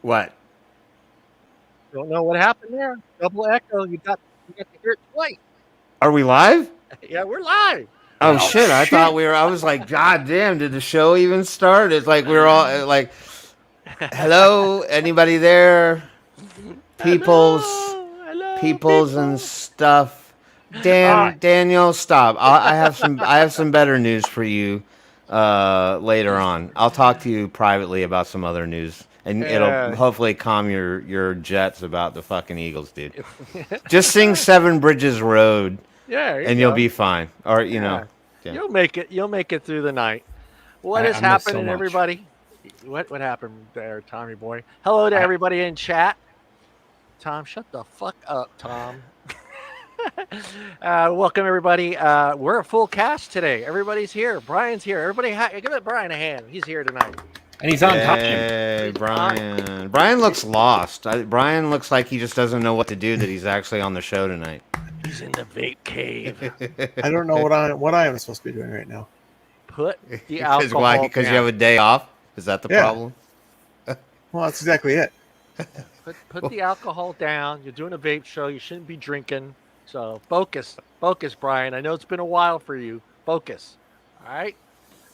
What? Don't know what happened there. Double echo. You got to hear it twice. Are we live? Yeah, we're live. Oh Well, shit! I thought we were. I was like, God damn! Did the show even start? It's like we were all like, "Hello, anybody there? Peoples, Hello, peoples, and people. stuff." All right. Daniel, stop. I have some. I have some better news for you. Later on, I'll talk to you privately about some other news, and it'll Yeah. hopefully calm your jets about the fucking Eagles, dude. Just sing Seven Bridges Road, Yeah, there you and you'll go. be fine. Or Yeah. yeah. You'll make it. You'll make it through the night. What is I miss so happening, much. everybody? What happened there, Tommy boy? Hello to I, everybody in chat. Tom, shut the fuck up, Tom. Welcome everybody. We're a full cast today. Everybody's here. Brian's here. Everybody, give it Brian a hand. He's here tonight. and he's on time. Hey, Brian. Brian looks lost. Brian looks like he just doesn't know what to do that he's actually on the show tonight. He's in the vape cave. I don't know what I am supposed to be doing right now. Put the alcohol Because you down. have a day off? Is that the Yeah. problem? Well, that's exactly it. Put the alcohol down. You're doing a vape show. You shouldn't be drinking. So focus, Brian. I know it's been a while for you. Focus. All right.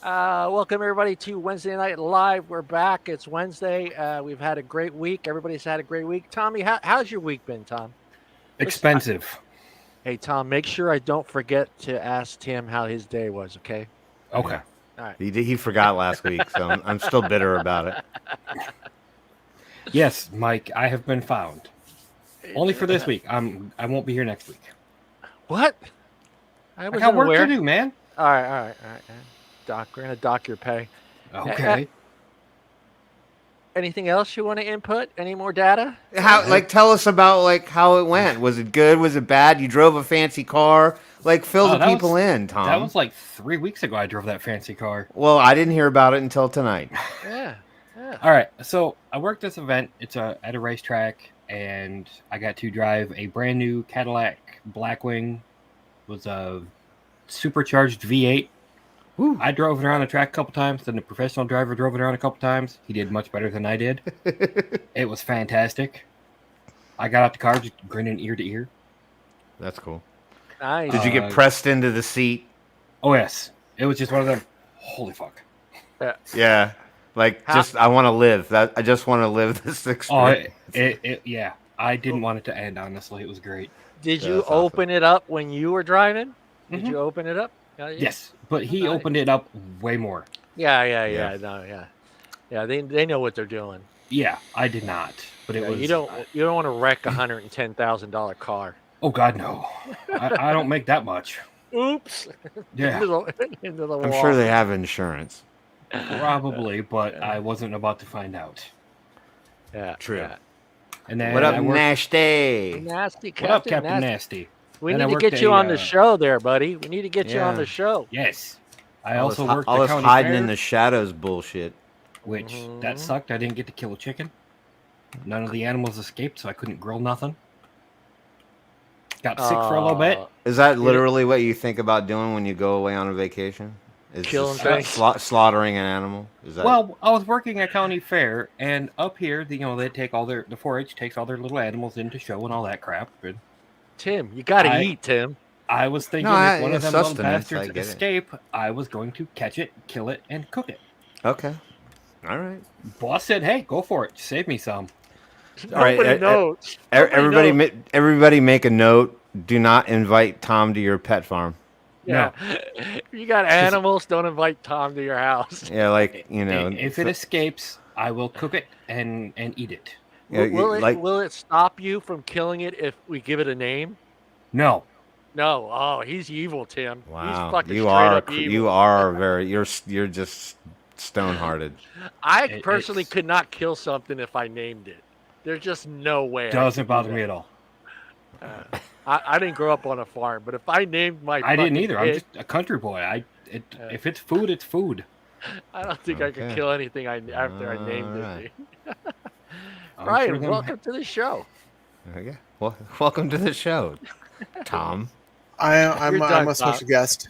Welcome everybody to Wednesday Night Live. We're back. It's Wednesday. We've had a great week. Everybody's had a great week. Tommy, how's your week been, Tom? Expensive. Hey, Tom, make sure I don't forget to ask Tim how his day was. Okay. Okay. All right. He forgot last week, so I'm still bitter about it. Yes, Mike, I have been found. Only for this week. I won't be here next week. What? I I wasn't got work aware. to do, man. All right. Doc, we're gonna dock your pay. Okay. Anything else you want to input? Any more data? Tell us about how it went. Was it good? Was it bad? You drove a fancy car. Fill the people in, Tom. That was like 3 weeks ago I drove that fancy car. Well, I didn't hear about it until tonight. Yeah. All right, so I worked this event. It's at a racetrack, and I got to drive a brand new Cadillac Blackwing. It was a supercharged V8. Woo. I drove it around the track a couple times. Then the professional driver drove it around a couple times. He did much better than I did. It was fantastic. I got out the car just grinning ear to ear. That's cool. Nice. Did you get pressed into the seat? Oh yes, it was just one of them. Holy fuck! Yeah. I want to live. I just want to live this experience. Yeah. I didn't want it to end. Honestly, it was great. Did you That's awesome. open it up when you were driving? Did Mhm. you open it up? Yes, but he Nice. opened it up way more. Yeah. Yeah. No, yeah. Yeah, they know what they're doing. Yeah, I did not. But it Yeah, was. you don't want to wreck $110,000 car. Oh God, no! I don't make that much. Oops. Yeah, Into the I'm wall. sure they have insurance. probably, but I wasn't about to find out. Yeah. True. Yeah. And then What up, I worked- Nasty Nasty? What up, Captain Captain Nasty. Nasty? We And I need to worked get you a, on the show there, buddy. We need to get you on Yeah. the show. Yes, I All also this, worked all the this county hiding fair, in the shadows bullshit. which Mhm. that sucked. I didn't get to kill a chicken. None of the animals escaped, so I couldn't grill nothing. Got sick for a little bit. Is that literally what you think about doing when you go away on a vacation? Is Killing just things? slaughtering an animal? Is that Well, I was working at county fair, and up here, they take all the 4-H takes all their little animals in to show and all that crap. And Tim, you got to I- eat, Tim. I was thinking No, if one of them little sustenance, I bastards get it. escape, I was going to catch it, kill it, and cook it. okay? All right. Boss said, "Hey, go for it. Save me some." All right, Nobody knows. Everybody, knows. everybody, make a note. Do not invite Tom to your pet farm. Yeah. If you got animals, don't invite Tom to your house. Yeah, If it escapes, I will cook it and eat it. Yeah, Will it stop you from killing it if we give it a name? No, No. Oh, he's evil, Tim. He's wow, fucking you straight are up evil. you are very you're just stone-hearted. I personally it's- could not kill something if I named it. There's just no way. I doesn't could do bother that. me at all. I didn't grow up on a farm, but if I named my I didn't fucking either. I'm pig, just a country boy. If it's food, it's food. I don't think I could Okay. kill anything after I named Alright. it. I'm Brian, sure them- welcome to the show. Okay. Well, welcome to the show, Tom. I'm You're done, a special guest.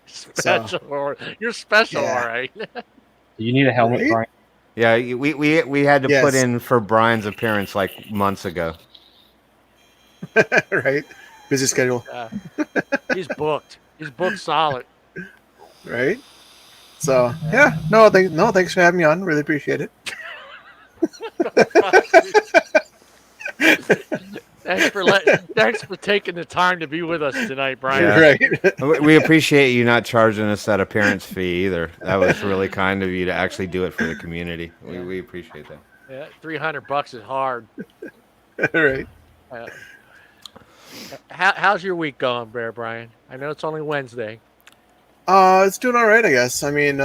Special, you're special, Yeah. all right. Do you need a helmet, Right? Brian? Yeah, we had to put Yes. in for Brian's appearance like months ago. Right? Busy schedule, He's booked. He's booked solid. right? So yeah, no, thanks for having me on. Really appreciate it. Thanks for taking the time to be with us tonight, Brian. Yeah. Right? We appreciate you not charging us that appearance fee either. That was really kind of you to actually do it for the community. We appreciate that. Yeah, $300 is hard. Right. How's your week going, Bear Brian? I know it's only Wednesday. It's doing all right, I guess. I mean,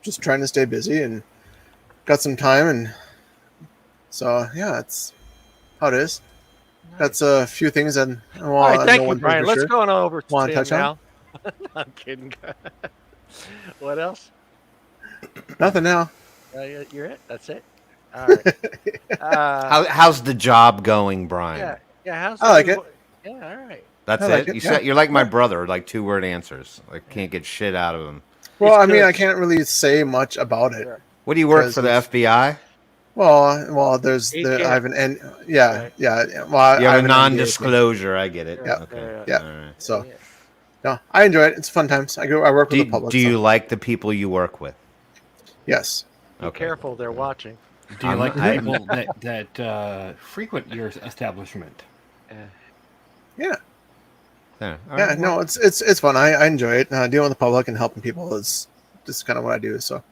just trying to stay busy and got some time, and so yeah, it's how it is. That's a few things that All right, thank you, one thing Brian. for Let's sure. go on over to Wanna Tim touch on? now. I'm kidding. What else? Nothing now. You're it. That's it. All right. How's the job going, Brian? Yeah. How's I like it? it. Yeah. All right. That's I like it. it, You yeah. said you're like my brother, like 2-word answers. Like can't get shit out of him. Well, It's I mean, good. I can't really say much about it. Sure. What do you work Because for the it's- FBI? Well, there's ATF. I have an Right. yeah. Well, You I have a an NDA. non-disclosure. I get it. Yeah, Okay. yeah. All right. So no, I enjoy it. It's fun times. I work with the public. Do you so, like the people you work with? yes. Be careful, they're watching. Do you I'm- like the I- people that frequent your establishment? Yeah. Yeah. All Yeah. right, No, it's fun. I enjoy it. Dealing with the public and helping people is just kind of what I do. So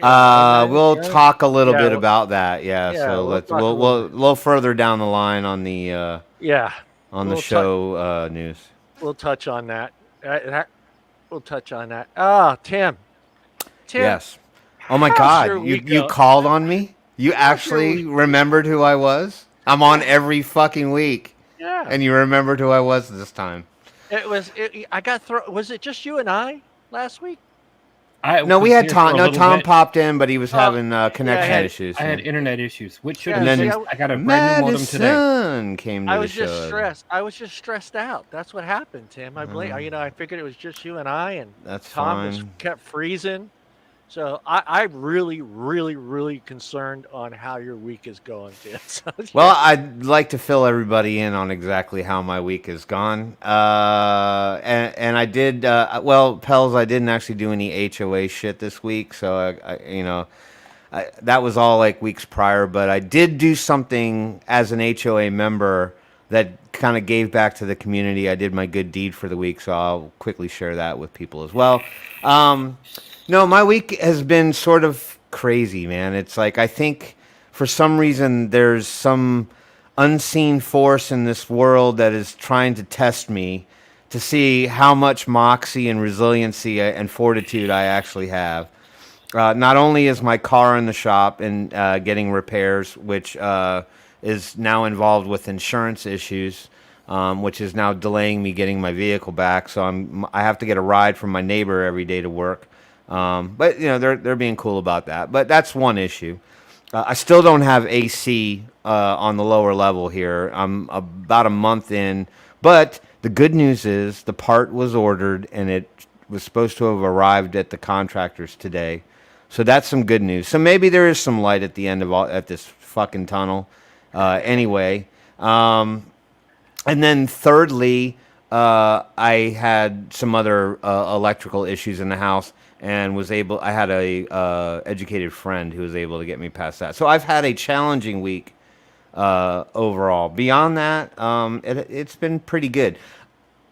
We'll talk a little Yeah, bit we'll- about that. Yeah. yeah, So we'll let's talk a we'll little a little further down the line on the Yeah. on the We'll show news. We'll touch on that. We'll touch on that. Ah, Tim. Yes. Oh my how's God! your You week you going? called on me. You actually remembered who I was. I'm on every fucking week, Yeah. and you remembered who I was this time. I got thrown. Was it just you and I last week? No, we had Tom. No, Tom popped in, but he was having connection had- issues. I had internet issues, which should Yeah, have and been. then I got a brand new modem today. Madison came to I the was show. just stressed. I was just stressed out. That's what happened, Tim. I figured it was just you and I, and That's Tom was fine. kept freezing. So I'm really, really, really concerned on how your week is going, Tim. So, Well, I'd like to fill everybody in on exactly how my week has gone. And I did, Pels, I didn't actually do any HOA shit this week. So, that was all like weeks prior. But I did do something as an HOA member that kind of gave back to the community. I did my good deed for the week. So I'll quickly share that with people as well. No, my week has been sort of crazy, man. It's like I think for some reason there's some unseen force in this world that is trying to test me to see how much moxie and resiliency and fortitude I actually have. Not only is my car in the shop and getting repairs, which is now involved with insurance issues, which is now delaying me getting my vehicle back. So I have to get a ride from my neighbor every day to work. But they're being cool about that. But that's one issue. I still don't have AC on the lower level here. I'm about a month in. But the good news is the part was ordered and it was supposed to have arrived at the contractors today. So that's some good news. So maybe there is some light at the end of at this fucking tunnel. Anyway, and then thirdly, I had some other electrical issues in the house. And I had a educated friend who was able to get me past that. So I've had a challenging week overall. Beyond that, it's been pretty good.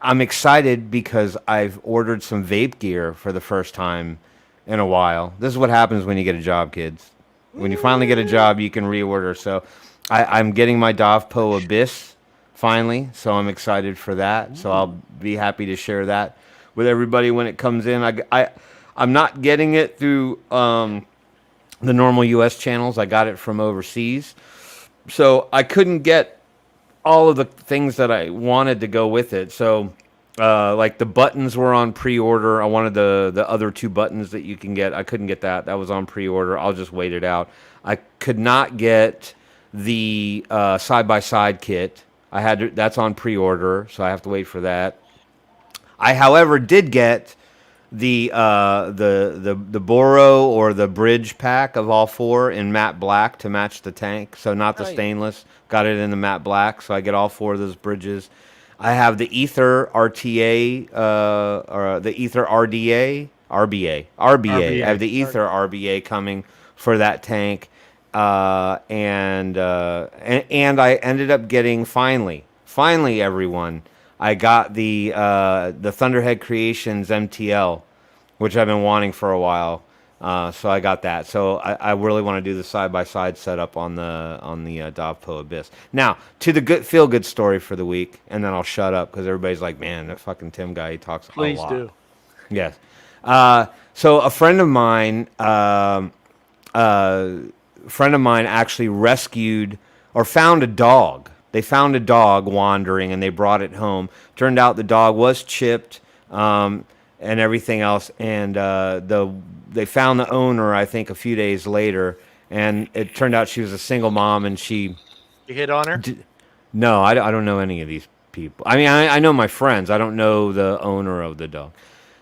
I'm excited because I've ordered some vape gear for the first time in a while. This is what happens when you get a job, kids. When you finally get a job, you can reorder. So I'm getting my Dovpo Abyss finally. So I'm excited for that. So I'll be happy to share that with everybody when it comes in. I'm not getting it through the normal U.S. channels. I got it from overseas. So I couldn't get all of the things that I wanted to go with it. So like the buttons were on pre-order. I wanted the other 2 buttons that you can get. I couldn't get that. That was on pre-order. I'll just wait it out. I could not get the side-by-side kit. That's on pre-order, so I have to wait for that. I, however, did get the Boro or the bridge pack of all four in matte black to match the tank. So not the Nice. stainless. Got it in the matte black. So I get all four of those bridges. I have the Ether RTA or the Ether RBA. I have the Ether RBA coming for that tank. And I ended up getting finally everyone. I got the Thunderhead Creations MTL, which I've been wanting for a while. So I got that. So I really want to do the side by side setup on the Dovpo Abyss. Now to the feel good story for the week, and then I'll shut up because everybody's like, man, that fucking Tim guy, he talks a lot. Please do. Yes. So a friend of mine actually rescued or found a dog. They found a dog wandering and they brought it home. Turned out the dog was chipped and everything else. And they found the owner, I think, a few days later. And it turned out she was a single mom and she... You hit on her? No, I don't know any of these people. I mean, I know my friends. I don't know the owner of the dog.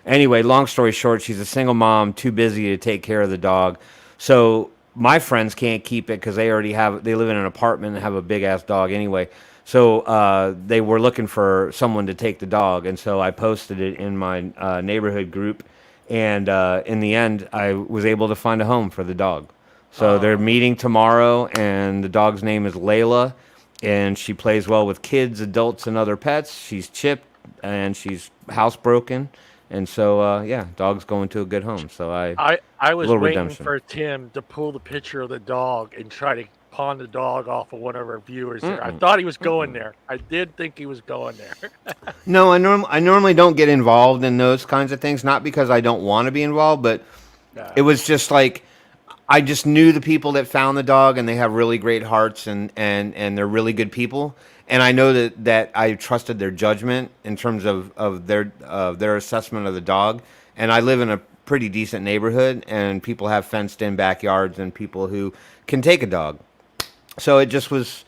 Anyway, long story short, she's a single mom, too busy to take care of the dog. So my friends can't keep it because they live in an apartment and have a big ass dog anyway. So they were looking for someone to take the dog, and so I posted it in my neighborhood group. And in the end, I was able to find a home for the dog. So they're meeting tomorrow, and the dog's name is Layla, and she plays well with kids, adults, and other pets. She's chipped, and she's housebroken. And so, dog's going to a good home. So I was little waiting redemption. for Tim to pull the picture of the dog and try to pawn the dog off of one of our viewers there. I thought he was going there. I did think he was going there. No, I normally don't get involved in those kinds of things, not because I don't want to be involved, but it was just like I just knew the people that found the dog, and they have really great hearts, and they're really good people. And I know that I trusted their judgment in terms of their assessment of the dog. And I live in a pretty decent neighborhood, and people have fenced-in backyards and people who can take a dog. So it just was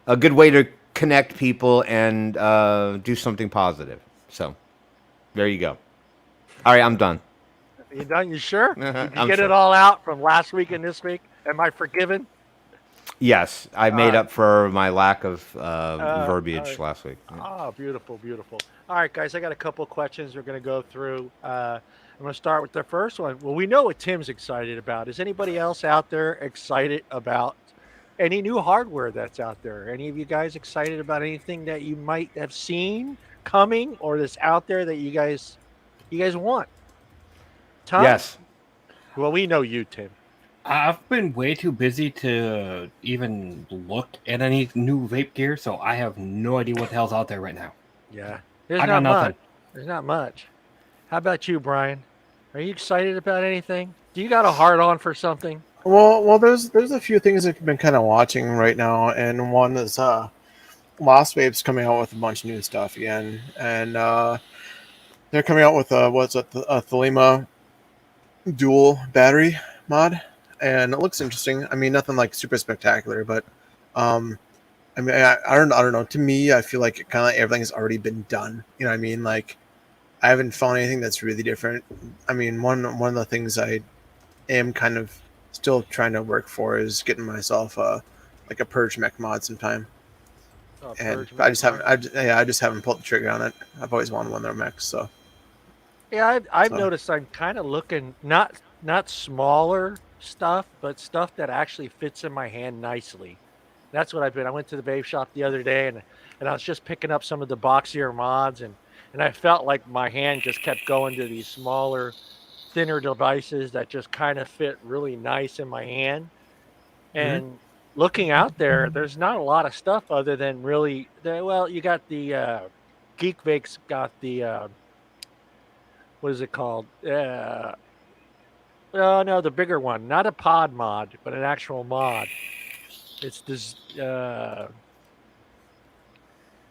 a good way to connect people and do something positive. So there you go. All right, I'm done. You done? You sure? Did you I'm get sure. it all out from last week and this week? Am I forgiven? Yes, I made up for my lack of verbiage all right. last week. Oh, beautiful, beautiful. All right, guys, I got a couple of questions we're going to go through. I'm going to start with the first one. Well, we know what Tim's excited about. Is anybody else out there excited about any new hardware that's out there? Any of you guys excited about anything that you might have seen coming or that's out there that you guys want? Tom? Yes. Well, we know you, Tim. I've been way too busy to even look at any new vape gear, so I have no idea what the hell's out there right now. Yeah. There's I got not nothing. much. There's not much. How about you, Brian? Are you excited about anything? Do you got a heart on for something? Well, there's a few things that I've been kind of watching right now, and one is Lost Wave's coming out with a bunch of new stuff again, and they're coming out with a Thelema dual battery mod, and it looks interesting. I mean, nothing like super spectacular, but I mean, I don't know. To me, I feel like kind of like everything's already been done. You know what I mean? Like, I haven't found anything that's really different. I mean, one of the things I am kind of still trying to work for is getting myself like a purge mech mod sometime. Oh, And Purge I just mod. haven't. I just haven't pulled the trigger on it. I've always wanted one of their mechs. So Yeah, I've So- noticed I'm kind of looking not smaller stuff, but stuff that actually fits in my hand nicely. That's what I've been. I went to the vape shop the other day, and I was just picking up some of the boxier mods, and I felt like my hand just kept going to these smaller, thinner devices that just kind of fit really nice in my hand. And looking out there, there's not a lot of stuff other than really. Well, you got the Geek Vape's got the what is it called? Oh no, the bigger one, not a pod mod, but an actual mod. It's this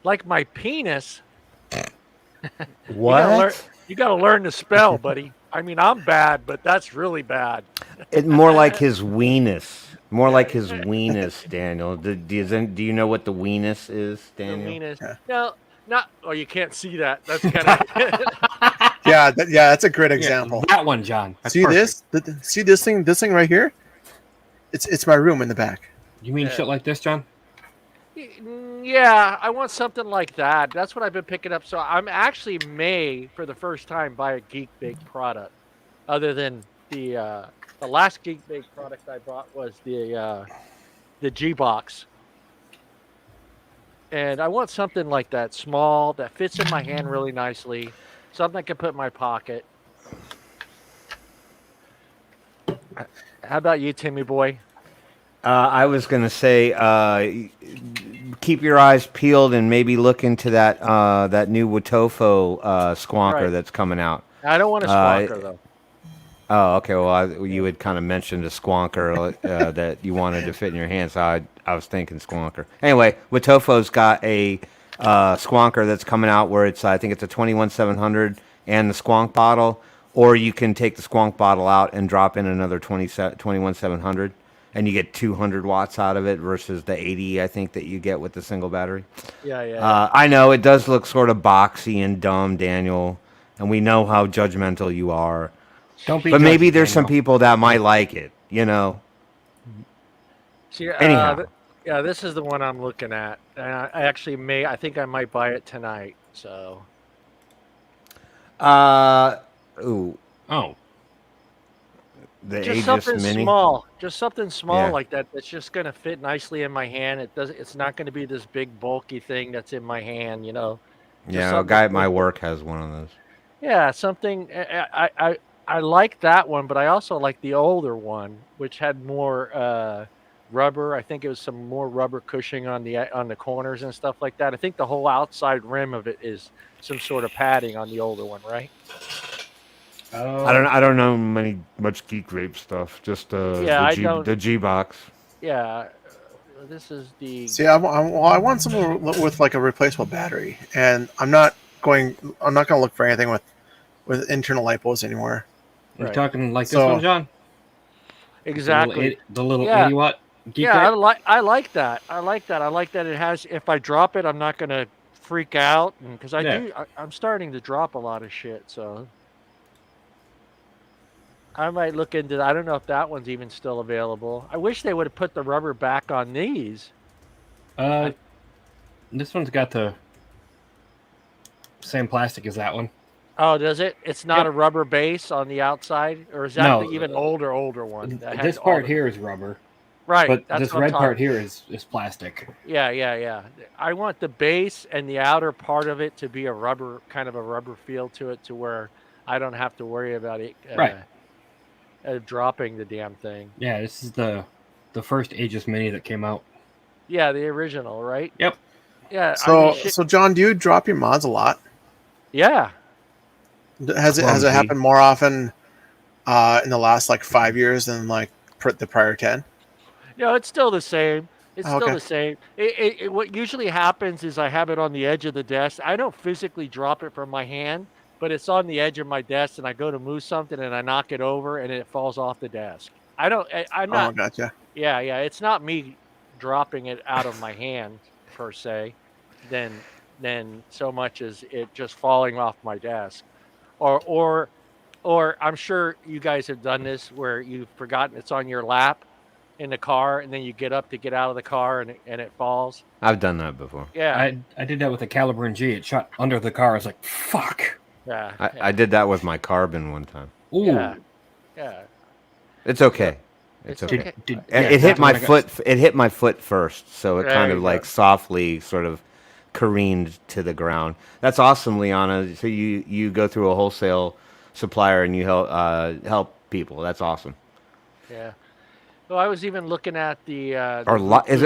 like my penis. What? You gotta learn to spell, buddy. I mean, I'm bad, but that's really bad. It more like his weenus. More like his weenus, Daniel. Do you know what the weenus is, The Daniel? meanest. Yeah. No, not. Oh, you can't see that. That's kind of. Yeah, that's a great example. That one, John. That's See perfect. see this thing right here? It's my room in the back. You mean shit like this, John? Yeah, I want something like that. That's what I've been picking up. So I'm actually may, for the first time, buy a Geek Bake product. Other than the last Geek Bake product I bought was the G box, and I want something like that, small, that fits in my hand really nicely, something I can put in my pocket. How about you, Timmy boy? I was gonna say, keep your eyes peeled and maybe look into that new Wotofo squonker Right. that's coming out. I don't want a squonker though. Oh, okay. Well, you had kind of mentioned a squonker that you wanted to fit in your hand, so I was thinking squonker. Anyway, Watofo's got a squonker that's coming out where I think it's a 21700 and the squonk bottle, or you can take the squonk bottle out and drop in another 21700, and you get 200 watts out of it versus the 80 I think that you get with the single battery. Yeah. I know it does look sort of boxy and dumb, Daniel, and we know how judgmental you are. Don't be. But maybe judgy, there's some Daniel. people that might like it, you know. See, Anyhow. yeah, this is the one I'm looking at, and I think I might buy it tonight. So, Ooh, Oh, the just Aegis something Mini. small, Yeah. like that. That's just gonna fit nicely in my hand. It's not gonna be this big bulky thing that's in my hand. Just Yeah, a something guy at my simple. work has one of those. Yeah, something. I like that one, but I also like the older one, which had more rubber. I think it was some more rubber cushioning on the corners and stuff like that. I think the whole outside rim of it is some sort of padding on the older one, right? I don't know much geek rape stuff. Just Yeah, I don't. the G box. Yeah, this is the. See, I want something with like a replaceable battery, and I'm not going to look for anything with internal lipos anymore. you're Right. talking like this So- one, John? Exactly. The little Yeah. 80 watt geek Yeah, rape? I like that. I like that it has. If I drop it, I'm not gonna freak out, because Yeah. I'm starting to drop a lot of shit. So I might look into. I don't know if that one's even still available. I wish they would have put the rubber back on these. This one's got the same plastic as that one. Oh, does it? It's not Yep. a rubber base on the outside, or is that No, the even older one? that had This all part the- here is rubber, right? but That's this what I'm red talking- part here is plastic. Yeah. I want the base and the outer part of it to be a rubber, kind of a rubber feel to it, to where I don't have to worry about it Right. dropping the damn thing. Yeah, this is the first Aegis Mini that came out. Yeah, the original, right? Yep. Yeah. So John, do you drop your mods a lot? Yeah. Has it Clumsy. happened more often in the last like 5 years than like the prior 10? No, it's still the same. It's Oh, still okay. the same. What usually happens is I have it on the edge of the desk. I don't physically drop it from my hand, but it's on the edge of my desk, and I go to move something, and I knock it over, and it falls off the desk. I'm Oh, not. gotcha. Yeah. It's not me dropping it out of my hand per se, than so much as it just falling off my desk, or I'm sure you guys have done this where you've forgotten it's on your lap in the car, and then you get up to get out of the car, and it falls. I've done that before. Yeah. I did that with a Caliburn G. It shot under the car. I was like, fuck. Yeah. I did that with my Carbon one time. Ooh. Yeah. It's okay. It's It's okay. okay. Did- And yeah, it hit that's my when I got- foot. It hit my foot first, so it There kind you of go. like softly sort of careened to the ground. That's awesome, Liana. So you go through a wholesale supplier and you help people. That's awesome. Yeah. Well, I was even looking at the Or is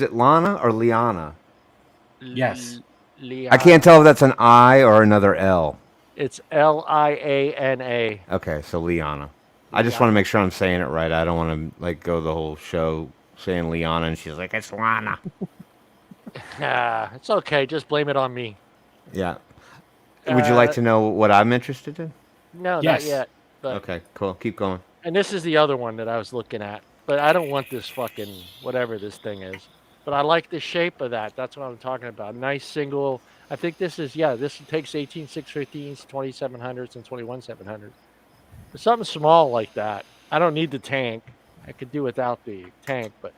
it Lana or Liana? Yes. I can't tell if that's an I or another L. It's Liana. Okay, so Liana. I just want to make sure I'm saying it right. I don't want to like go the whole show saying Liana and she's like, it's Lana. Yeah, it's okay. Just blame it on me. Yeah. Would you like to know what I'm interested in? No, Yes. not yet. But Okay, cool. Keep going. And this is the other one that I was looking at. But I don't want this fucking whatever this thing is. But I like the shape of that. That's what I'm talking about. Nice single. I think this is this takes 18615s, 2700s, and 21700s. But something small like that. I don't need the tank. I could do without the tank, but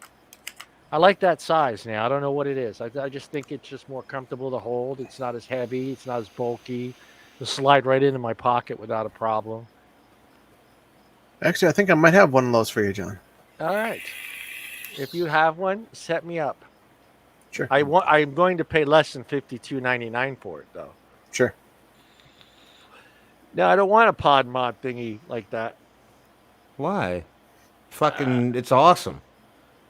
I like that size now. I don't know what it is. I just think it's just more comfortable to hold. It's not as heavy. It's not as bulky. It'll slide right into my pocket without a problem. Actually, I think I might have one of those for you, John. All right. If you have one, set me up. Sure. I'm going to pay less than $52.99 for it, though. Sure. No, I don't want a pod mod thingy like that. Why? Fucking, it's awesome.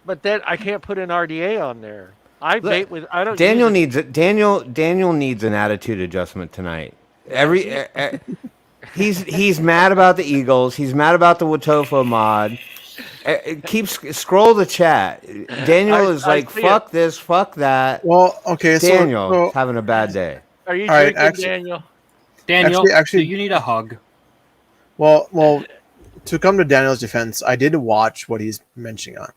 But then I can't put an RDA on there. I Look, vape with. I don't. Daniel use needs it. Daniel needs an attitude adjustment tonight. He's mad about the Eagles. He's mad about the Watofo mod. Scroll the chat. Daniel is like, fuck this, fuck that. Well, okay, Daniel having a bad day. Are you All right, drinking, actually- Daniel? Daniel, Actually- do you need a hug? Well, to come to Daniel's defense, I did watch what he's mentioning on,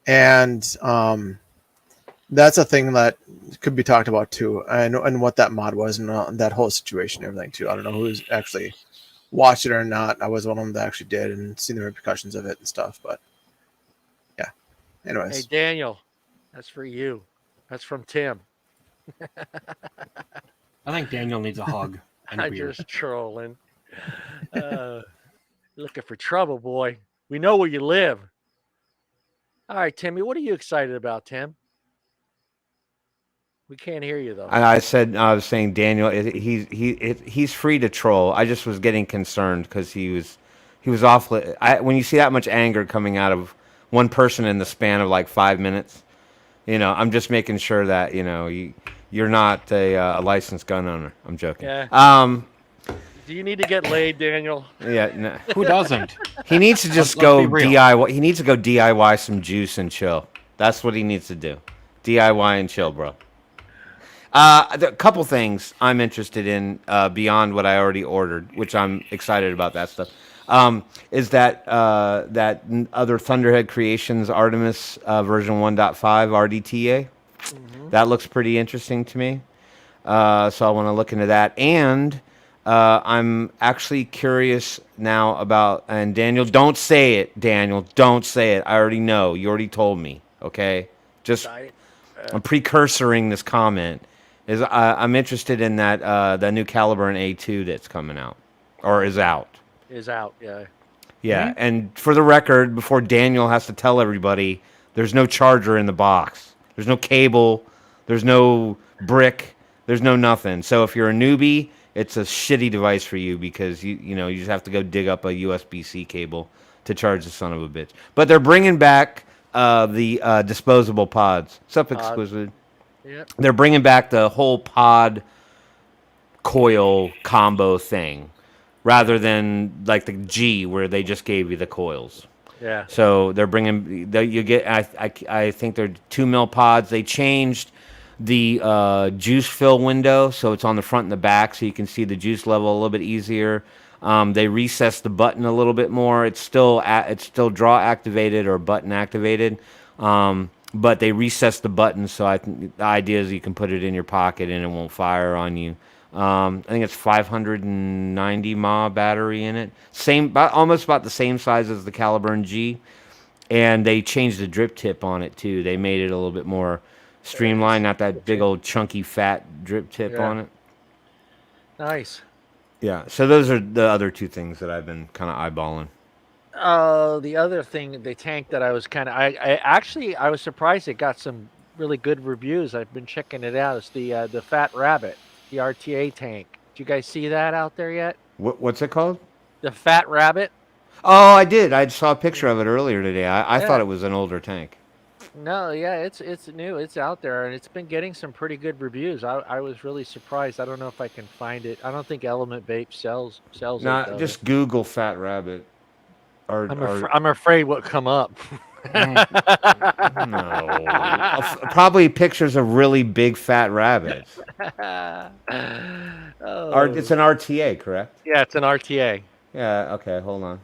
and that's a thing that could be talked about too, and what that mod was and that whole situation, and everything too. I don't know who's actually watched it or not. I was one of them that actually did and seen the repercussions of it and stuff. But yeah, Hey, anyways, Daniel, that's for you. That's from Tim. I think Daniel needs a hug and a I'm beer. just trolling. Looking for trouble, boy. We know where you live. All right, Timmy, what are you excited about, Tim? We can't hear you though. I was saying Daniel. He's free to troll. I just was getting concerned because he was awfully. When you see that much anger coming out of one person in the span of like 5 minutes, I'm just making sure that you're not a licensed gun owner. I'm joking. Yeah. Do you need to get laid, Daniel? Yeah. No. Who doesn't? He needs to just Let's go be real. DIY. He needs to go DIY some juice and chill. That's what he needs to do. DIY and chill, bro. A couple things I'm interested in beyond what I already ordered, which I'm excited about that stuff. Is that other Thunderhead Creations Artemis version 1.5 RDTA? Mm-hmm. That looks pretty interesting to me. So I want to look into that. And I'm actually curious now about, and Daniel, don't say it, Daniel. Don't say it. I already know. You already told me. Okay? I'm precursoring this comment. I'm interested in that new Caliburn A2 that's coming out. Or is out. Is out, yeah. Yeah, and for the record, before Daniel has to tell everybody, there's no charger in the box. There's no cable. There's no brick. There's no nothing. So if you're a newbie, it's a shitty device for you because you just have to go dig up a USB-C cable to charge the son of a bitch. But they're bringing back the disposable pods. Sup, Exquisite? Yep. They're bringing back the whole pod coil combo thing rather than like the G where they just gave you the coils. Yeah. So they're bringing you get I think they're 2 mil pods. They changed the juice fill window so it's on the front and the back so you can see the juice level a little bit easier. They recessed the button a little bit more. It's still draw activated or button activated. But they recessed the button, so the idea is you can put it in your pocket and it won't fire on you. I think it's 590 mAh battery in it. Almost about the same size as the Caliburn G. And they changed the drip tip on it too. They made it a little bit more streamlined, not that big old chunky fat drip tip on it. Nice. Yeah, so those are the other two things that I've been kind of eyeballing. The other thing, the tank that I was I was surprised it got some really good reviews. I've been checking it out. It's the Fat Rabbit, the RTA tank. Did you guys see that out there yet? What's it called? The Fat Rabbit. Oh, I did. I saw a picture of it earlier today. I thought it was an older tank. No, yeah, it's new. It's out there, and it's been getting some pretty good reviews. I was really surprised. I don't know if I can find it. I don't think Element Vape sells it. Though. Just Google Fat Rabbit. I'm afraid what come up. No. Probably pictures of really big fat rabbits. It's an RTA, correct? Yeah, it's an RTA. Yeah, okay, hold on.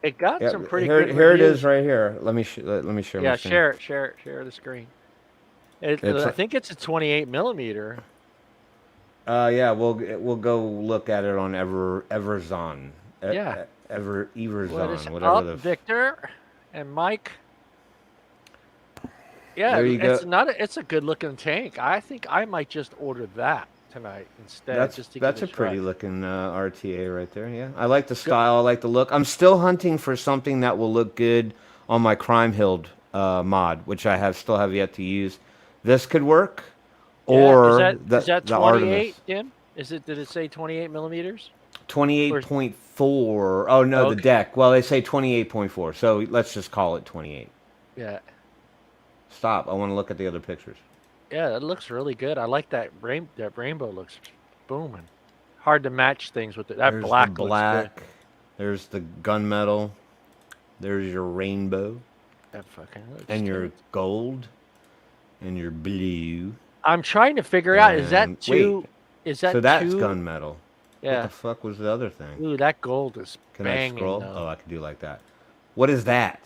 It got Yeah, some pretty good Here it reviews. is right here. Let me share my screen. Share the screen. It's I think it's a 28 millimeter. yeah, we'll go look at it on Everzon. Yeah. What is Everzon, whatever up, the Victor and Mike? Yeah, there you go. it's a good looking tank. I think I might just order that tonight instead, just to give That's it a a try. pretty looking RTA right there. Yeah, I like the style. I like the look. I'm still hunting for something that will look good on my Crime Hill mod, which I still have yet to use. This could work, Yeah, or is that the Artemis 28, Tim? Did it say 28 millimeters? Or 28.4. Oh no, the okay, deck. Well, they say 28.4, so let's just call it 28. yeah, Stop. I want to look at the other pictures. yeah, it looks really good. I like that rainbow looks booming. Hard to match things with it. That There's the black looks good. black. There's the gunmetal. There's your rainbow. That fucking looks And your good. gold. And your blue. I'm trying to figure out, is that And- two? wait, Is that so that's two? gunmetal. What Yeah. the fuck was the other thing? Ooh, that gold is Can I banging. scroll? Though. Oh, I can do like that. What is that?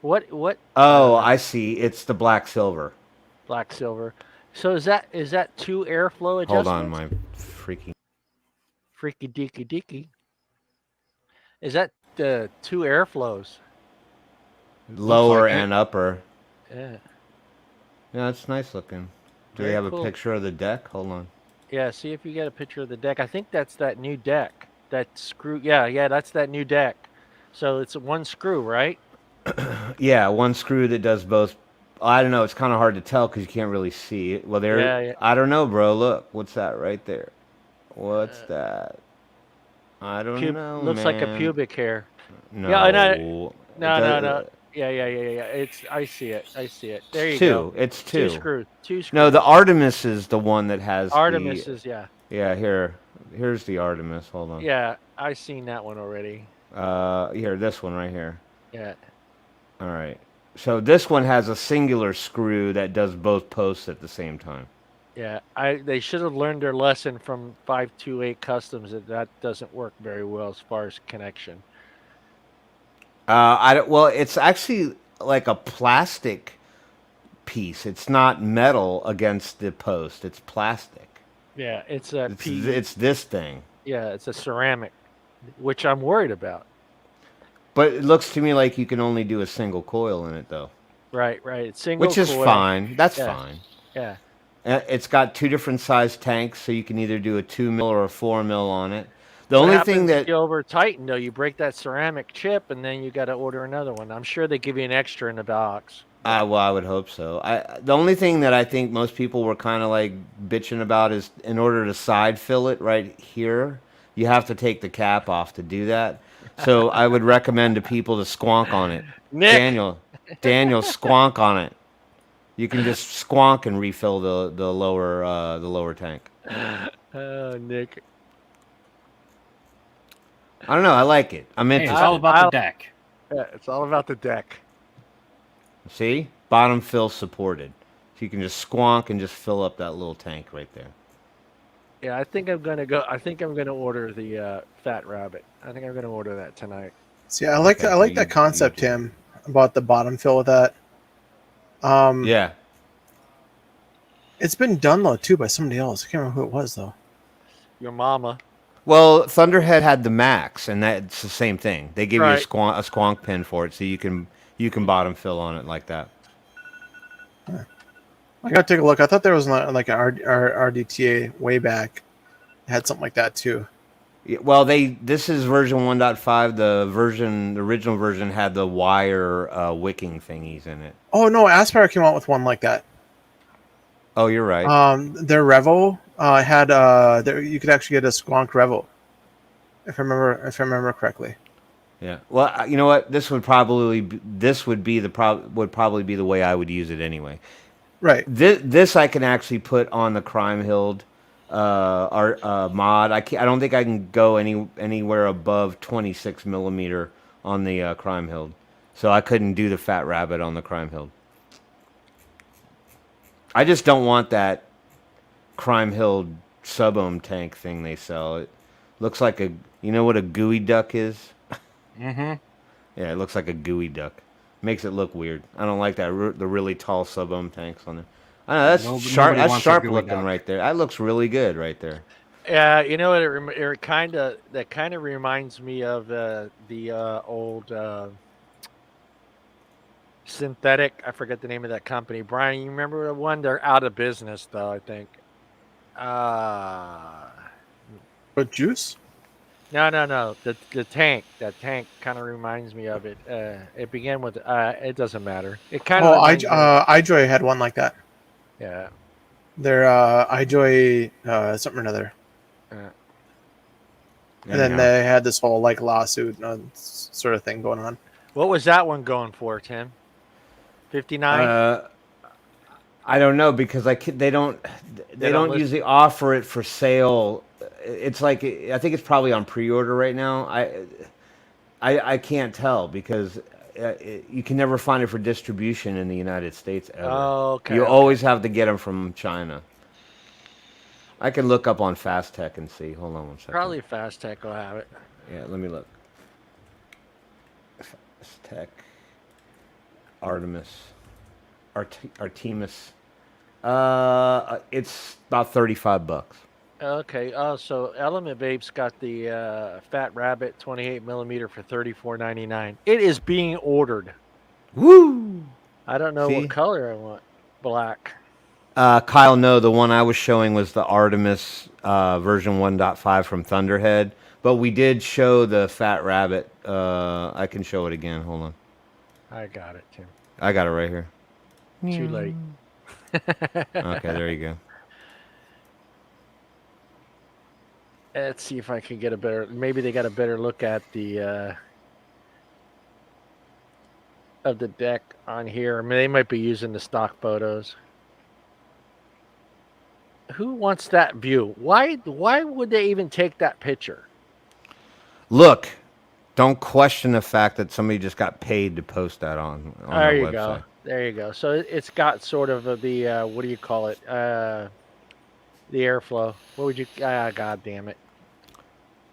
What? Oh, I see. It's the black silver. Black silver. So is that two airflow adjustments? Hold on, my freaking. Freaky deaky deaky. Is that the two airflows? Lower like it. and upper. Yeah. Yeah, it's nice looking. Do Very they have cool. a picture of the deck? Hold on. Yeah, see if you get a picture of the deck. I think that's that new deck. That screw. Yeah, that's that new deck. So it's one screw, right? Yeah, one screw that does both. I don't know. It's kind of hard to tell because you can't really see it. Well, there. Yeah. I don't know, bro. Look, what's that right there? What's that? I don't know. Looks like a man. pubic hair. No. Yeah, It No. does- Yeah. I see it. There you two. go. It's Two two. screws. Two screws. No, the Artemis is the one that has Artemis the, is yeah. Yeah, here's the Artemis. Hold on. Yeah, I seen that one already. Here, this one right here. Yeah. All right. So this one has a singular screw that does both posts at the same time. Yeah, they should have learned their lesson from 528 Customs that doesn't work very well as far as connection. Well, it's actually like a plastic piece. It's not metal against the post. It's plastic. Yeah, it's a It's this thing. Yeah, it's a ceramic, which I'm worried about. But it looks to me like you can only do a single coil in it, though. Right. It's single Which is coil. fine. That's Yeah. fine. Yeah. It's got two different size tanks, so you can either do a 2 mil or a 4 mil on it. The What only happens thing if that you over tighten though, you break that ceramic chip, and then you got to order another one. I'm sure they give you an extra in the box. well, I would hope so. The only thing that I think most people were kind of like bitching about is in order to side fill it right here, you have to take the cap off to do that. So I would recommend to people to squonk on it. Nick! Daniel, squonk on it. You can just squonk and refill the lower tank. Oh, Nick. I don't know. I like it. I'm Hey, interested. it's all about the deck. Yeah, it's all about the deck. See, bottom fill supported. So you can just squonk and just fill up that little tank right there. Yeah, I think I'm gonna order the Fat Rabbit. I think I'm gonna order that tonight. See, I like Okay, that concept, do. Tim, about the bottom fill with that. Yeah. It's been done though too by somebody else. I can't remember who it was though. Your mama. Well, Thunderhead had the Max, and that's the same thing. They give you Right. a squonk pin for it, so you can bottom fill on it like that. I gotta take a look. I thought there was like an RDTA way back. It had something like that too. Yeah, well, this is version 1.5. The original version had the wire wicking thingies in it. Oh no, Aspire came out with one like that. Oh, you're right. Their Revo had you could actually get a squonk Revo, if I remember correctly. Yeah. Well, you know what? This would probably be the way I would use it anyway. Right. This I can actually put on the Crime Hill mod. I don't think I can go anywhere above 26 millimeter on the Crime Hill, so I couldn't do the Fat Rabbit on the Crime Hill. I just don't want that Crime Hill sub-ohm tank thing they sell. It looks like you know what a gooey duck is? Mm-hmm. Yeah, it looks like a gooey duck. Makes it look weird. I don't like that. The really tall sub-ohm tanks on there. I know that's sharp. Nobody That's wants a sharp gooey looking dog. right there. That looks really good right there. Yeah, you know what? It kind of reminds me of the old synthetic. I forget the name of that company. Brian, you remember the one? They're out of business though. I think. Uh But juice? no. The tank. That tank kind of reminds me of it. It began with. It doesn't matter. It kind of Oh, reminds me. iJoy had one like that. Yeah. They're iJoy something or another. And then Anyhow. they had this whole like lawsuit sort of thing going on. What was that one going for, Tim? 59. I don't know because they don't list- usually offer it for sale. It's like I think it's probably on pre-order right now. I can't tell because you can never find it for distribution in the United States ever. Oh, okay. You okay. always have to get them from China. I can look up on Fast Tech and see. Hold on one second. Probably Fast Tech will have it. Yeah, let me look. Fast Tech. Artemis. Artemis. It's about $35. Okay. Oh, so Element Vape's got the Fat Rabbit 28 millimeter for $34.99. It is being ordered. Woo! I don't know See? what color I want. Black. Kyle, no, the one I was showing was the Artemis version 1.5 from Thunderhead, but we did show the Fat Rabbit. I can show it again. Hold on. I got it, Tim. I got it right here. Too late. Okay, there you go. Let's see if I can get a better. Maybe they got a better look at the of the deck on here. I mean, they might be using the stock photos. Who wants that view? Why would they even take that picture? Look, don't question the fact that somebody just got paid to post that on There their you website. go. There you go. So it's got sort of the what do you call it? The airflow. What would you? God damn it!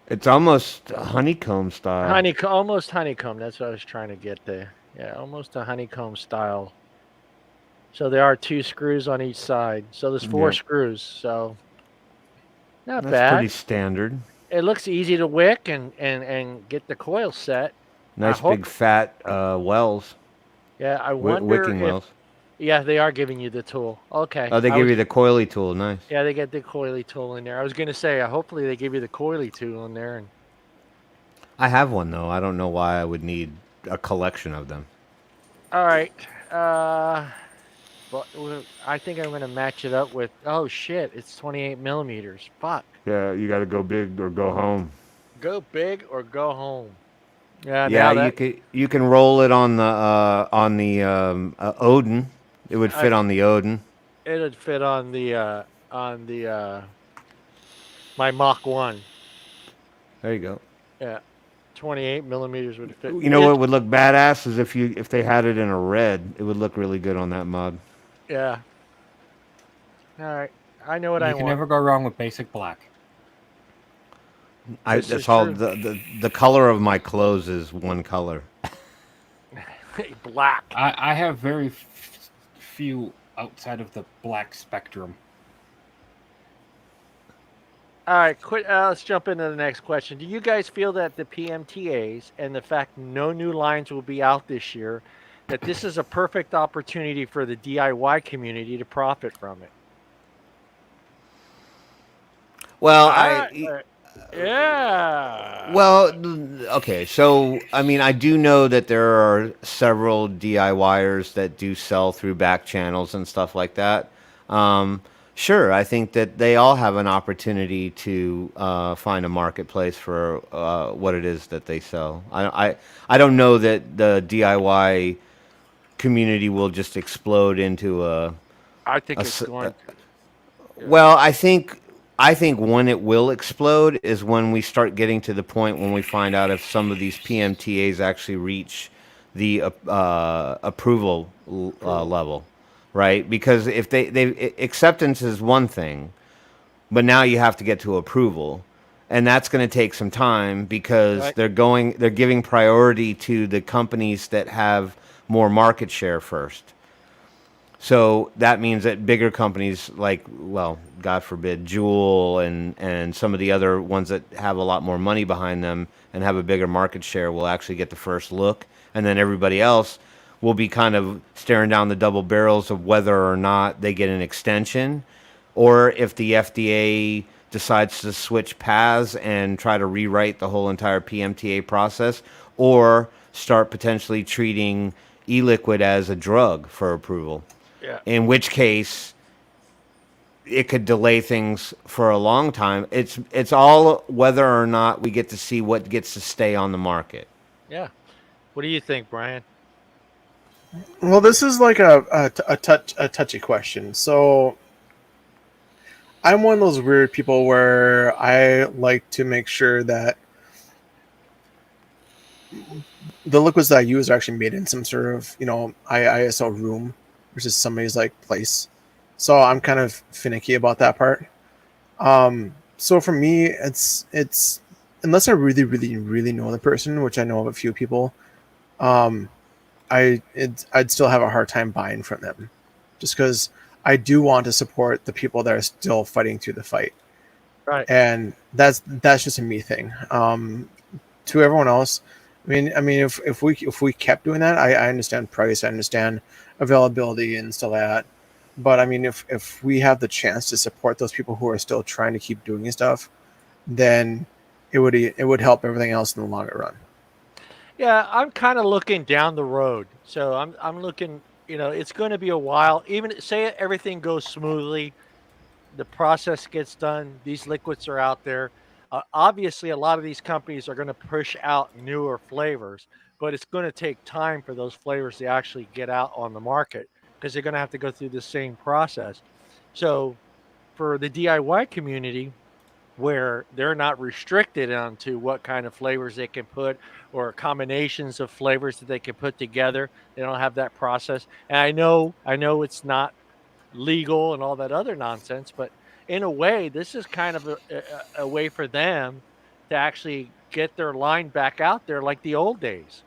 It's almost honeycomb style. Almost honeycomb. That's what I was trying to get there. Yeah, almost a honeycomb style. So there are 2 screws on each side. So there's 4 Yep. screws. So not That's bad. pretty standard. It looks easy to wick and get the coil set. Nice hope- big fat wells, Yeah, I wonder wicking if. wells. Yeah, they are giving you the tool. Okay. Oh, they I give was- you the coily tool. Nice. Yeah, they get the coily tool in there. I was gonna say, hopefully they give you the coily tool in there. And I have one though. I don't know why I would need a collection of them. all right, but I think I'm gonna match it up with. Oh shit, it's 28 millimeters. Fuck. Yeah, you got to go big or go home. Go big or go home. Yeah. Yeah, now you can roll it on the Odin. It would fit on the Odin. it'd fit on the my Mach 1. There you go. Yeah. 28 millimeters would fit. You know what would look badass is if they had it in a red. It would look really good on that mod. Yeah. All right. I know what I You can want. never go wrong with basic black. This That's is all. true. The color of my clothes is one color. Black. I have very few outside of the black spectrum. All right, let's jump into the next question. Do you guys feel that the PMTAs and the fact no new lines will be out this year, that this is a perfect opportunity for the DIY community to profit from it? Well, Yeah. Well, okay. So, I mean, I do know that there are several DIYers that do sell through back channels and stuff like that. Sure, I think that they all have an opportunity to find a marketplace for what it is that they sell. I don't know that the DIY community will just explode into a. I think a it's s- going. Well, I think when it will explode is when we start getting to the point when we find out if some of these PMTAs actually reach the approval level, right? Because if they acceptance is one thing, but now you have to get to approval, and that's going to take some time because Right. they're giving priority to the companies that have more market share first. So that means that bigger companies like, well, God forbid, Jewel and some of the other ones that have a lot more money behind them and have a bigger market share will actually get the first look, and then everybody else will be kind of staring down the double barrels of whether or not they get an extension, or if the FDA decides to switch paths and try to rewrite the whole entire PMTA process, or start potentially treating e-liquid as a drug for approval. Yeah. In which case, it could delay things for a long time. It's all whether or not we get to see what gets to stay on the market. Yeah. What do you think, Brian? Well, this is like a touchy question. So I'm one of those weird people where I like to make sure that the liquids that I use are actually made in some sort of, ISO room versus somebody's like place. So I'm kind of finicky about that part. So for me, it's unless I really, really, really know the person, which I know of a few people, um, I'd still have a hard time buying from them, just because I do want to support the people that are still fighting through the fight, Right. and that's just a me thing. To everyone else, if we kept doing that, I understand price, I understand availability and stuff like that. But I mean, if we have the chance to support those people who are still trying to keep doing stuff, then it would help everything else in the longer run. Yeah, I'm kind of looking down the road. So I'm looking, it's going to be a while. Even say everything goes smoothly, the process gets done, these liquids are out there. Obviously, a lot of these companies are going to push out newer flavors, but it's going to take time for those flavors to actually get out on the market because they're going to have to go through the same process. So for the DIY community, where they're not restricted onto what kind of flavors they can put or combinations of flavors that they can put together. They don't have that process. And I know it's not legal and all that other nonsense, but in a way, this is kind of a way for them to actually get their line back out there like the old days.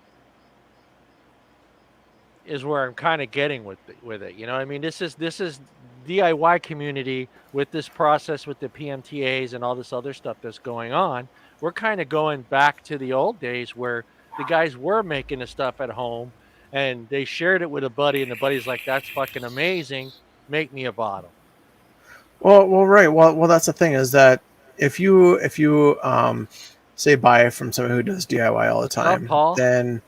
Is where I'm kind of getting with it. I mean, this is DIY community with this process with the PMTAs and all this other stuff that's going on. We're kind of going back to the old days where the guys were making the stuff at home and they shared it with a buddy, and the buddy's like, "That's fucking amazing. Make me a bottle." Well, right. Well, that's the thing is that if you say buy from someone who does DIY all the What's up, time, Paul? then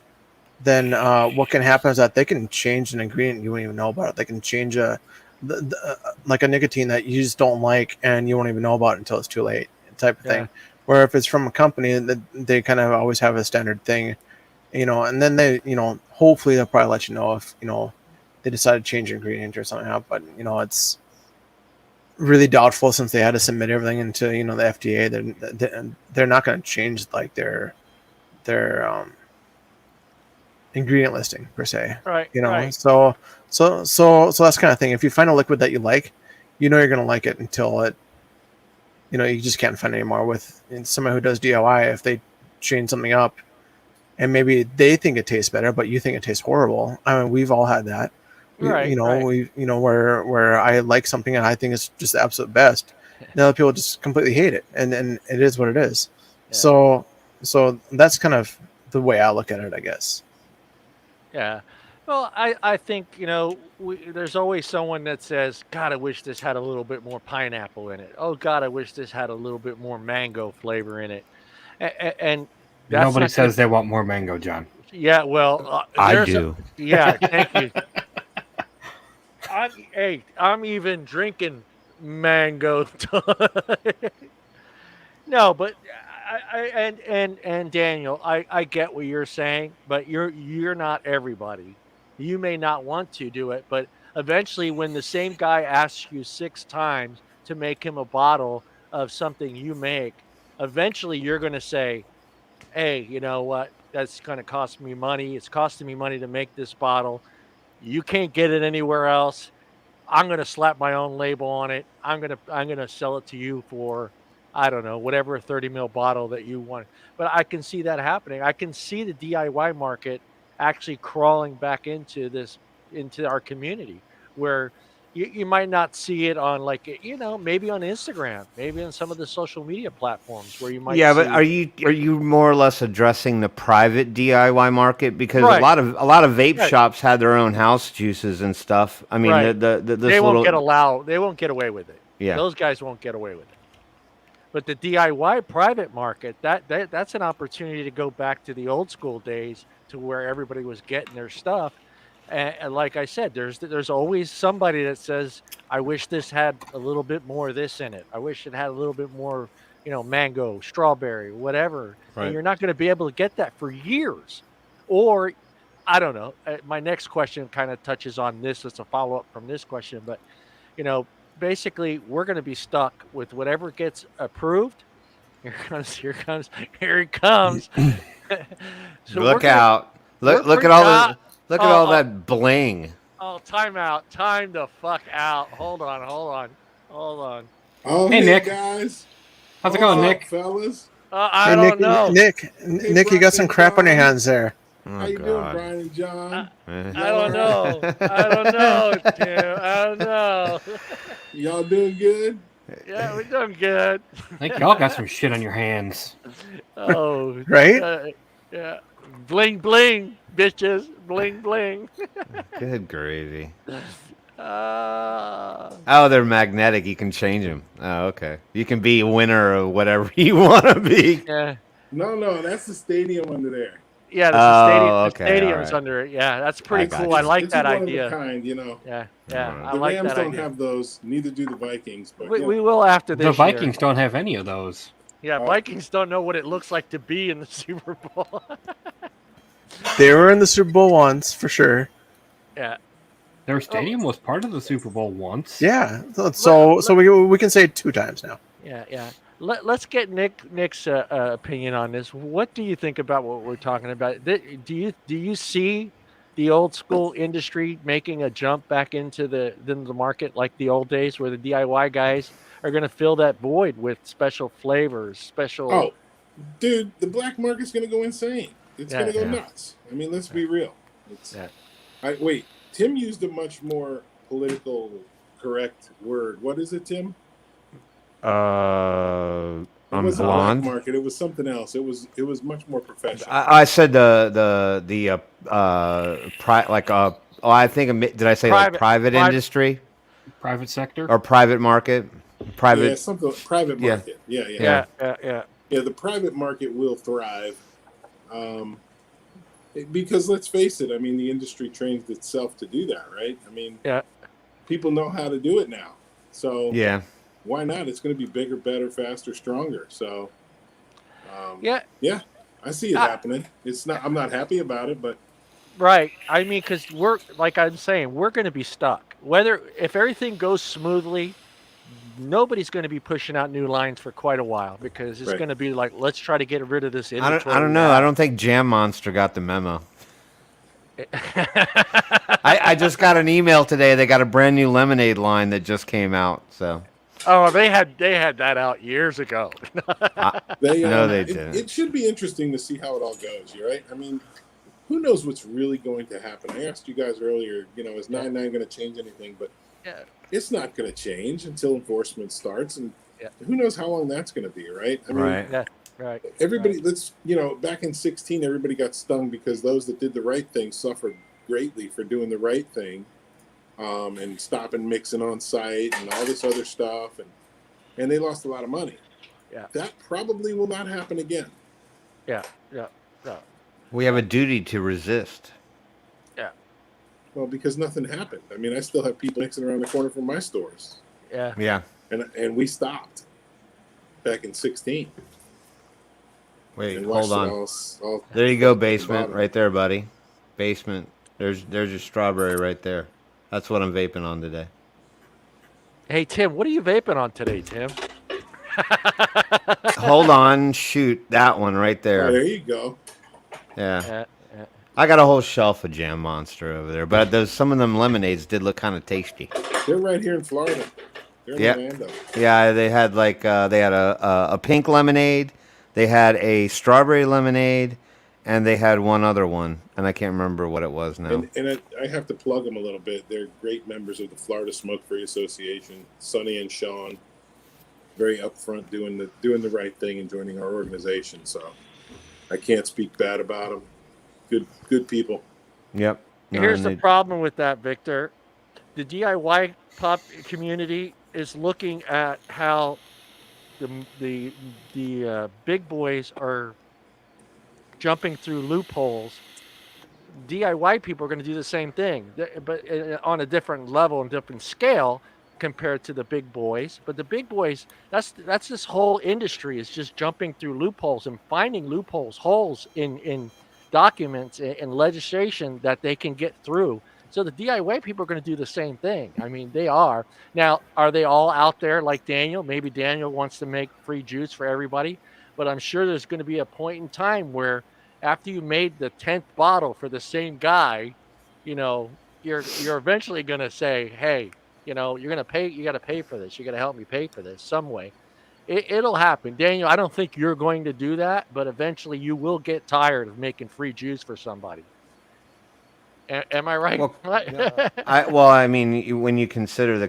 what can happen is that they can change an ingredient you won't even know about it. They can change like a nicotine that you just don't like and you won't even know about it until it's too late, type of Yeah. thing. Where if it's from a company, that they kind of always have a standard thing, and then they, hopefully they'll probably let you know if they decide to change your ingredient or something out. But it's really doubtful since they had to submit everything into the FDA. They're not going to change like their ingredient listing per se. Right, You know, right. so that's kind of thing. If you find a liquid that you like, you're going to like it until it, you just can't find it anymore. With someone who does DIY, if they change something up and maybe they think it tastes better, but you think it tastes horrible. I mean, we've all had that. Right, right. Where I like something and I think it's just the absolute best. And other people just completely hate it, and it is what it is. Yeah. So that's kind of the way I look at it, I guess. Yeah. Well, I think, there's always someone that says, God, I wish this had a little bit more pineapple in it. Oh, God, I wish this had a little bit more mango flavor in it. And that's Nobody not says gonna, they want more mango, John. yeah, well, I there's do. yeah, thank you. I'm even drinking mango. No, but and Daniel, I get what you're saying, but you're not everybody. You may not want to do it, but eventually, when the same guy asks you 6 times to make him a bottle of something you make, eventually you're going to say, "Hey, you know what? That's going to cost me money. It's costing me money to make this bottle. You can't get it anywhere else. I'm gonna slap my own label on it. I'm gonna sell it to you for, I don't know, whatever 30 ml bottle that you want." But I can see that happening. I can see the DIY market actually crawling back into our community where you might not see it on like maybe on Instagram, maybe on some of the social media platforms where you might Yeah, but see. are you more or less addressing the private DIY market, because Right, a lot of vape right, shops had their own house juices and stuff. I mean, right. this little They won't get away with it. yeah. Those guys won't get away with it. But the DIY private market, that's an opportunity to go back to the old school days to where everybody was getting their stuff. And like I said, there's always somebody that says, "I wish this had a little bit more of this in it. I wish it had a little bit more, mango, strawberry, whatever." And Right. you're not going to be able to get that for years. Or I don't know. My next question kind of touches on this. It's a follow up from this question, but you know, basically we're going to be stuck with whatever gets approved. Here it comes. So Look we're out. we're Look at pretty all the look at all oh, that bling. time out. Time the fuck out. Hold on. Oh, Hey, hey Nick. guys. How's it What's going, up, Nick? fellas? I Hey, don't know. Nick, you got some crap on your hands there. Oh, How you doing, God. Brian and John? Eh. I don't know. I don't know, Tim. I don't know. Y'all doing good? Yeah, we're doing good. I think y'all got some shit on your hands. Oh, Right? yeah. Bling bling, bitches. Bling bling. Good gravy. Uh, Oh, they're magnetic. You can change them. Oh, okay. You can be a winner of whatever you want to be. yeah. No, that's the stadium under there. Yeah, Oh, the okay, stadium's alright. under it. Yeah, that's pretty got cool. you. I like It's that a one idea. of a kind, Yeah, Alright. I The like Rams that don't idea. have those. Neither do the Vikings. But We will after this The year. Vikings don't have any of those. Yeah, Oh. Vikings don't know what it looks like to be in the Super Bowl. They were in the Super Bowl once, for sure. Yeah. Their stadium was part of the Super Bowl once. Yeah. So we can say it 2 times now. Yeah. Let's get Nick's opinion on this. What do you think about what we're talking about? Do you see the old school industry making a jump back into the market like the old days, where the DIY guys are going to fill that void with special flavors, special? Oh, dude, the black market's going to go insane. It's Yeah. going to go Yeah. nuts. I mean, let's be real. Yeah. Wait, Tim used a much more political correct word. What is it, Tim? It I'm wasn't blonde. black market. It was something else. It was much more professional. I said I think did I say like private industry Private sector. or private market? Private. Yeah, something private Yeah. market. Yeah. Yeah. Yeah, the private market will thrive. Because let's face it, I mean, the industry trains itself to do that, right? I mean, Yeah. people know how to do it now. So Yeah. why not? It's going to be bigger, better, faster, stronger. So, Yeah. I see it happening. It's not. I'm not happy about it, but Right. I mean, because we're like I'm saying, we're going to be stuck. If everything goes smoothly, nobody's going to be pushing out new lines for quite a while, because it's Right. going to be like, let's try to get rid of this I inventory. don't know. I don't think Jam Monster got the memo. I just got an email today. They got a brand new lemonade line that just came out. So Oh, they had that out years ago. they No, they didn't. It should be interesting to see how it all goes. You're right. I mean, who knows what's really going to happen? I asked you guys earlier. Is 9/9 going to change anything? But Yeah. it's not going to change until enforcement starts, and Yeah. who knows how long that's going to be, right? I mean, Right. Yeah. Right. everybody. Let's back in 2016, everybody got stung because those that did the right thing suffered greatly for doing the right thing, and stopping mixing on site and all this other stuff, and they lost a lot of money. Yeah. That probably will not happen again. Yeah. We have a duty to resist. Well, because nothing happened. I mean, I still have people mixing around the corner from my stores, Yeah. Yeah. and we stopped back in 2016. Wait, And hold watched it on. all There you go, basement, bottom. right there, buddy. Basement. There's your strawberry right there. That's what I'm vaping on today. Hey Tim, what are you vaping on today, Tim? Hold on, shoot that one right Oh, there. there you go. Yeah. Yeah. I got a whole shelf of Jam Monster over there, but some of them lemonades did look kind of tasty. They're right here in Florida. They're in Yeah. Orlando. Yeah, they had a pink lemonade, they had a strawberry lemonade, and they had one other one, and I can't remember what it was now. And I have to plug them a little bit. They're great members of the Florida Smoke Free Association. Sonny and Sean, very upfront, doing the right thing and joining our organization. So I can't speak bad about them. Good people. Yep. No, Here's and the they- problem with that, Victor. The DIY pop community is looking at how the big boys are jumping through loopholes. DIY people are going to do the same thing, but on a different level and different scale compared to the big boys. But the big boys, that's this whole industry is just jumping through loopholes and finding loopholes, holes in documents and legislation that they can get through. So the DIY people are going to do the same thing. I mean, they are. Now, are they all out there like Daniel? Maybe Daniel wants to make free juice for everybody, but I'm sure there's going to be a point in time where after you made the 10th bottle for the same guy, you're eventually going to say, hey, you're going to pay, you got to pay for this. You got to help me pay for this some way. It'll happen. Daniel, I don't think you're going to do that, but eventually you will get tired of making free juice for somebody. Am I right? Well, I mean, when you consider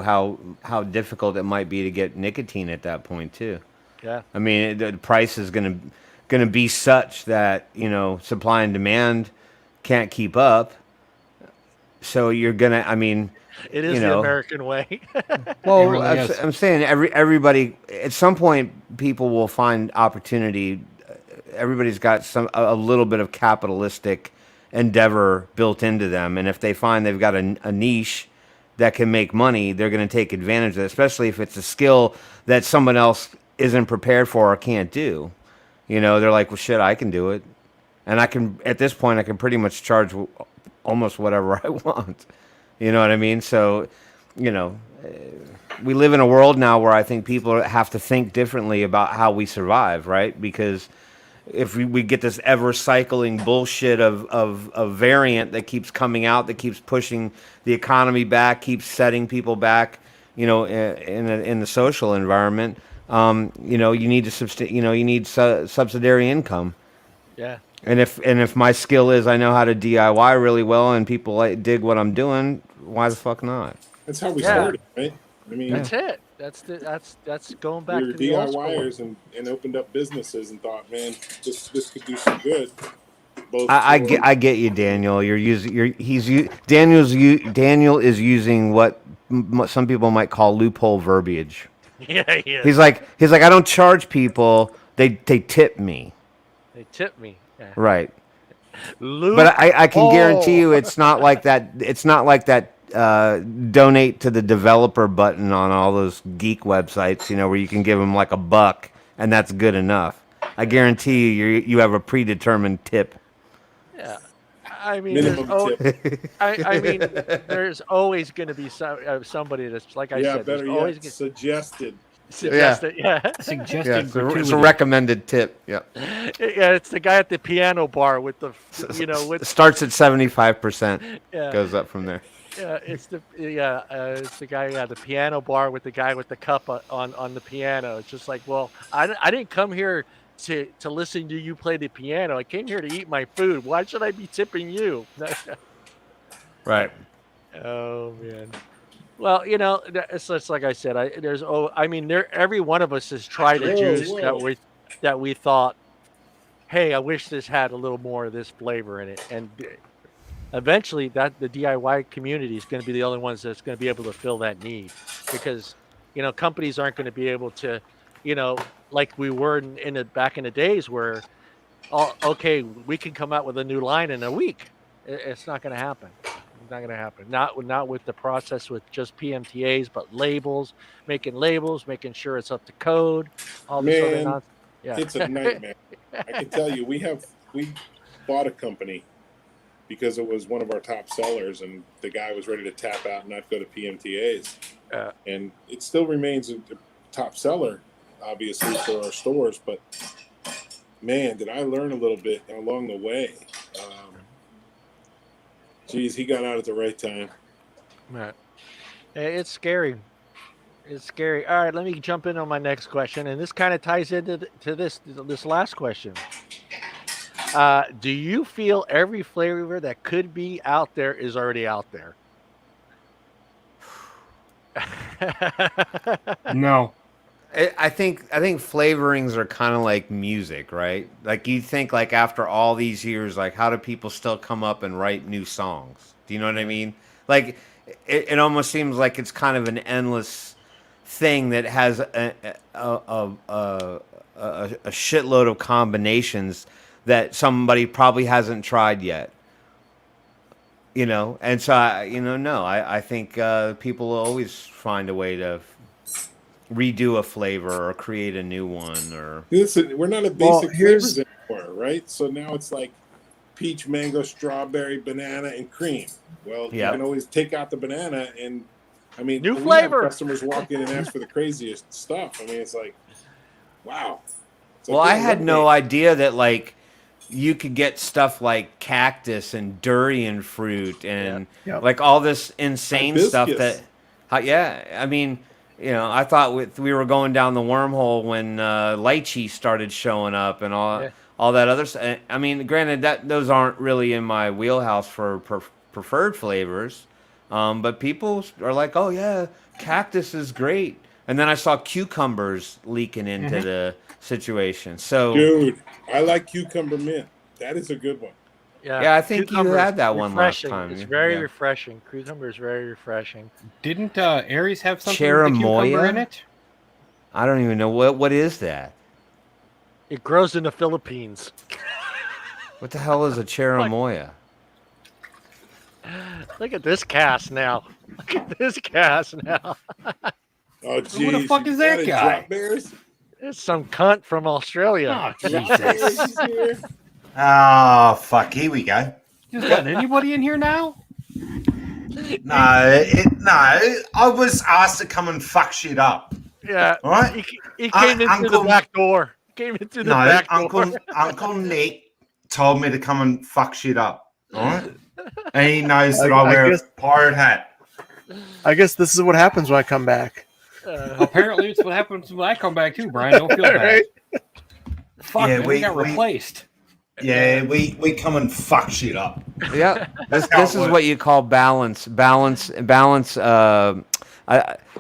how difficult it might be to get nicotine at that point too. Yeah. I mean, the price is going to be such that supply and demand can't keep up. So you're gonna. I mean, it is the American way. Well, really is. I'm saying everybody at some point people will find opportunity. Everybody's got a little bit of capitalistic endeavor built into them, and if they find they've got a niche that can make money, they're going to take advantage of it, especially if it's a skill that someone else isn't prepared for or can't do. They're like, well, shit, I can do it, and at this point I can pretty much charge almost whatever I want. You know what I mean? So, we live in a world now where I think people have to think differently about how we survive, right? Because if we get this ever cycling bullshit of variant that keeps coming out, that keeps pushing the economy back, keeps setting people back, in the social environment, you need subsidiary income. Yeah. And if my skill is I know how to DIY really well and people dig what I'm doing, why the fuck not? That's how we started, right? I mean, that's it. That's going back we were to the old school. DIYers and opened up businesses and thought, man, this could do some good. I get you, Daniel. Daniel is using what some people might call loophole verbiage. Yeah, he is. He's like I don't charge people. They tip me. They tip me. Yeah. Right. But I can guarantee you it's not like that. It's not like that donate to the developer button on all those geek websites, where you can give them like $1 and that's good enough. I guarantee you have a predetermined tip. Yeah. I mean, minimum tip. I mean, there's always going to be somebody that's, like I said, better there's always yet, suggested. Suggested, yeah. Suggested Yeah, it's gratuity. a recommended tip. Yeah. Yeah, it's the guy at the piano bar with the, with starts at 75%. Yeah. Goes up from there. Yeah, it's the guy at the piano bar with the guy with the cup on the piano. It's just like, well, I didn't come here to listen to you play the piano. I came here to eat my food. Why should I be tipping you? Right. Oh man. Well, it's just like I said. Every one of us has tried a juice that we thought, hey, I wish this had a little more of this flavor in it, and eventually the DIY community is going to be the only ones that's going to be able to fill that need, because companies aren't going to be able to, like we were back in the days where, okay, we can come out with a new line in a week. It's not going to happen. It's not going to happen. Not with the process with just PMTAs, but making making sure it's up to code. All this other nonsense. Yeah. It's a nightmare. I can tell you, we bought a company because it was one of our top sellers, and the guy was ready to tap out and not go to PMTAs. And it still remains a top seller, obviously, for our stores. But man, did I learn a little bit along the way. Geez, he got out at the right time. Right. It's scary. It's scary. All right, let me jump in on my next question, and this kind of ties into this last question. Do you feel every flavor that could be out there is already out there? No. I think flavorings are kind of like music, right? Like you think like after all these years, like how do people still come up and write new songs? Do you know what I mean? Like it almost seems like it's kind of an endless thing that has a shitload of combinations that somebody probably hasn't tried yet. You know, and so I think people will always find a way to redo a flavor or create a new one or Listen, we're not at Well, basic here's- flavors anymore, right? So now it's like peach, mango, strawberry, banana, and cream. Well, Yeah. you can always take out the banana, and I mean, New we flavor. have customers walk in and ask for the craziest stuff. I mean, it's like, wow. It's like, well, I yeah, had no lemonade. idea that like you could get stuff like cactus and durian fruit and Yep. like all this insane stuff Hibiscus. I mean, I thought we were going down the wormhole when lychee started showing up and Yeah. all that other stuff. I mean, granted that those aren't really in my wheelhouse for preferred flavors, but people are like, oh yeah, cactus is great. And then I saw cucumbers leaking into the situation. So Dude, I like cucumber mint. That is a good one. Yeah, I think you Cucumber is had that one last refreshing. time. It's very Yeah. refreshing. Cucumber is very refreshing. Didn't Aries have something with the cucumber Cherimoya? in it? I don't even know what is that. It grows in the Philippines. What the hell is a cherimoya? Look at this cast now. Look at this cast now. Oh, geez. the fuck is that You guy? Drop bears? It's some cunt from Australia. Oh, Drop bears Jesus. is here? Oh, fuck. Here we go. Just got anybody in here now? No, I was asked to come and fuck shit up. Yeah. All right? He came in through the Uncle- back door. Came in through the No, back door. Uncle Nick told me to come and fuck shit up. All right? And he knows that I wear guess- a pirate hat. I guess this is what happens when I come back. Apparently, it's what happens when I come back too, Brian. Don't feel bad. Right? Fuck, Yeah, man, we- we got we- replaced. Yeah, we come and fuck shit up. Yeah, this how it is works. what you call balance.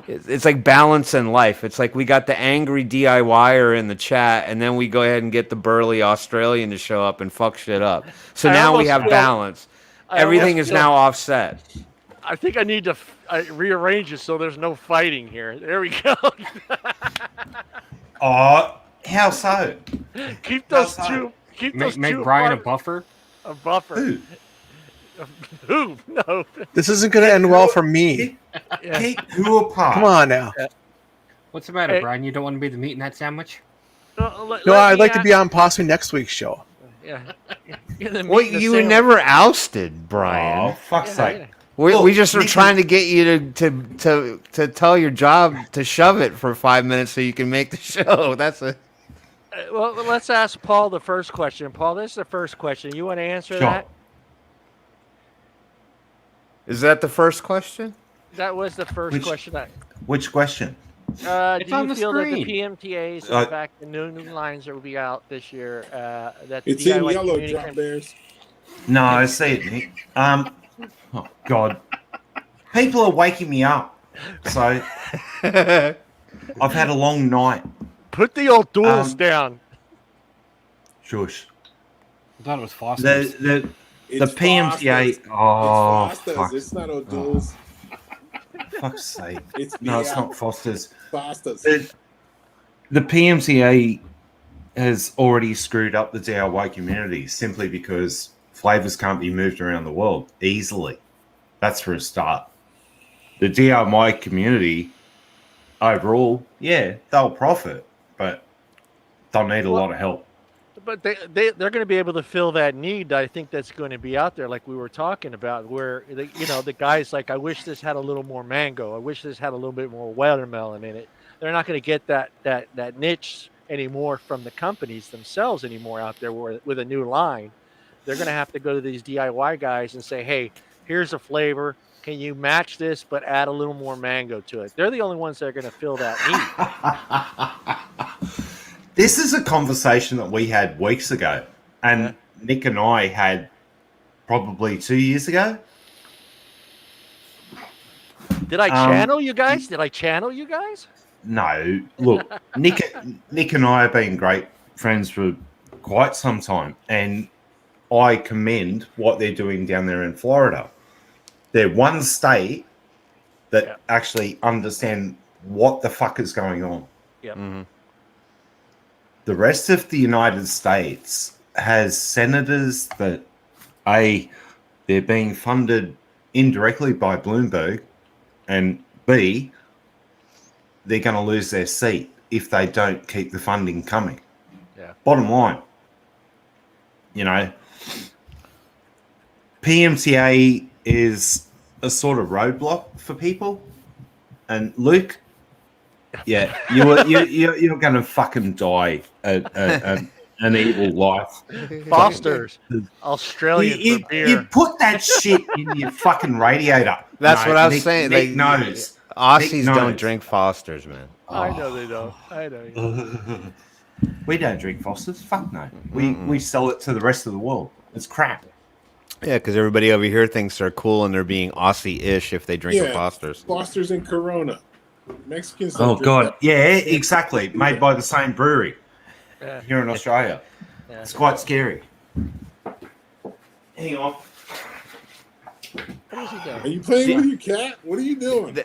It's like balance in life. It's like we got the angry DIYer in the chat, and then we go ahead and get the burly Australian to show up and fuck shit up. So I now we almost have feel- balance. I Everything almost is feel- now offset. I think I need to rearrange it so there's no fighting here. There we go. Oh, how so? keep those That's two. Keep those Make two Brian a apart. buffer. A buffer. Who? Who? No. This isn't going to end well for me. Yeah. Keep who apart? Come on now. What's the matter, Hey. Brian? You don't want to be the meat in that sandwich? No, I'd like to be on possibly next week's show. Yeah. Yeah, the meat Well, in the you were sandwich. never ousted, Oh, Brian. fuck's Yeah, sake. yeah. We Look, just were Nick- trying to get you to tell your job to shove it for 5 minutes so you can make the show. That's a Well, let's ask Paul the first question. Paul, this is the first question. You want to answer Sure. that? Is that the first question? That was the first Which- question. Which question? It's Do on you the feel that screen. the PMTAs, Uh, in fact, the new lines that will be out this year, that the It's in DIY yellow, community drop can- bears. No, I see it, Nick. Oh, God. People are waking me up. So I've had a long night. Put the old duels down. Shush. I thought it was Foster's. The It's PMTA. Foster's. Oh, It's Foster's. fuck. It's not O'Doul's. Fuck's sake. It's No, it's BL. not Foster's. Foster's. The PMTA has already screwed up the DIY community simply because flavors can't be moved around the world easily. That's for a start. The DIY community overall, yeah, they'll profit, but they'll need a lot of help. But they're going to be able to fill that need. I think that's going to be out there, like we were talking about, where the guys like, I wish this had a little more mango. I wish this had a little bit more watermelon in it. They're not going to get that niche anymore from the companies themselves anymore out there with a new line. They're going to have to go to these DIY guys and say, hey, here's a flavor. Can you match this but add a little more mango to it? They're the only ones that are going to fill that need. This is a conversation that we had weeks ago, and Nick and I had probably 2 years ago. Did I channel you guys? Did I channel you guys? No, look, Nick and I have been great friends for quite some time, and I commend what they're doing down there in Florida. They're one state that actually understand what the fuck is going on. Yep. Mm-hmm. The rest of the United States has senators that, A, they're being funded indirectly by Bloomberg, and B, they're going to lose their seat if they don't keep the funding coming. Yeah. Bottom line, PMCA is a sort of roadblock for people. And Luke, yeah, you're going to fucking die an evil life. Foster's Australian for beer. You put that shit in your fucking radiator. That's what I was Nick, saying. Nick knows. Aussies Nick don't knows. drink Fosters, man. I know they don't. I know. We don't drink Fosters. Fuck no. We sell it to the rest of the world. It's crap. Yeah, because everybody over here thinks they're cool and they're being Aussie-ish if they drink a Foster's. Foster's and Corona. Mexicans don't Oh, drink God. that. Yeah, exactly. Made by the same brewery here in Australia. Yeah. It's quite scary. Hang on. Where's he Are going? you playing with your cat? What are you doing?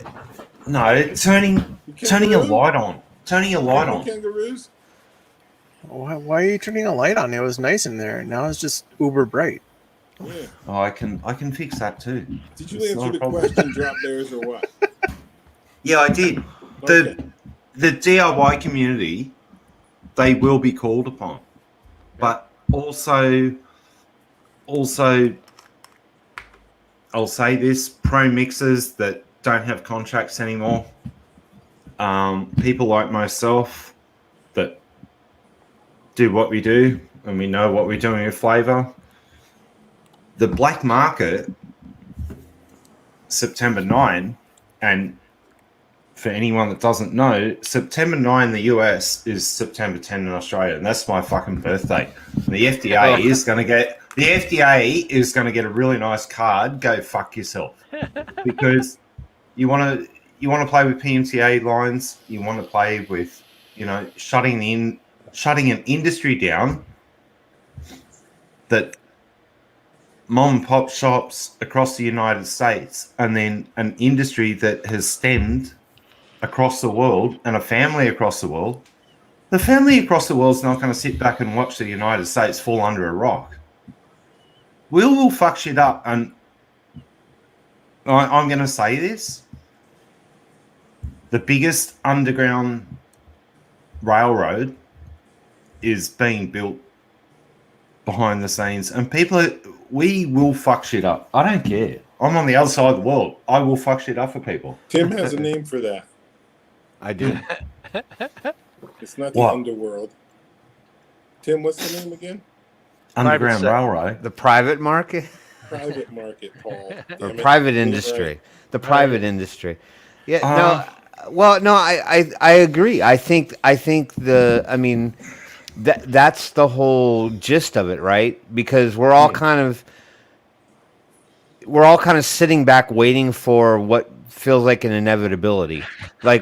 No, turning a kangaroo? light on. Turning a light on. Kangaroos? Why are you turning a light on? It was nice in there. Now it's just uber bright. Yeah. Oh, I can fix that too. Did you It's not answer a the problem. question, drop theirs, or what? Yeah, I did. Okay. The DIY community, they will be called upon, but also, I'll say this: pro mixers that don't have contracts anymore, people like myself that do what we do and we know what we're doing with flavor. The black market, September 9, and for anyone that doesn't know, September 9 in the US is September 10 in Australia, and that's my fucking birthday. And the FDA is going to get a really nice card. Go fuck yourself, because you want to play with PMTA lines. You want to play with shutting an industry down that mom and pop shops across the United States, and then an industry that has stemmed across the world and a family across the world. The family across the world is not going to sit back and watch the United States fall under a rock. We will fuck shit up, and I'm going to say this. The biggest underground railroad is being built behind the scenes, and we will fuck shit up. I don't care. I'm on the other side of the world. I will fuck shit up for people. Tim has a name for that. I do. It's not the What? underworld. Tim, what's the name again? Underground sector. railroad. The private market Private market, Paul. or Damn it. private Get it industry. right. The private industry. Yeah. Uh, I agree. I think that's the whole gist of it, right? Because we're all kind of sitting back waiting for what feels like an inevitability. We're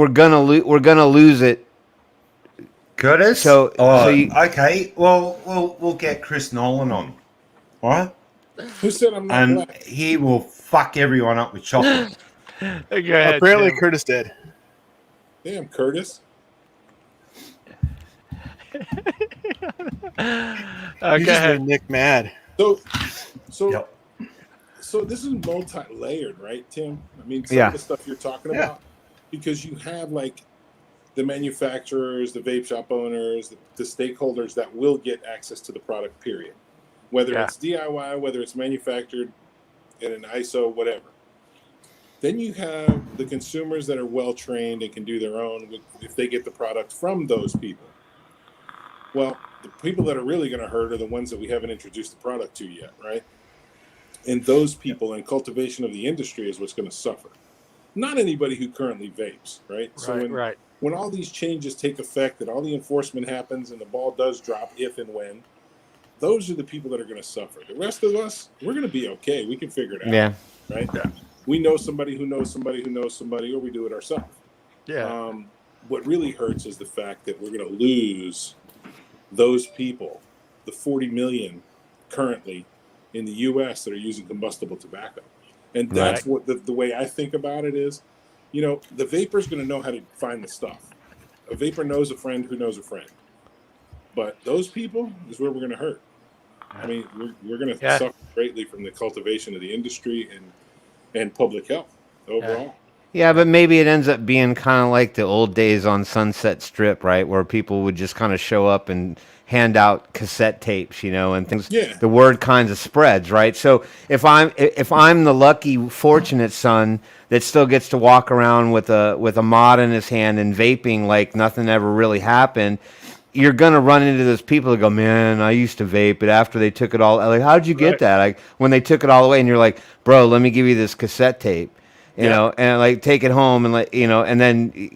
gonna lose it. Curtis? So you- okay. Well, we'll get Chris Nolan on. All right? Who said I'm not And black? he will fuck everyone up with chocolate. Go ahead, Apparently, Tim. Curtis did. Damn, Curtis. Go You just ahead. made Nick mad. So Yep. So this is multi-layered, right, Tim? I mean, some Yeah. of the stuff you're talking Yeah. about, because you have like the manufacturers, the vape shop owners, the stakeholders that will get access to the product, period. Whether Yeah. it's DIY, whether it's manufactured in an ISO, whatever. Then you have the consumers that are well-trained and can do their own if they get the product from those people. Well, the people that are really going to hurt are the ones that we haven't introduced the product to yet, right? And those people and cultivation of the industry is what's going to suffer. not anybody who currently vapes, right? So Right. when all these changes take effect and all the enforcement happens and the ball does drop if and when, those are the people that are going to suffer. The rest of us, we're going to be okay. We can figure it out, Yeah. right? We know somebody who knows somebody who knows somebody, or we do it ourselves. Yeah. What really hurts is the fact that we're going to lose those people, the 40 million currently in the U.S. that are using combustible tobacco. And that's what the way I think about it is, the vapor's going to know how to find the stuff. A vapor knows a friend who knows a friend. But those people is where we're going to hurt. I mean, we're going to suffer greatly from the cultivation of the industry and public health overall. Yeah, but maybe it ends up being kind of like the old days on Sunset Strip, right? Where people would just kind of show up and hand out cassette tapes, and things. Yeah. The word kind of spreads, right? So if I'm the lucky, fortunate son that still gets to walk around with a mod in his hand and vaping like nothing ever really happened, you're gonna run into those people that go, man, I used to vape, but after they took it all, like, how'd you get that? Like when they took it all away, and you're like, bro, let me give you this cassette tape. And like take it home and and then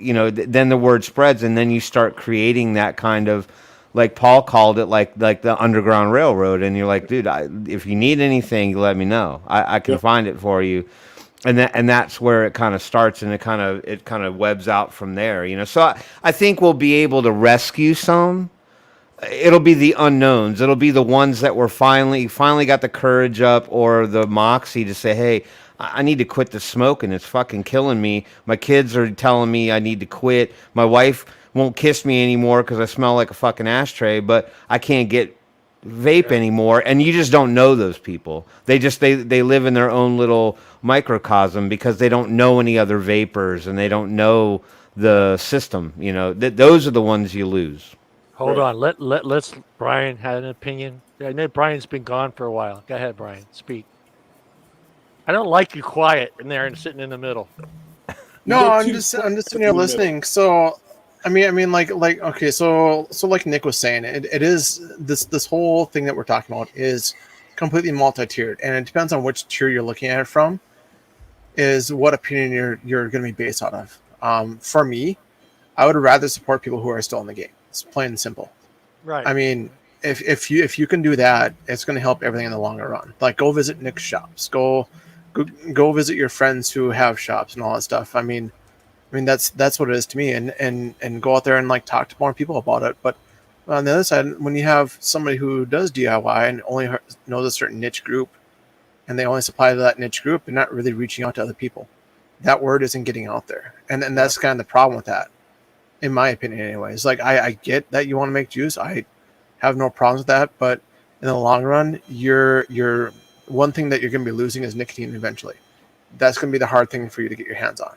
then the word spreads, and then you start creating that kind of, like Paul called it, like the Underground Railroad, and you're like, dude, if you need anything, let me know. I can find it for you, and that's where it kind of starts, and it kind of webs out from there, So I think we'll be able to rescue some. It'll be the unknowns. It'll be the ones that were finally got the courage up or the moxie to say, hey, I need to quit the smoking. It's fucking killing me. My kids are telling me I need to quit. My wife won't kiss me anymore because I smell like a fucking ashtray, but I can't get vape anymore. And you just don't know those people. They live in their own little microcosm because they don't know any other vapors and they don't know the system. Those are the ones you lose. Hold on. Let's Brian had an opinion. I know Brian's been gone for a while. Go ahead, Brian. Speak. I don't like you quiet in there and sitting in the middle. No, I'm just sitting here listening. So, I mean, like, okay, so like Nick was saying, it is this whole thing that we're talking about is completely multi-tiered, and it depends on which tier you're looking at it from, is what opinion you're going to be based out of. For me, I would rather support people who are still in the game. It's plain and simple. Right. I mean, if you can do that, it's going to help everything in the longer run. Like, go visit Nick's shops. Go visit your friends who have shops and all that stuff. I mean that's what it is to me, and go out there and like talk to more people about it. But on the other side, when you have somebody who does DIY and only knows a certain niche group, and they only supply to that niche group and not really reaching out to other people, that word isn't getting out there, and that's kind of the problem with that, in my opinion. Anyways, like I get that you want to make juice. I have no problems with that, but in the long run, you're one thing that you're going to be losing is nicotine eventually. That's going to be the hard thing for you to get your hands on.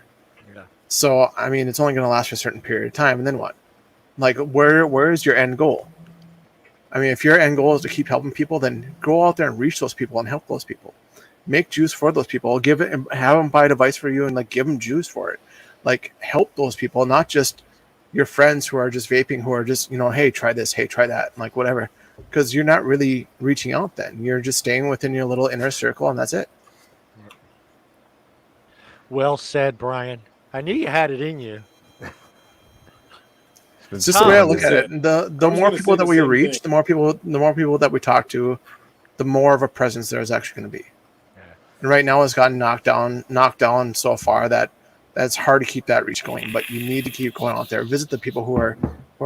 Yeah. So, I mean, it's only going to last for a certain period of time. And then what? Like, where is your end goal? I mean, if your end goal is to keep helping people, then go out there and reach those people and help those people. Make juice for those people. Give it and have them buy a device for you and like give them juice for it. Like, help those people, not just your friends who are just vaping, who are just, hey, try this, hey, try that, like whatever. Because you're not really reaching out then. You're just staying within your little inner circle, and that's it. Well said, Brian. I knew you had it in you. It's just the way I look at it. The more people that we reach, the more people that we talk to, the more of a presence there is actually going to be. Yeah. And right now it's gotten knocked down so far that it's hard to keep that reach going. But you need to keep going out there. Visit the people who are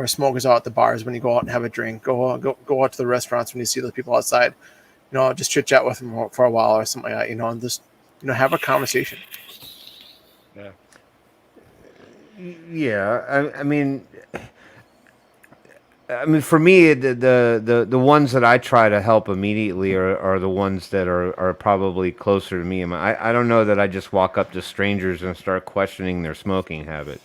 smokers out at the bars when you go out and have a drink. Go out to the restaurants when you see those people outside. Just chit chat with them for a while or something like that. And just have a conversation. Yeah. Yeah, I mean, for me, the ones that I try to help immediately are the ones that are probably closer to me. I don't know that I just walk up to strangers and start questioning their smoking habit.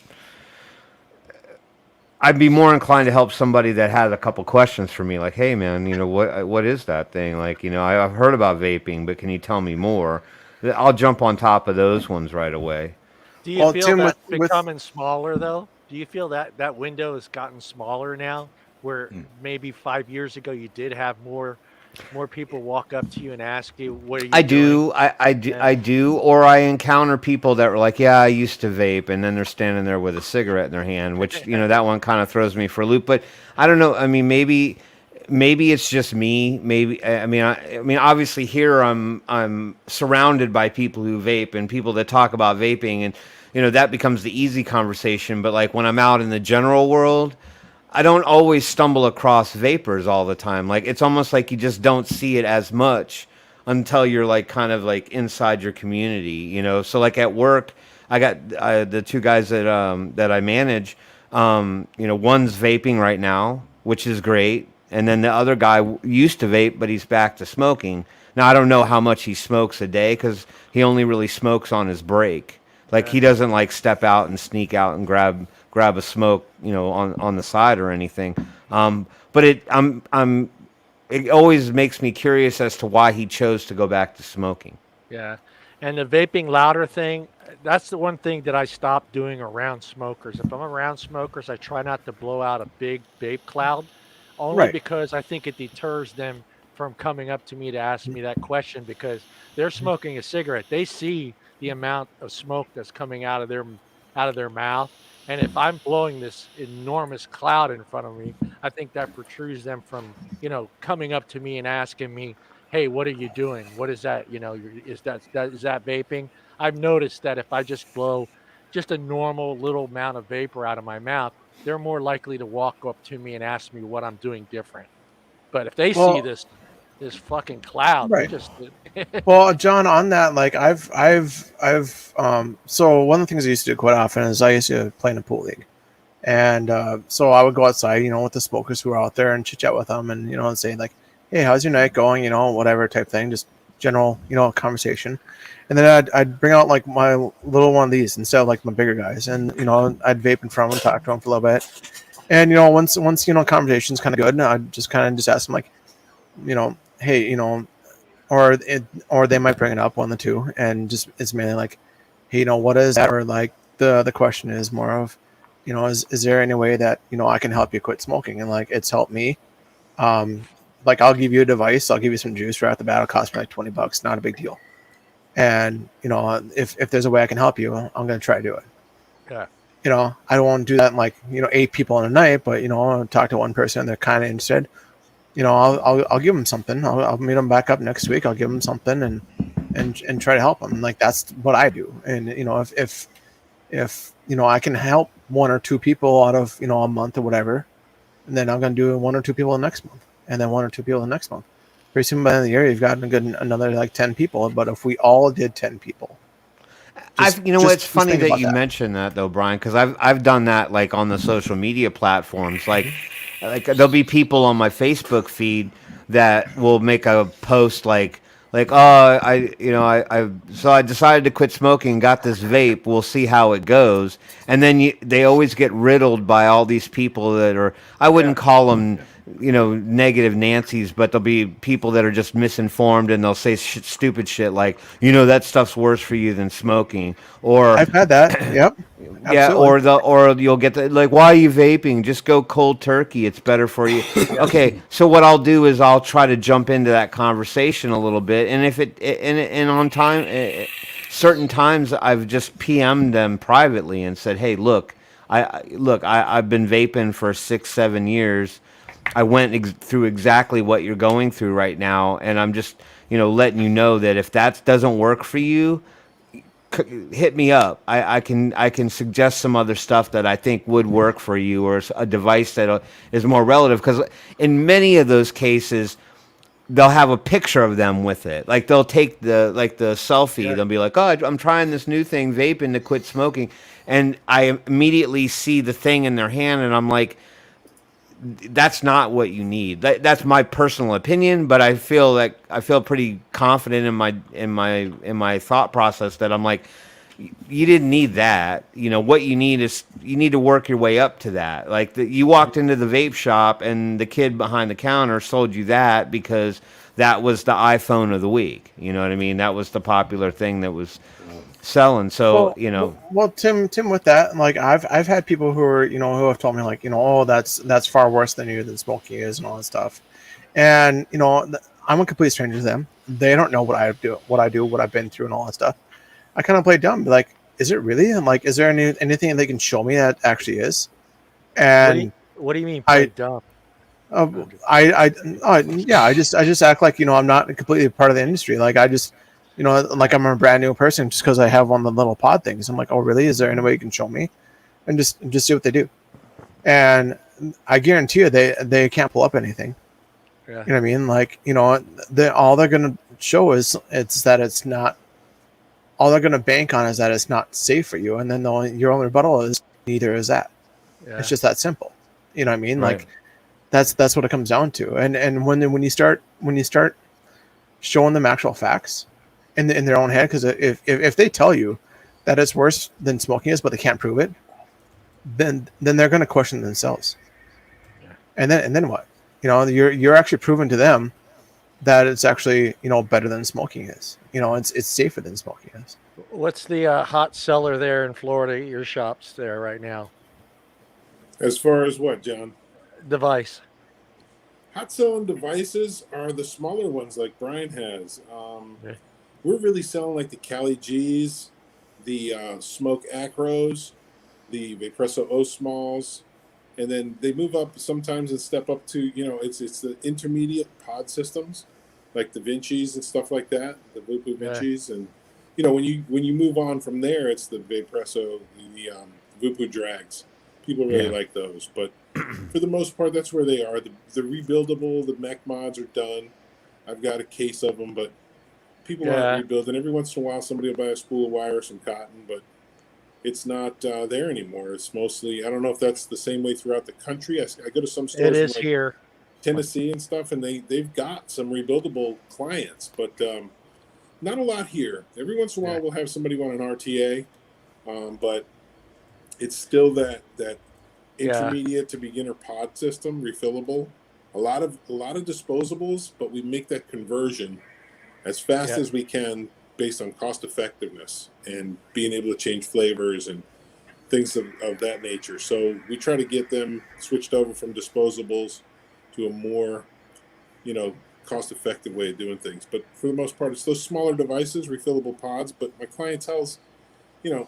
I'd be more inclined to help somebody that had a couple questions for me, like, hey, man, what is that thing? Like, I've heard about vaping, but can you tell me more? I'll jump on top of those ones right away. Do you feel that's becoming smaller, though? Do you feel that window has gotten smaller now, where maybe 5 years ago you did have more more people walk up to you and ask you, "What are you I doing?" do, I do, Yeah. I do, or I encounter people that were like, "Yeah, I used to vape," and then they're standing there with a cigarette in their hand, which that one kind of throws me for a loop. But I don't know. I mean, maybe it's just me. Maybe I mean, obviously here I'm surrounded by people who vape and people that talk about vaping, and that becomes the easy conversation. But like when I'm out in the general world, I don't always stumble across vapors all the time. Like it's almost like you just don't see it as much until you're like kind of like inside your community. So like at work, I got the two guys that I manage. One's vaping right now, which is great, and then the other guy used to vape, but he's back to smoking. Now I don't know how much he smokes a day because he only really smokes on his break. Like Yeah. he doesn't like step out and sneak out and grab a smoke, on the side or anything. But it always makes me curious as to why he chose to go back to smoking. Yeah. And the vaping louder thing, that's the one thing that I stopped doing around smokers. If I'm around smokers, I try not to blow out a big vape cloud, only Right. because I think it deters them from coming up to me to ask me that question because they're smoking a cigarette. They see the amount of smoke that's coming out of their mouth. And if I'm blowing this enormous cloud in front of me, I think that protrudes them from, coming up to me and asking me, "Hey, what are you doing? What is that? Is that vaping?" I've noticed that if I just blow just a normal little amount of vapor out of my mouth, they're more likely to walk up to me and ask me what I'm doing different. But if they see Well, this fucking cloud, they right. just Well, John, on that, like so one of the things I used to do quite often is I used to play in a pool league. And so I would go outside, with the smokers who were out there and chit chat with them and say like, "Hey, how's your night going?" Whatever type thing, just general, conversation. And then I'd bring out like my little one of these instead of like my bigger guys. And, I'd vape in front of them, talk to them for a little bit. And, once, conversation's kind of good, I'd just kind of just ask them like, "Hey, or they might bring it up, one of the two. And just, it's mainly like, "Hey, what is that?" Or like the question is more of, is there any way that I can help you quit smoking? And like it's helped me. Like I'll give you a device, I'll give you some juice right at the bat. It'll cost me like $20, not a big deal. And if there's a way I can help you, I'm gonna try to do it. yeah, I don't want to do that in like 8 people in a night, but I'll talk to one person, they're kind of interested. I'll give them something. I'll meet them back up next week. I'll give them something and try to help them. Like that's what I do. And if I can help one or two people out of a month or whatever, and then I'm going to do one or two people the next month, and then one or two people the next month. Pretty soon by the end of the year, you've got another like 10 people. But if we all did 10 people, It's funny think that about you that. mentioned that though, Brian, because I've done that like on the social media platforms. Like there'll be people on my Facebook feed that will make a post like oh I decided to quit smoking, got this vape, we'll see how it goes, and then they always get riddled by all these people that are, I yeah, wouldn't call them negative Nancy's, but there'll be people that are just misinformed and they'll say stupid shit like that stuff's worse for you than smoking, or I've had that. Yep, yeah, absolutely. or you'll get the like, why are you vaping? Just go cold turkey. It's better for you. yeah, Okay, so what I'll do is I'll try to jump into that conversation a little bit, and if and on time, certain times I've just PM'd them privately and said, hey, I've been vaping for 6-7 years. I went through exactly what you're going through right now, and I'm just letting you know that if that doesn't work for you, hit me up. I can suggest some other stuff that I think would work for you, or a device that is more relative. Because in many of those cases, they'll have a picture of them with it. Like they'll take the selfie. yeah. They'll be like, "Oh, I'm trying this new thing, vaping, to quit smoking," and I immediately see the thing in their hand, and I'm like, that's not what you need. That's my personal opinion, but I feel pretty confident in my thought process that I'm like, you didn't need that. What you need is you need to work your way up to that. Like you walked into the vape shop and the kid behind the counter sold you that because that was the iPhone of the week. You know what I mean? That was the popular thing that was selling. So Well, Tim, with that, like I've had people who are, who have told me like, oh, that's far worse than smoking is and all that stuff. And, I'm a complete stranger to them. They don't know what I do, what I've been through, and all that stuff. I kind of play dumb, like, is it really? I'm like, is there anything they can show me that actually is? And What do you mean play dumb? Yeah, I just act like, I'm not completely part of the industry. Like I just, like I'm a brand new person just because I have one of the little pod things. I'm like, oh really? Is there any way you can show me? And just see what they do. And I guarantee you, they can't pull up anything. Yeah. You know what I mean? Like, all they're gonna show is that it's not. All they're gonna bank on is that it's not safe for you, and then your only rebuttal is neither is that. Yeah. It's just that simple. You know what I mean? Right. Like that's what it comes down to. And when you start showing them actual facts in their own head, because if they tell you that it's worse than smoking is, but they can't prove it, then they're going to question themselves. Yeah. And then what? You're actually proving to them that it's actually better than smoking is. It's safer than smoking is. What's the hot seller there in Florida? Your shops there right now? As far as what, John? Device. Hot selling devices are the smaller ones like Brian has. Yeah. We're really selling like the Cali G's, the Smoke Acros, the Vapresso O Smalls, and then they move up sometimes and step up to, it's the intermediate pod systems, like the Vinci's and stuff like that, the Vupu Vinci's. And, when you move on from there, it's the Vapresso, the Vupu Drags. People really like those, but for the most part, that's where they are. The rebuildable, the mech mods are done. I've got a case of them, but people aren't rebuilding. Every once in a while, somebody will buy a spool of wire or some cotton, but it's not there anymore. It's mostly, I don't know if that's the same way throughout the country. I go to some stores It is in here. Tennessee and stuff, and they've got some rebuildable clients, but not a lot here. Every once in a while, we'll have somebody want an RTA, but it's still that intermediate to beginner pod system, refillable. A lot of disposables, but we make that conversion as fast as we can based on cost effectiveness and being able to change flavors and things of that nature. So we try to get them switched over from disposables to a more, cost effective way of doing things. But for the most part, it's those smaller devices, refillable pods. But my clientele's, I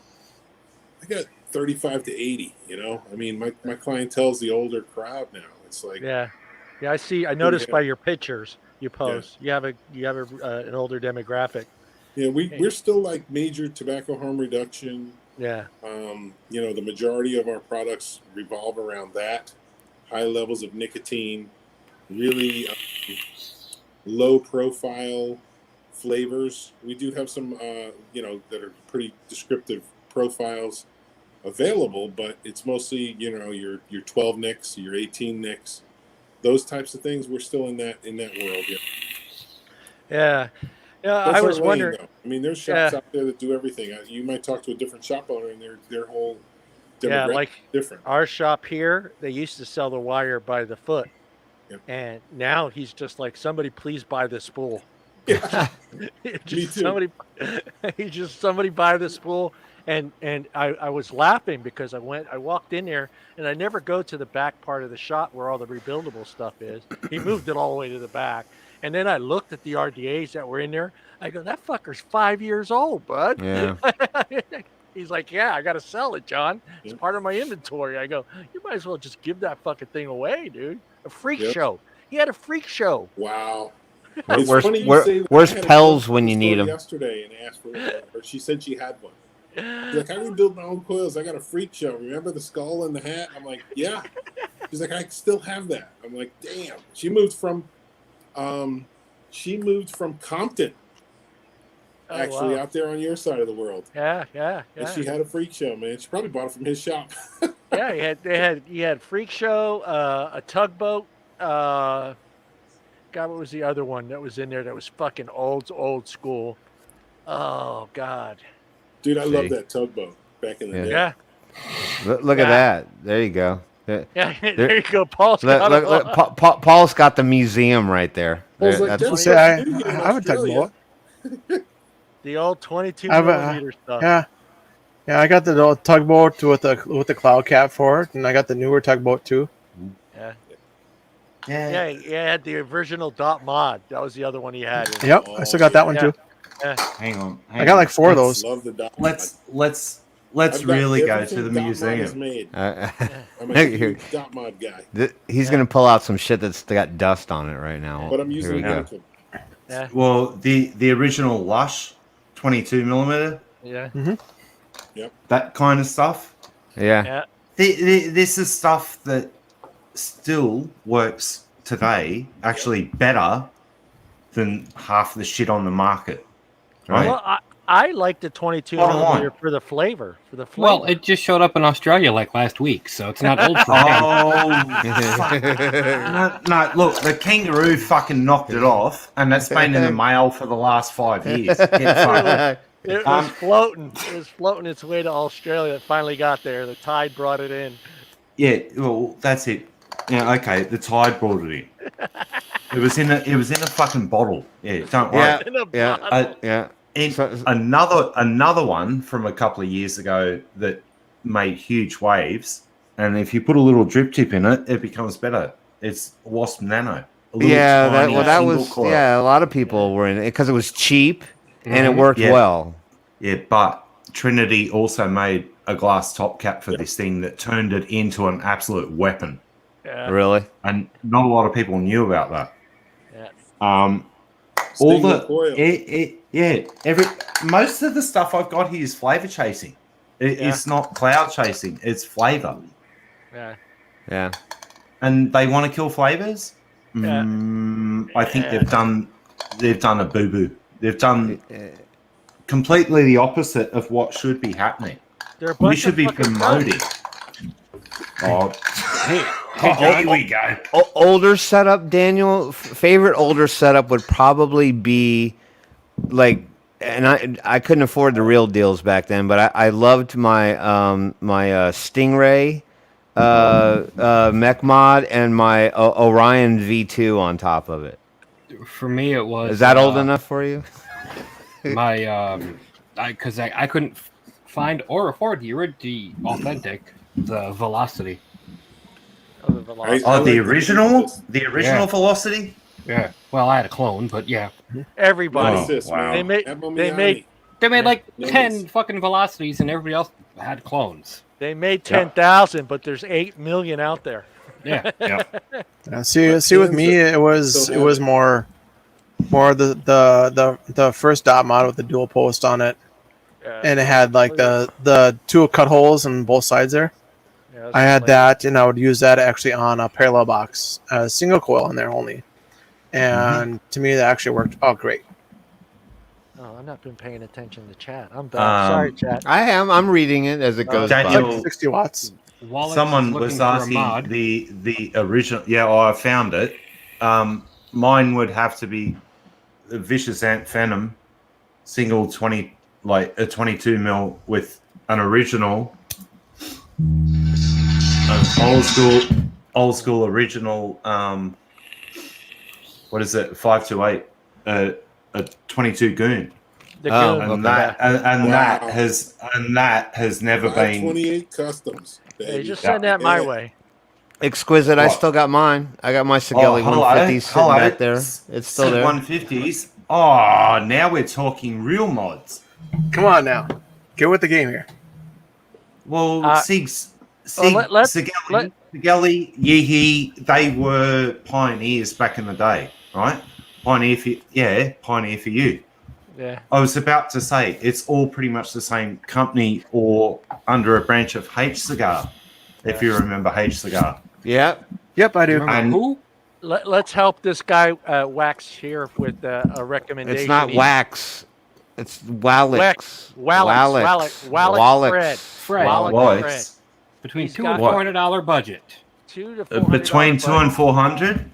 got 35 to 80, I mean, my clientele's the older crowd now. It's like, I see. I noticed by your pictures you post, you have an older demographic. Yeah, we're still like major tobacco harm reduction. Yeah. The majority of our products revolve around that. High levels of nicotine, really low profile flavors. We do have some, that are pretty descriptive profiles available, but it's mostly, your 12 nicks, your 18 nicks, those types of things. We're still in that world. Yeah. That's I was lane, wondering. though. I mean, there's shops out there that do everything. You might talk to a different shop owner, and their whole demographic is different. Our shop here, they used to sell the wire by the foot, and now he's just like, somebody please buy this spool. Yeah. Me too. Somebody buy the spool. And I was laughing because I walked in there, and I never go to the back part of the shop where all the rebuildable stuff is. He moved it all the way to the back. And then I looked at the RDAs that were in there. I go, that fucker's 5 years old, bud. Yeah. He's like, yeah, I got to sell it, John. It's part of my inventory. I go, you might as well just give that fucking thing away, dude. A freak show. He had a freak show. Wow. Where's Pels when you need him? Yesterday and asked for it, or she said she had one. She's like, I rebuild my own coils. I got a freak show. Remember the skull and the hat? I'm like, yeah. She's like, I still have that. I'm like, damn. She moved from Compton, actually, out there on your side of the world. Yeah. And she had a freak show, man. She probably bought it from his shop. Yeah, he had freak show, a tugboat. God, what was the other one that was in there that was fucking old school? Oh God. Dude, I love that tugboat back in the day. Yeah. Look at that. There you go. Yeah, there you go. Paul's got the museum right there. I have a tugboat. The old 22 millimeter stuff. Yeah. I got the old tugboat with the cloud cap for it, and I got the newer tugboat too. Yeah. Yeah, he had the original dot mod. That was the other one he had. Yep, I still got that one Yeah. too. Yeah. Hang on. I got like 4 of those. Love the dot. Let's I've got really go to everything the dot mod is museum. made. Uh, I'm a huge dot mod guy, he's gonna pull out some shit that's got dust on it right now. but I'm Here using we go. Lincoln. Yeah. Well, the original Lush, 22 millimeter, Yeah. that kind of stuff. Yeah. Yeah. This is stuff that still works today, actually better than half the shit on the market. Right? Well, I like the 22 Bottom line. millimeter for the flavor. Well, it just showed up in Australia like last week, so it's not old for him. No, look, the kangaroo fucking knocked it off, and that's been in the mail for the last 5 years. Get fucked. It was floating. It was floating its way to Australia. It finally got there. The tide brought it in. Yeah, well, that's it. Yeah, okay, the tide brought it in. It was in a fucking bottle. Yeah, don't worry. Yeah. In a Yeah. bottle. Yeah. And So- another one from a couple of years ago that made huge waves, and if you put a little drip tip in it, it becomes better. It's Wasp Nano. A little Yeah, tiny that single was coil. a lot of people were in it because it was cheap and it worked Yeah. well. Yeah, but Trinity also made a glass top cap for this thing that turned it into an absolute weapon, Yeah. Really? and not a lot of people knew about that. Yeah. All Single the coil. most of the stuff I've got here is flavor chasing. It's not cloud chasing; it's flavor. Yeah. Yeah. And they want to kill flavors. Yeah. I think they've done a boo boo. They've done completely the opposite of what should be happening. They're a We bunch should of be fucking promoting. Oh, here we go. Older setup, Daniel. Favorite older setup would probably be like, and I couldn't afford the real deals back then, but I loved my my Stingray mech mod and my Orion V2 on top of it. For me, it was. Is that old enough for you? My because I couldn't find or afford the authentic, the Velocity. of the velocity. Oh, the like original Yeah. Velocity. Yeah. Well, I had a clone, but yeah, Everybody. Oh, This, wow. man. They made- Emma they Miani. made- they made like Nice. 10 fucking Velocities, and everybody else had clones. They made 10,000, but there's 8 million out there. Yeah. Yeah. Yeah, see with me it was more the first dot mod with the dual post on it, and it had like the 2 cut holes on both sides there. Yeah, I had that, and I would use that actually on a parallel box, single coil on there only, and to me that actually worked out great. Oh, I've not been paying attention to chat. I'm bad. Sorry, chat. I am. I'm reading it as it goes Daniel- by. Like 60 watts. Wallace Someone is looking was for a asking mod. the original. Yeah, I found it. Mine would have to be the Vicious Ant Phantom, single 20, like a 22 mil with an original, an old school original. What is it? 528, a 22 goon, The Oh, goon. and that Wow. has never been. 28 customs. Hey, Baby. just send that my Yeah. way. Exquisite. I What? still got mine. I got my Sigelli 150s sitting back there. It's still there. 150s. Oh, now we're talking real mods. Come on now, get with the game here. Well, let's- Sigelli, Yeehee, they were pioneers back in the day, right? Pioneer for you. Yeah. I was about to say it's all pretty much the same company or under a branch of H Cigar, if you remember H Cigar. Yeah. Yep, I do. Remember And- who? Let's help this guy Wax here with a recommendation. It's not wax. It's Wallix. Wallix. Wallix. Fred. Wallix. Wallix. Between He's $200 got- and $400 budget. $200 to $400 Between 2 and budget. 400.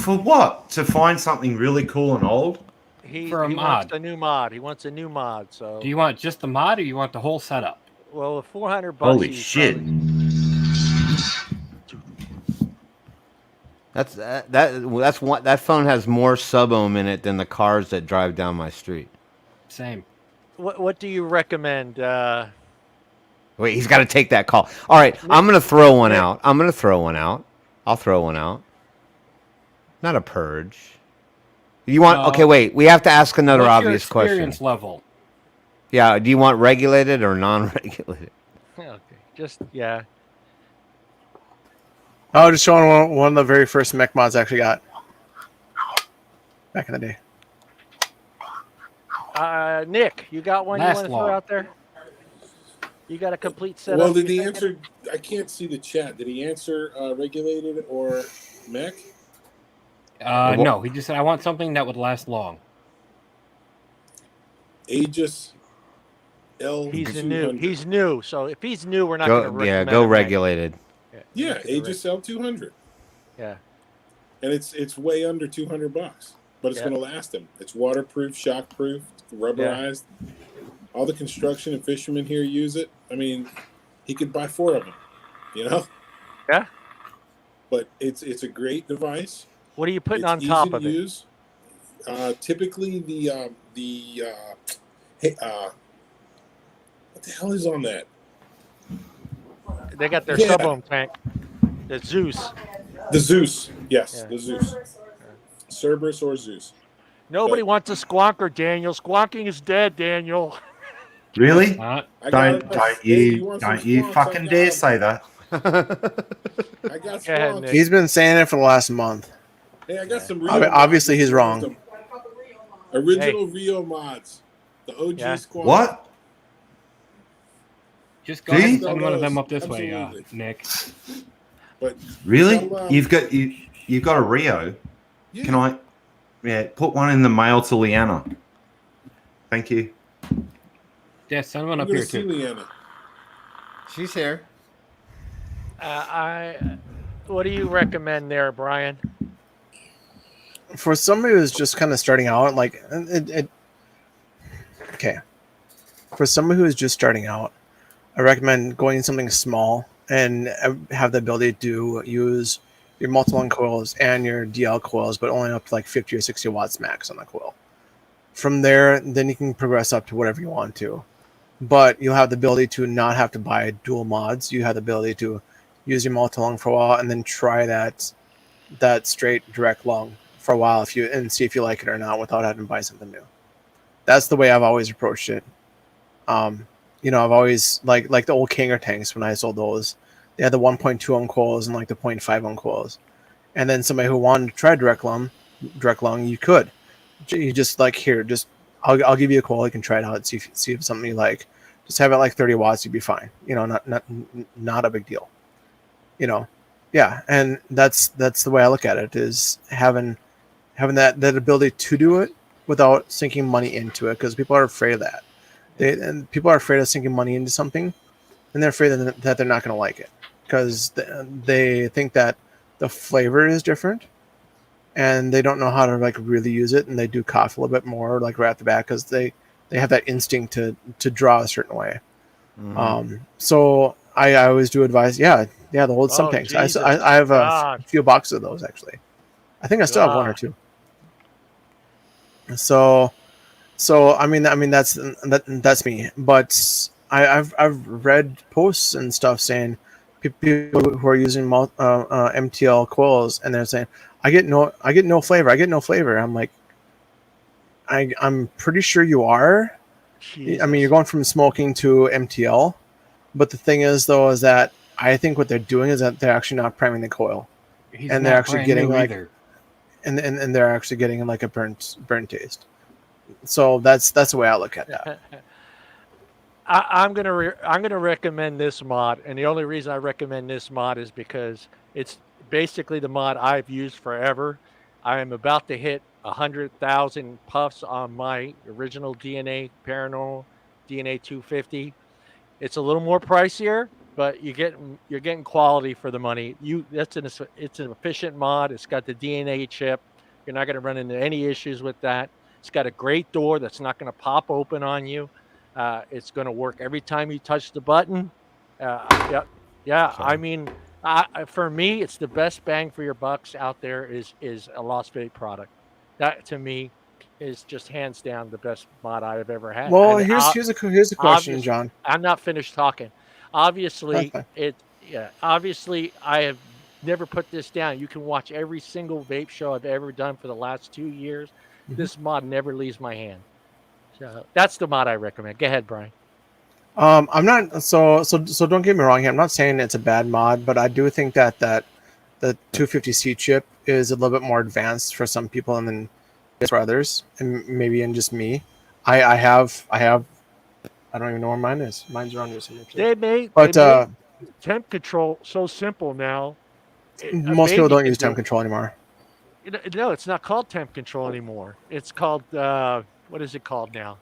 For what? To find something really cool and old? He for a wants mod. a new mod. He wants a new mod. So Do you want just the mod, or you want the whole setup? well, the $400. Holy he's shit. probably- That's one. That phone has more sub-ohm in it than the cars that drive down my street. Same. What do you recommend? Wait, he's got to take that call. All right, I'm gonna throw one out. I'll throw one out. Not a purge. You want? Well, Okay, wait. We have to ask another What's your obvious question. experience level? Yeah. Do you want regulated or non-regulated? Okay, just yeah. Oh, just showing one of the very first mech mods I actually got back in the day. Nick, you got one you Last want to throw long. out there? You got a complete setup? Well, did you he thinking? answer? I can't see the chat. Did he answer regulated or mech? No, he just said, I want something that would last long. Aegis L. He's new. He's new. So if he's new, we're not going to Go. recommend. Yeah. Go him, Nick. regulated. Yeah, Aegis L200, Yeah. and it's way under $200, but it's Yeah. going to last him. It's waterproof, shockproof, rubberized. All the construction and fishermen here use it. I mean, he could buy 4 of them, you know. Yeah. But it's a great device. What are you putting It's on easy top to of it? use. Typically, what the hell is on that? They got their Yeah. sub-ohm tank, the Zeus. The Zeus. Yes, Yeah. the Zeus. Cerberus or Zeus. Nobody wants a squonker, Daniel. Squonking is dead, Daniel. Really? Not I got Don't it. don't Hey, you want some don't you squonks? fucking I got dare 'em. say that. I got Go ahead, squonks. Nick. He's been saying it for the last month. Hey, I got some Rio Obviously, mods. he's wrong. Them. Original Rio mods. The OG Yeah. squonk. What? just go See? ahead and send one of them up this way, Absolutely. Nick. But Really? Some, You've got a Rio. yeah. Can I? Yeah, put one in the mail to Leanna. Thank you. Yeah, send one I'm up gonna here see too. Leanna. She's here. What do you recommend there, Brian? For somebody who's just kind of starting out, like okay. For somebody who is just starting out, I recommend going something small and have the ability to use your multi-lung coils and your DL coils, but only up to like 50 or 60 watts max on the coil. From there, then you can progress up to whatever you want to. But you'll have the ability to not have to buy dual mods. You have the ability to use your multi-lung for a while and then try that straight direct lung for a while and see if you like it or not without having to buy something new. That's the way I've always approached it. I've always like the old Kanger tanks when I sold those. They had the 1.2 ohm coils and like the 0.5 ohm coils. And then somebody who wanted to try direct lung, you could. You just like here, just I'll give you a coil. You can try it out and see if it's something you like. Just have it like 30 watts, you'd be fine. Not a big deal. Yeah, and that's the way I look at it, is having that ability to do it without sinking money into it, because people are afraid of that. People are afraid of sinking money into something, and they're afraid that they're not going to like it because they think that the flavor is different, and they don't know how to like really use it, and they do cough a little bit more like right off the bat because they have that instinct to draw a certain way. Mm-hmm. So I always do advise, the old sub tanks. Jesus I have a God. few boxes of those actually. I think I still have one or two. So I mean that's me. But I've read posts and stuff saying people who are using MTL coils, and they're saying I get no flavor. I'm like, I'm pretty sure you are. Jesus. I mean, you're going from smoking to MTL, but the thing is though is that I think what they're doing is that they're actually not priming the coil, He's and not they're actually brand getting new like, either. and they're actually getting like a burnt taste. So that's the way I look at that. I'm gonna recommend this mod, and the only reason I recommend this mod is because it's basically the mod I've used forever. I am about to hit 100,000 puffs on my original DNA Paranormal DNA 250. It's a little more pricier, but you're getting quality for the money. It's an efficient mod. It's got the DNA chip. You're not going to run into any issues with that. It's got a great door that's not going to pop open on you. It's going to work every time you touch the button. I mean, for me, it's the best bang for your bucks out there is a Lost Fate product. That to me is just hands down the best mod I've ever had. Well, And here's a question, obvious- John. I'm not finished talking. Obviously, That's fine. obviously I have never put this down. You can watch every single vape show I've ever done for the last 2 years. This mod never leaves my hand. So that's the mod I recommend. Go ahead, Brian. I'm not so don't get me wrong here. I'm not saying it's a bad mod, but I do think that the 250C chip is a little bit more advanced for some people and then for others, and maybe in just me. I have I don't even know where mine is. Mine's around your signature. They made temp control so simple now. Most people don't use temp control anymore. No, it's not called temp control anymore. It's called what is it called now?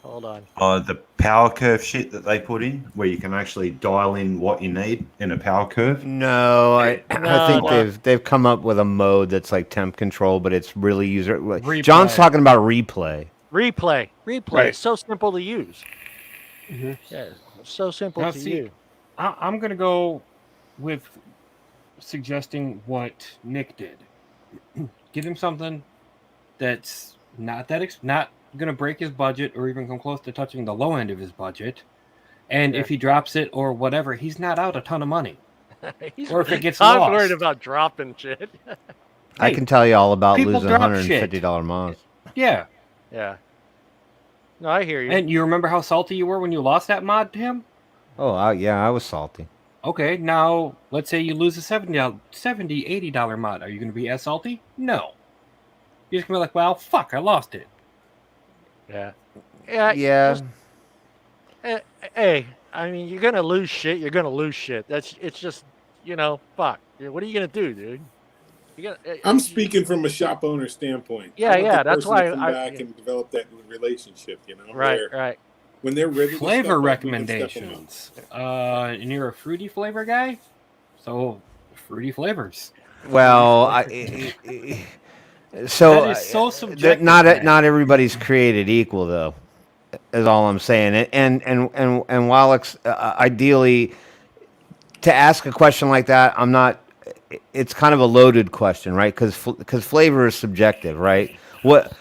Hold on. The power curve shit that they put in, where you can actually dial in what you need in a power curve. No, I think they've come up with a mode that's like temp control, but it's really user. Replay. John's talking about replay. Replay. Right. It's so simple to use. Mm-hmm. Yeah, so simple Now, to see, use. I'm going to go with suggesting what Nick did. Give him something that's not going to break his budget or even come close to touching the low end of his budget. And if he drops it or whatever, he's not out a ton of money. Or if it gets I'm lost. worried about dropping shit. I can tell you all about people losing drop $150 mods. Yeah. Yeah. No, I hear you. And you remember how salty you were when you lost that mod to him? Oh, yeah, I was salty. Okay, now let's say you lose a $70, $80 mod. Are you going to be as salty? No. You're just going to be like, well, fuck, I lost it. Yeah. Yeah. Hey, I mean, you're gonna lose shit. You're gonna lose shit. It's just, fuck. What are you gonna do, dude? I'm speaking from a shop owner standpoint. Yeah, I want the that's person why to come back and develop that relationship. Right. When they're ready. Flavor to step up, we can step them up. recommendations. And you're a fruity flavor guy, so fruity flavors. Well, so That is so subjective, not man. everybody's created equal, though. Is all I'm saying. And while ideally, to ask a question like that, I'm not. It's kind of a loaded question, right? Because flavor is subjective, right? What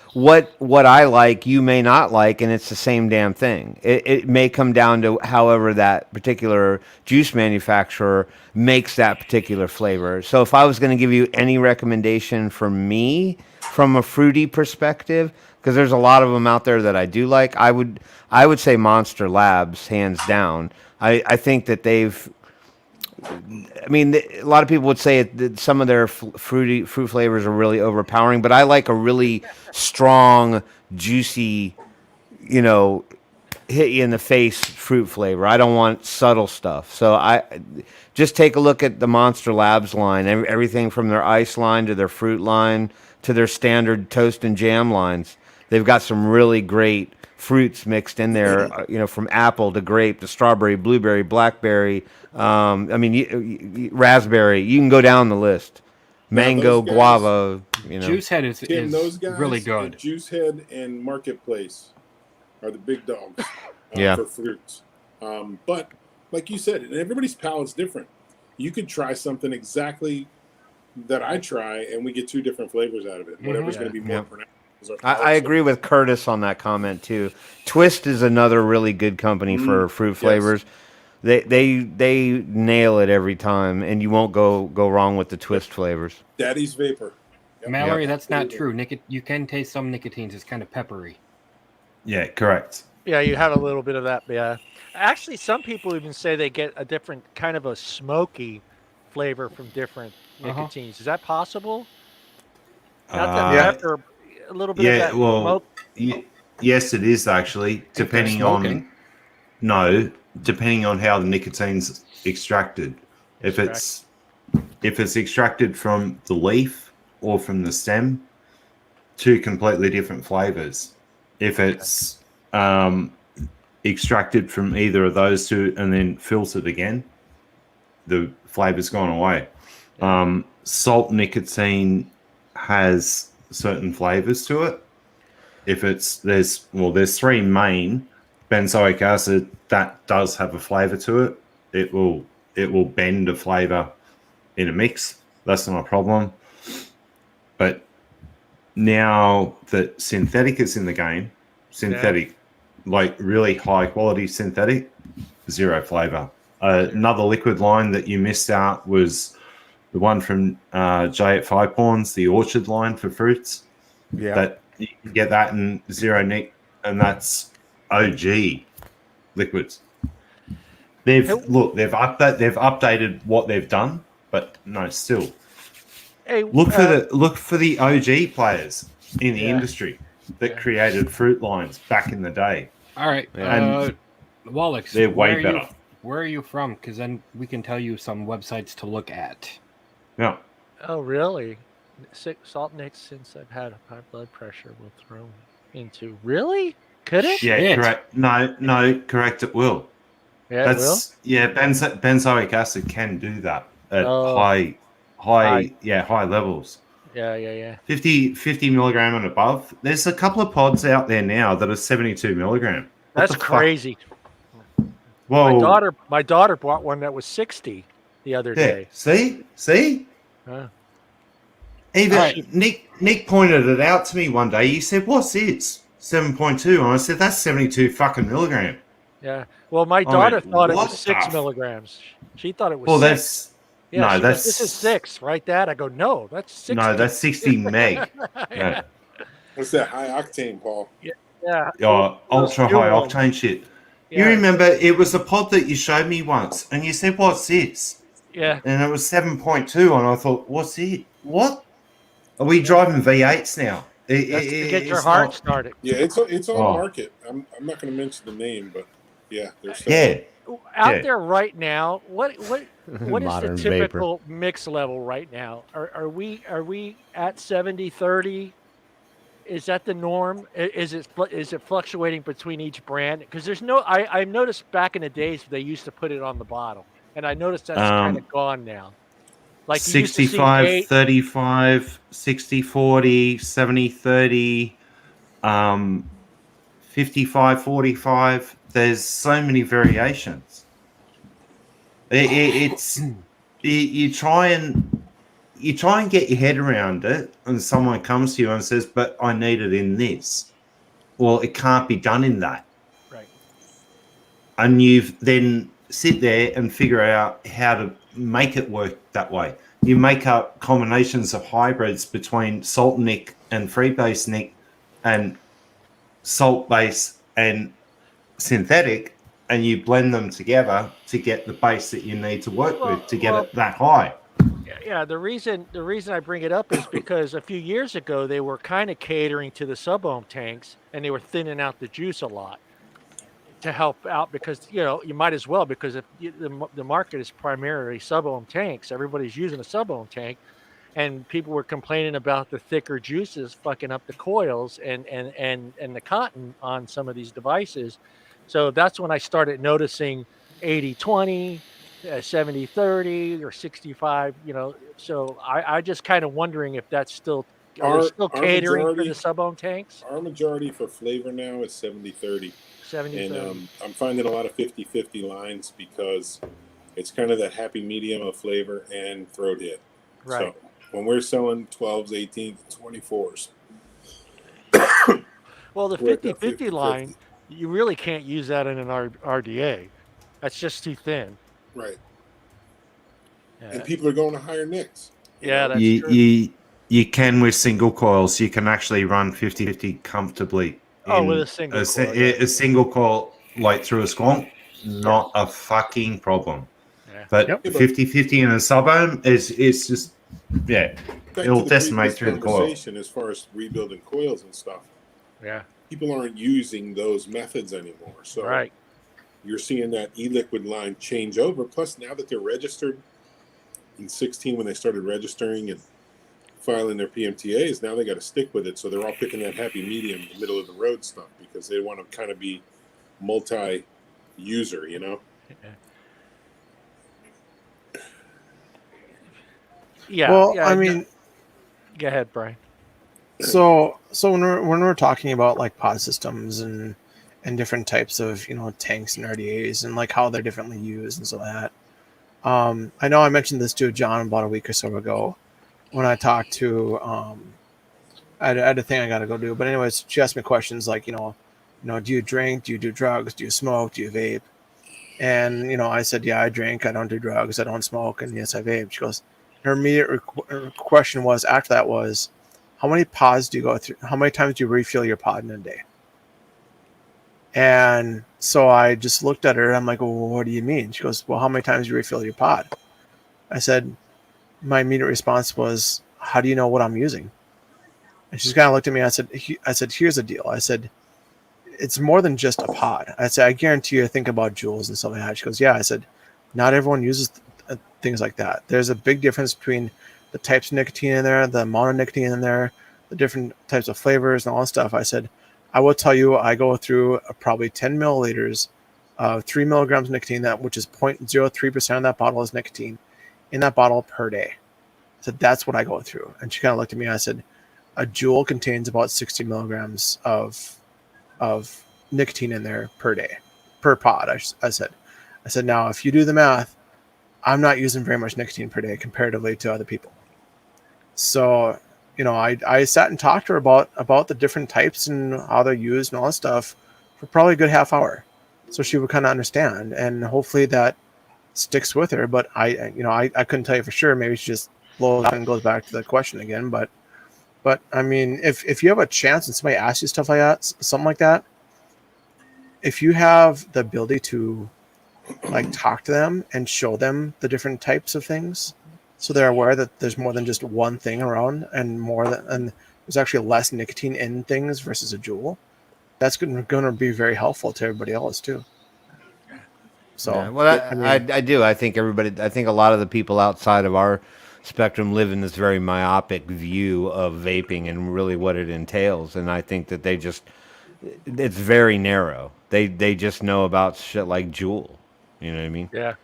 I like, you may not like, and it's the same damn thing. It may come down to however that particular juice manufacturer makes that particular flavor. So if I was going to give you any recommendation for me from a fruity perspective, because there's a lot of them out there that I do like, I would say Monster Labs, hands down. I think that a lot of people would say that some of their fruit flavors are really overpowering, but I like a really strong, juicy, hit you in the face fruit flavor. I don't want subtle stuff. So I just take a look at the Monster Labs line, everything from their ice line to their fruit line to their standard toast and jam lines. They've got some really great fruits mixed in there, from apple to grape to strawberry, blueberry, blackberry, raspberry. You can go down the list. Mango, guys, guava. Juice Head is those guys, really good. Juice Head and Marketplace are the big dogs for fruits. But like you said, and everybody's palate's different. You could try something exactly that I try, and we get two different flavors out of it. Whatever's going to be more pronounced. I agree with Curtis on that comment too. Twist is another really good company for fruit flavors. They nail it every time, and you won't go wrong with the Twist flavors. Daddy's Vapor. Yep. Mallory, that's not true. You can taste some nicotines. It's kind of peppery. Yeah, correct. Yeah, you have a little bit of that. Yeah. Actually, some people even say they get a different kind of a smoky flavor from different nicotines. Is that possible? After a little bit of that smoke? Yes, it is actually, depending on how the nicotine's extracted. If it's extracted from the leaf or from the stem, two completely different flavors. If it's extracted from either of those two and then filtered again, the flavor's gone away. Salt nicotine has certain flavors to it. If there's three main. Benzoic acid, that does have a flavor to it. It will bend a flavor in a mix. That's not a problem. But now that synthetic is in the game, like really high quality synthetic, zero flavor. Another liquid line that you missed out was the one from J at Five Pawns, the Orchard line for fruits. Yeah. That you can get that in zero nic, and that's OG liquids. They've updated what they've done, but no, still Hey, look for the OG players in the industry that created fruit lines back in the day. All right. And Wallach, they're way better. Where are you from? Because then we can tell you some websites to look at. Yeah. Oh, really? Salt nicks, since I've had high blood pressure, will throw into. Really? Could it? Yeah, Shit. correct. No, correct. It will. Yeah, it will. Benzoic acid can do that at Oh. high levels. Yeah. 50 milligram and above. There's a couple of pods out there now that are 72 milligram. What That's the fuck? crazy. Whoa. My daughter bought one that was 60 the other day. See? Huh. Even Right. Nick pointed it out to me one day. He said, "What's this? 7.2?" And I said, "That's 72 fucking milligram." Yeah. Well, my daughter thought it what was 6 the- milligrams. She thought it was Well, 6. that's She goes, this is 6, right? Dad? I go, no, that's 60. no, that's 60 meg. Yeah. What's that high octane, Paul? Yeah. Ultra high octane shit. You Yeah. remember it was a pod that you showed me once, and you said, "What's this?" Yeah. And it was 7.2, and I thought, "What's it? What? Are we driving V8s now?" That's to get your It's heart not- started. Yeah, it's on Oh. market. I'm not going to mention the name, but yeah, there's Yeah. Out there right now, what is Modern the typical mix level right now? Are we at 70-30? Is that the norm? Is it fluctuating between each brand? Because there's no. I've noticed back in the days they used to put it on the bottle, and I noticed that's kind of gone now. Like you used to see 65, 8 35, 60, 40, 70, 30, 55, 45. There's so many variations. It's you try and get your head around it, and someone comes to you and says, "But I need it in this." Well, it can't be done in that. Right. And you've then sit there and figure out how to make it work that way. You make up combinations of hybrids between salt nick and free base nick and salt base and synthetic, and you blend them together to get the base that you need to work with to get it that high. Yeah, the reason I bring it up is because a few years ago they were kind of catering to the sub-ohm tanks, and they were thinning out the juice a lot to help out, because you might as well, because if the market is primarily sub-ohm tanks, everybody's using a sub-ohm tank, and people were complaining about the thicker juices fucking up the coils and the cotton on some of these devices. So that's when I started noticing 80-20. 70-30 or 65, so I just kind of wondering if that's still, are they still catering for the sub-ohm tanks? Our majority for flavor now is 70-30. 70-30. And I'm finding a lot of 50-50 lines because it's kind of that happy medium of flavor and throat hit. Right. So when we're selling 12s, 18s, 24s. Well, the we're at the 50-50 line, you really can't use that in an RDA. That's just too thin. Right. Yeah. And people are going to higher nicks. Yeah, that's true. You can with single coils. You can actually run 50-50 comfortably. With a single coil. A single coil, like through a squonk, not a fucking problem. Yeah. But Yep. 50-50 in a sub-ohm is just, Back it'll to the decimate previous through the coil. conversation as far as rebuilding coils and stuff. Yeah. People aren't using those methods anymore. So Right. you're seeing that e-liquid line change over. Plus, now that they're registered in 16, when they started registering and filing their PMTAs, now they got to stick with it. So they're all picking that happy medium, the middle of the road stuff, because they want to kind of be multi-user, Yeah. Well, yeah, I mean, go ahead, Brian. so when we're talking about like pod systems and different types of tanks and RDAs and like how they're differently used and so that, I know I mentioned this to John about a week or so ago when I talked to I had a thing I got to go do, but anyways, she asked me questions like do you drink, do you do drugs, do you smoke, do you vape, And, I said, yeah, I drink. I don't do drugs. I don't smoke. And yes, I vape. She goes, her immediate question was after that was, how many pods do you go through? How many times do you refill your pod in a day? And so I just looked at her. I'm like, well, what do you mean? She goes, well, how many times do you refill your pod? I said, my immediate response was, how do you know what I'm using? And she's kind of looked at me. I said, here's the deal. I said, it's more than just a pod. I said, I guarantee you think about joules and stuff like that. She goes, yeah. I said, not everyone uses things like that. There's a big difference between the types of nicotine in there, the amount of nicotine in there, the different types of flavors and all that stuff. I said, I will tell you, I go through probably 10 milliliters of 3 milligrams of nicotine, which is 0.03% of that bottle is nicotine in that bottle per day. I said, that's what I go through. And she kind of looked at me and I said, a joule contains about 60 milligrams of nicotine in there per day, per pod. I said, now if you do the math, I'm not using very much nicotine per day comparatively to other people. So, I sat and talked to her about the different types and how they're used and all that stuff for probably a good half hour. So she would kind of understand, and hopefully that sticks with her. But I couldn't tell you for sure. Maybe she just blows up and goes back to the question again. But I mean, if you have a chance and somebody asks you stuff like that, something like that, if you have the ability to like talk to them and show them the different types of things, so they're aware that there's more than just one thing around and there's actually less nicotine in things versus a joule, that's going to be very helpful to everybody else too. So, yeah, well, I do. I think a lot of the people outside of our spectrum live in this very myopic view of vaping and really what it entails. And I think that it's very narrow. They just know about shit like Juul. You know what I mean? Yeah.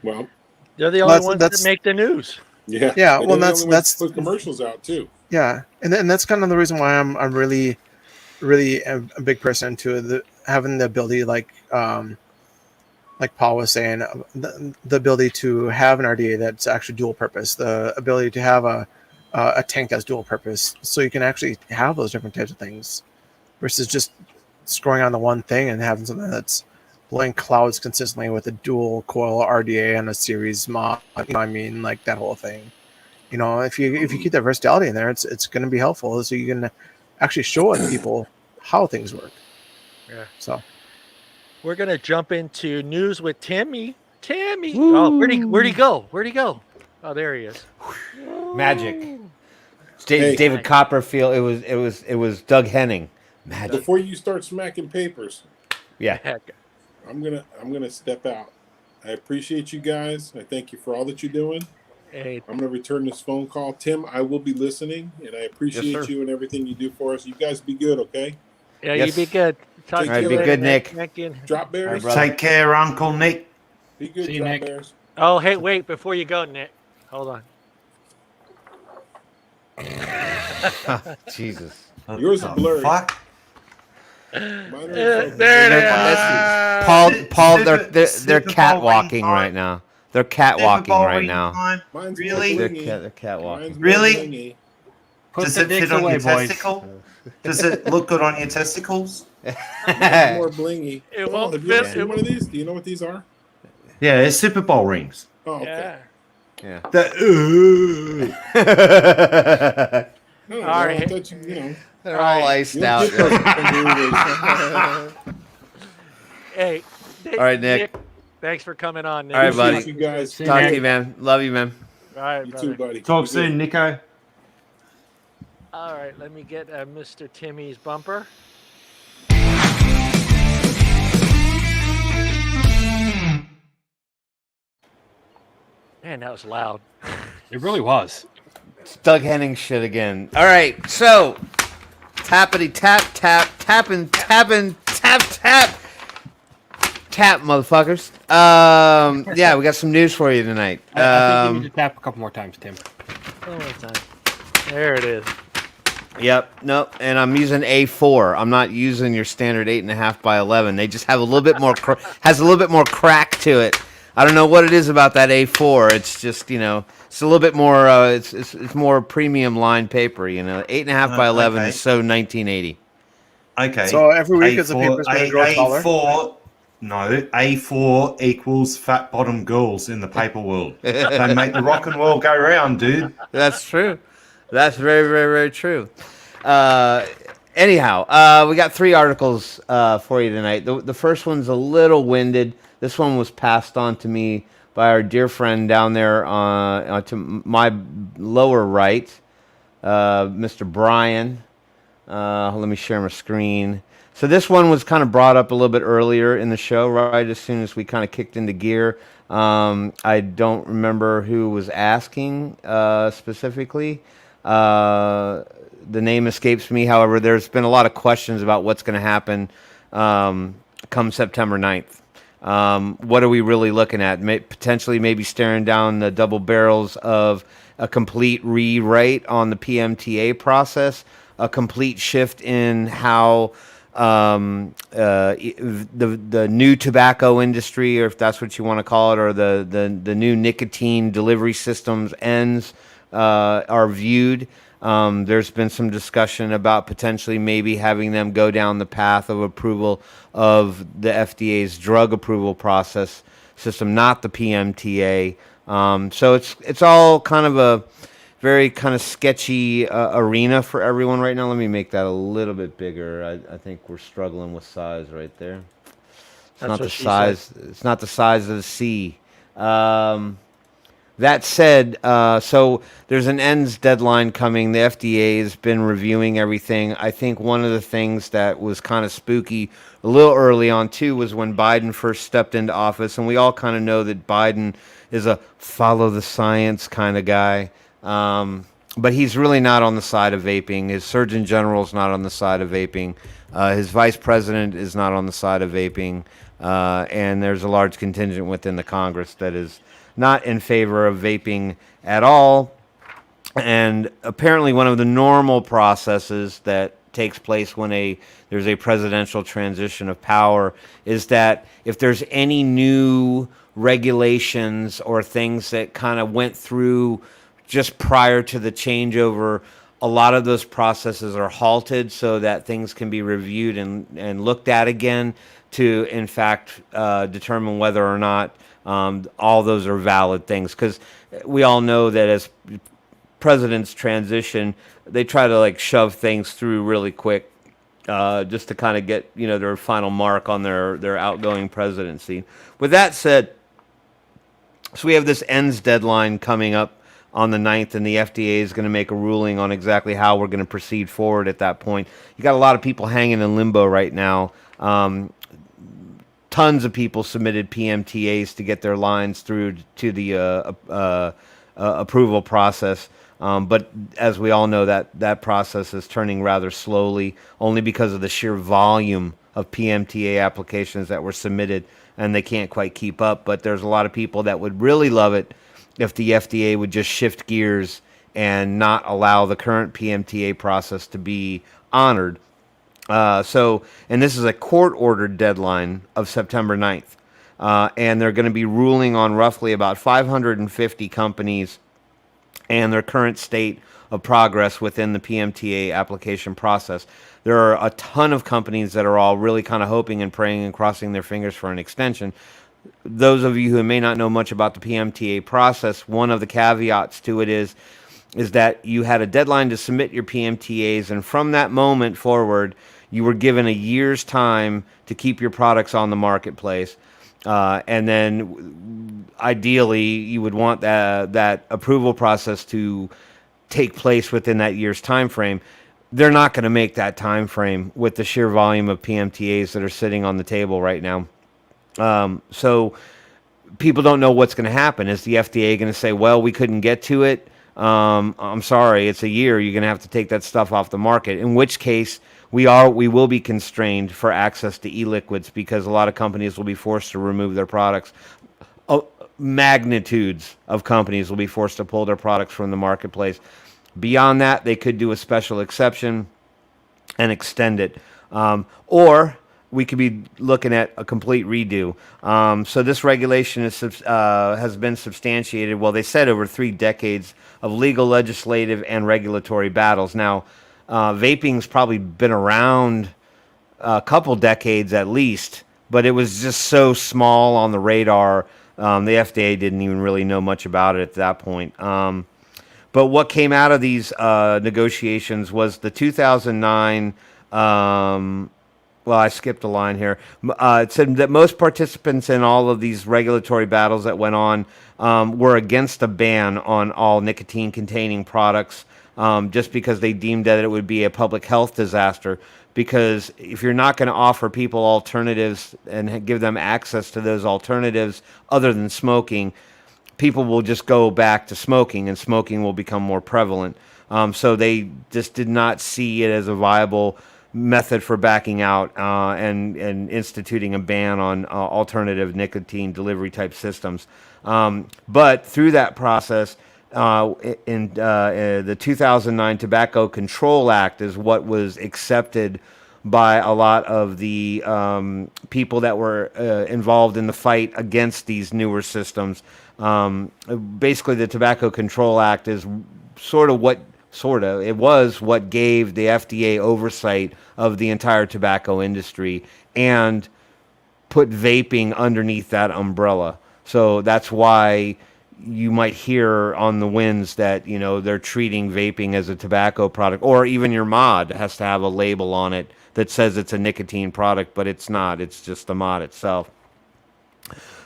Well, they're the only ones that make the news. Yeah. Yeah. And well, that's put commercials out too. Yeah, and that's kind of the reason why I'm really, really a big person to having the ability, like Paul was saying, the ability to have an RDA that's actually dual purpose, the ability to have a tank that's dual purpose, so you can actually have those different types of things, versus just scoring on the one thing and having something that's blowing clouds consistently with a dual coil RDA and a series mod. I mean, like that whole thing. If you keep that versatility in there, it's going to be helpful, so you can actually show people how things work. Yeah. So we're gonna jump into news with Timmy. Woo. Oh, where'd he go? Oh, there he is. Magic. David Copperfield. It was Doug Henning. Magic. Before you start smacking papers, yeah, I'm gonna step out. I appreciate you guys. I thank you for all that you're doing. Hey. I'm gonna return this phone call. Tim, I will be listening, and I appreciate you and everything you do for us. You guys be good, okay? Yeah, you be good. All right, be good, Nick. Drop bears. Right, take care, Uncle Nick. Be good, See you, drop Nick. bears. Oh, hey, wait, before you go, Nick. Hold on. Jesus. Yours is blurry. Fuck. There it is. Paul, they're catwalking right now. They're catwalking right now. Mine's Really? more They're catwalking. Mine's more Really? blingy. Does the it fit dicks on away, your boys. testicle? Does it look good on your testicles? Mine's more blingy. It Oh, won't have you ever fit. seen one of these? Do you know what these are? Yeah, it's Super Bowl rings. Oh, okay. Yeah. Yeah. No, All I right. don't touch, They're all iced you'll out. get those kangaroos. Hey. All right, Nick. Thanks for coming on, Nick. All right, buddy. Appreciate you guys. See Talk Nick. to you, man. Love you, man. All right, You brother. too, buddy. Talk Be soon, good. Nico. All right, let me get Mr. Timmy's bumper. Man, that was loud. It really was. It's Doug Henning shit again. All right, so tappity tap tap tapping tap motherfuckers. Yeah, we got some news for you tonight. I think you need to tap a couple more times, Tim. One more time. There it is. Yep, nope, and I'm using A4. I'm not using your standard 8.5 by 11. They just have a little bit more has a little bit more crack to it. I don't know what it is about that A4. It's just, it's a little bit more. It's more premium line paper. 8.5 by 11 is so 1980. Okay. So every week as the paper's going to grow taller? A4. No, A4 equals fat bottom girls in the paper world. They make the rock and roll go round, dude. That's true. That's very, very, very true. Anyhow, we got 3 articles for you tonight. The first one's a little winded. This one was passed on to me by our dear friend down there to my lower right, Mr. Brian. Let me share my screen. So this one was kind of brought up a little bit earlier in the show, right as soon as we kind of kicked into gear. I don't remember who was asking specifically. The name escapes me. However, there's been a lot of questions about what's going to happen come September 9th. What are we really looking at? Potentially maybe staring down the double barrels of a complete rewrite on the PMTA process, a complete shift in how the new tobacco industry, or if that's what you want to call it, or the new nicotine delivery systems ends are viewed. There's been some discussion about potentially maybe having them go down the path of approval of the FDA's drug approval process system, not the PMTA. So it's all kind of a very kind of sketchy arena for everyone right now. Let me make that a little bit bigger. I think we're struggling with size right there. It's That's not what the she size. said. It's not the size of the sea. That said, so there's an ends deadline coming. The FDA has been reviewing everything. I think one of the things that was kind of spooky a little early on too was when Biden first stepped into office, and we all kind of know that Biden is a follow the science kind of guy. But he's really not on the side of vaping. His Surgeon General is not on the side of vaping. His Vice President is not on the side of vaping. And there's a large contingent within the Congress that is not in favor of vaping at all. And apparently one of the normal processes that takes place when there's a presidential transition of power is that if there's any new regulations or things that kind of went through just prior to the changeover, a lot of those processes are halted so that things can be reviewed and looked at again to, in fact, determine whether or not all those are valid things. Because we all know that as presidents transition, they try to like shove things through really quick just to kind of get their final mark on their outgoing presidency. With that said, so we have this ends deadline coming up on the 9th, and the FDA is going to make a ruling on exactly how we're going to proceed forward at that point. You got a lot of people hanging in limbo right now. Tons of people submitted PMTAs to get their lines through to the approval process. But as we all know, that process is turning rather slowly, only because of the sheer volume of PMTA applications that were submitted, and they can't quite keep up. But there's a lot of people that would really love it if the FDA would just shift gears and not allow the current PMTA process to be honored. And this is a court-ordered deadline of September 9th. And they're going to be ruling on roughly about 550 companies and their current state of progress within the PMTA application process. There are a ton of companies that are all really kind of hoping and praying and crossing their fingers for an extension. Those of you who may not know much about the PMTA process, one of the caveats to it is that you had a deadline to submit your PMTAs, and from that moment forward, you were given a year's time to keep your products on the marketplace. And then ideally, you would want that approval process to take place within that year's time frame. They're not going to make that time frame with the sheer volume of PMTAs that are sitting on the table right now. So people don't know what's going to happen. Is the FDA going to say, well, we couldn't get to it? I'm sorry, it's a year. You're going to have to take that stuff off the market, in which case we will be constrained for access to e-liquids, because a lot of companies will be forced to remove their products. Magnitudes of companies will be forced to pull their products from the marketplace. Beyond that, they could do a special exception and extend it. Or we could be looking at a complete redo. So this regulation has been substantiated, well, they said over 3 decades of legal, legislative, and regulatory battles. Now, vaping's probably been around a couple decades at least, but it was just so small on the radar. The FDA didn't even really know much about it at that point. But what came out of these negotiations was the 2009. Well, I skipped a line here. It said that most participants in all of these regulatory battles that went on were against a ban on all nicotine-containing products, just because they deemed that it would be a public health disaster. Because if you're not going to offer people alternatives and give them access to those alternatives other than smoking, people will just go back to smoking, and smoking will become more prevalent. So they just did not see it as a viable method for backing out and instituting a ban on alternative nicotine delivery type systems. But through that process, in the 2009 Tobacco Control Act is what was accepted by a lot of the people that were involved in the fight against these newer systems. Basically, the Tobacco Control Act is it was what gave the FDA oversight of the entire tobacco industry and put vaping underneath that umbrella. So that's why you might hear on the winds that, they're treating vaping as a tobacco product, or even your mod has to have a label on it that says it's a nicotine product, but it's not. It's just the mod itself.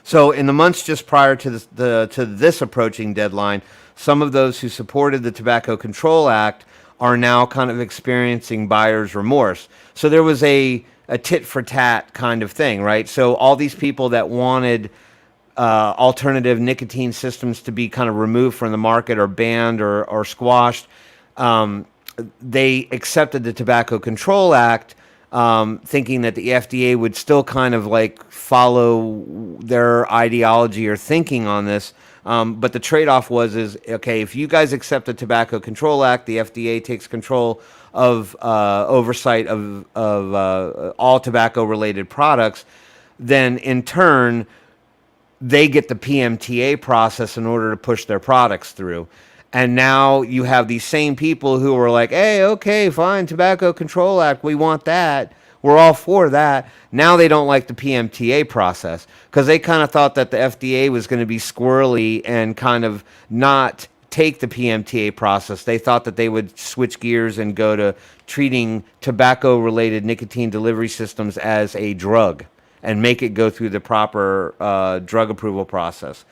So in the months just prior to this approaching deadline, some of those who supported the Tobacco Control Act are now kind of experiencing buyer's remorse. So there was a tit for tat kind of thing, right? So all these people that wanted alternative nicotine systems to be kind of removed from the market or banned or squashed, they accepted the Tobacco Control Act, thinking that the FDA would still kind of like follow their ideology or thinking on this. But the trade-off is, okay, if you guys accept the Tobacco Control Act, the FDA takes control of oversight of all tobacco-related products, then in turn, they get the PMTA process in order to push their products through. And now you have these same people who are like, hey, okay, fine, Tobacco Control Act, we want that. We're all for that. Now they don't like the PMTA process because they kind of thought that the FDA was going to be squirrely and kind of not take the PMTA process. They thought that they would switch gears and go to treating tobacco-related nicotine delivery systems as a drug and make it go through the proper drug approval process.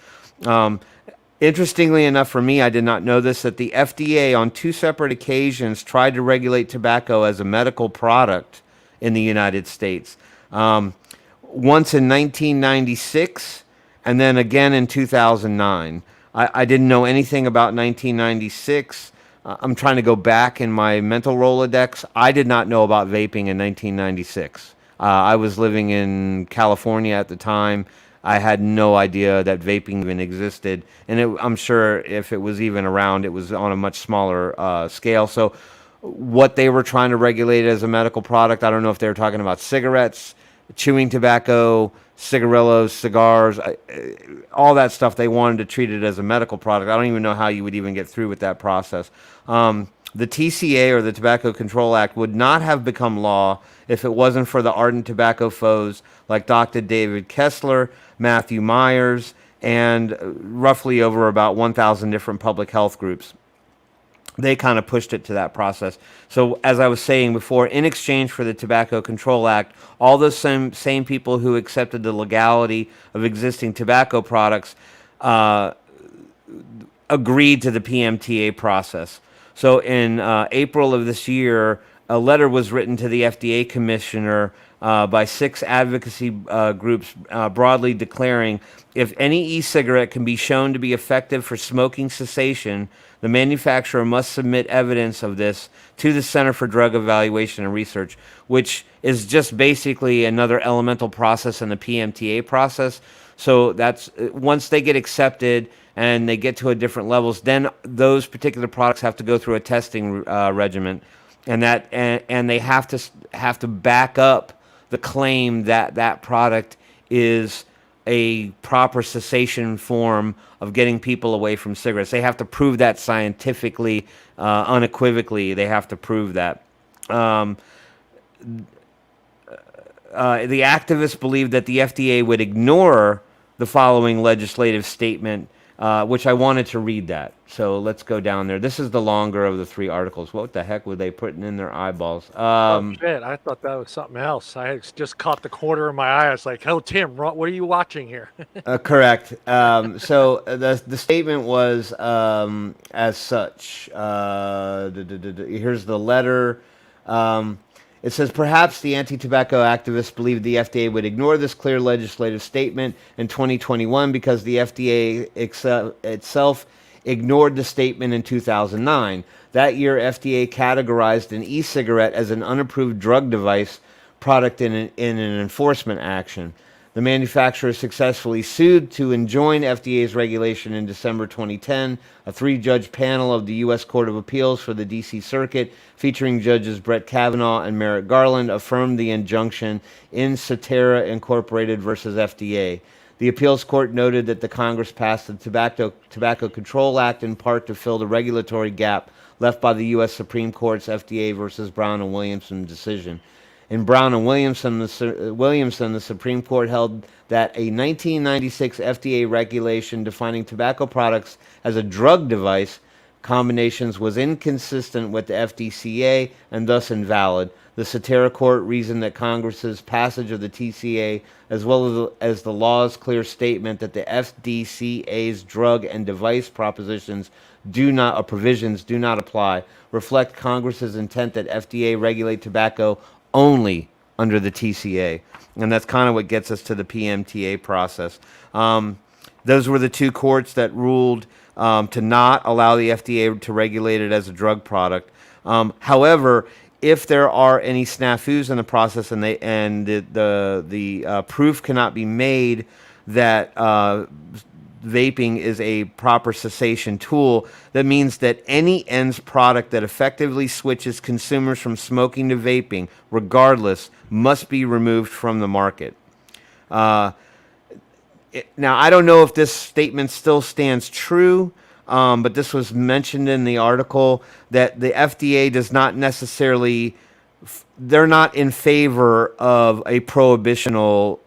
Interestingly enough for me, I did not know this, that the FDA on 2 separate occasions tried to regulate tobacco as a medical product in the United States. Once in 1996 and then again in 2009. I didn't know anything about 1996. I'm trying to go back in my mental Rolodex. I did not know about vaping in 1996. I was living in California at the time. I had no idea that vaping even existed. And I'm sure if it was even around, it was on a much smaller scale. So what they were trying to regulate as a medical product, I don't know if they were talking about cigarettes, chewing tobacco, cigarillos, cigars, all that stuff. They wanted to treat it as a medical product. I don't even know how you would even get through with that process. The TCA, or the Tobacco Control Act, would not have become law if it wasn't for the ardent tobacco foes like Dr. David Kessler, Matthew Myers, and roughly over about 1,000 different public health groups. They kind of pushed it to that process. So as I was saying before, in exchange for the Tobacco Control Act, all those same people who accepted the legality of existing tobacco products agreed to the PMTA process. So in April of this year, a letter was written to the FDA commissioner by 6 advocacy groups broadly declaring, if any e-cigarette can be shown to be effective for smoking cessation, the manufacturer must submit evidence of this to the Center for Drug Evaluation and Research, which is just basically another elemental process in the PMTA process. So that's once they get accepted and they get to a different levels, then those particular products have to go through a testing regimen, and they have to back up the claim that that product is a proper cessation form of getting people away from cigarettes. They have to prove that scientifically, unequivocally. They have to prove that. the activists believed that the FDA would ignore the following legislative statement, which I wanted to read that. So let's go down there. This is the longer of the 3 articles. What the heck were they putting in their eyeballs? Oh shit! I thought that was something else. I just caught the corner of my eye. I was like, "Oh, Tim, what are you watching here?" Correct. So the statement was as such. Here's the letter. It says, perhaps the anti-tobacco activists believed the FDA would ignore this clear legislative statement in 2021 because the FDA itself ignored the statement in 2009. That year, FDA categorized an e-cigarette as an unapproved drug device product in an enforcement action. The manufacturer successfully sued to enjoin FDA's regulation in December 2010. A 3-judge panel of the U.S. Court of Appeals for the D.C. Circuit, featuring judges Brett Kavanaugh and Merrick Garland, affirmed the injunction in Cetera Incorporated versus FDA. The appeals court noted that the Congress passed the Tobacco Control Act in part to fill the regulatory gap left by the U.S. Supreme Court's FDA versus Brown and Williamson decision. In Brown and Williamson, the Supreme Court held that a 1996 FDA regulation defining tobacco products as a drug device combinations was inconsistent with the FDCA and thus invalid. The Cetera Court reasoned that Congress's passage of the TCA, as well as the law's clear statement that the FDCA's drug and device provisions do not apply, reflect Congress's intent that FDA regulate tobacco only under the TCA. And that's kind of what gets us to the PMTA process. Those were the 2 courts that ruled to not allow the FDA to regulate it as a drug product. However, if there are any snafus in the process and the proof cannot be made that vaping is a proper cessation tool, that means that any ENDS product that effectively switches consumers from smoking to vaping, regardless, must be removed from the market. Now, I don't know if this statement still stands true, but this was mentioned in the article that the FDA does not necessarily, they're not in favor of a prohibitional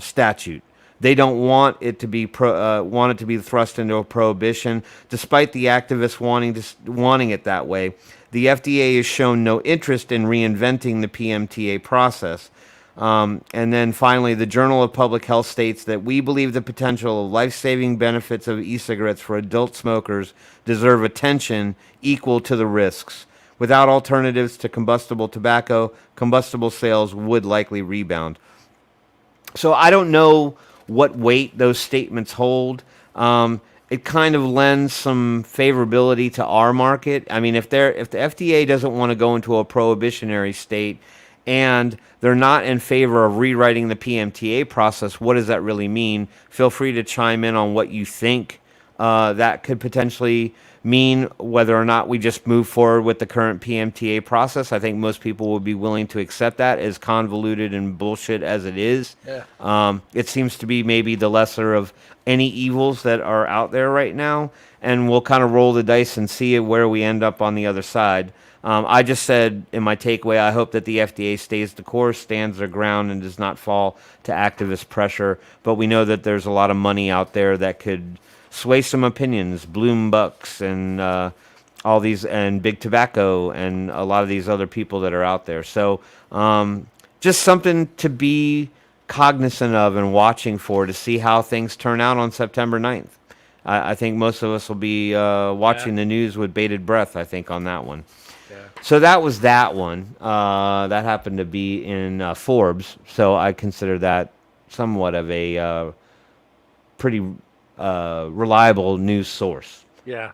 statute. They don't want it to be thrust into a prohibition, despite the activists wanting it that way. The FDA has shown no interest in reinventing the PMTA process. And then finally, the Journal of Public Health states that we believe the potential of life-saving benefits of e-cigarettes for adult smokers deserve attention equal to the risks. Without alternatives to combustible tobacco, combustible sales would likely rebound. So I don't know what weight those statements hold. It kind of lends some favorability to our market. I mean, if the FDA doesn't want to go into a prohibitionary state and they're not in favor of rewriting the PMTA process, what does that really mean? Feel free to chime in on what you think that could potentially mean, whether or not we just move forward with the current PMTA process. I think most people would be willing to accept that, as convoluted and bullshit as it is. Yeah. It seems to be maybe the lesser of any evils that are out there right now, and we'll kind of roll the dice and see where we end up on the other side. I just said in my takeaway, I hope that the FDA stays the course, stands their ground, and does not fall to activist pressure. But we know that there's a lot of money out there that could sway some opinions, Bloom Bucks and all these, and Big Tobacco and a lot of these other people that are out there. So just something to be cognizant of and watching for, to see how things turn out on September 9th. I think most of us will be watching the news with bated breath, I think, on that one. Yeah. So that was that one. That happened to be in Forbes, so I consider that somewhat of a pretty reliable news source. Yeah.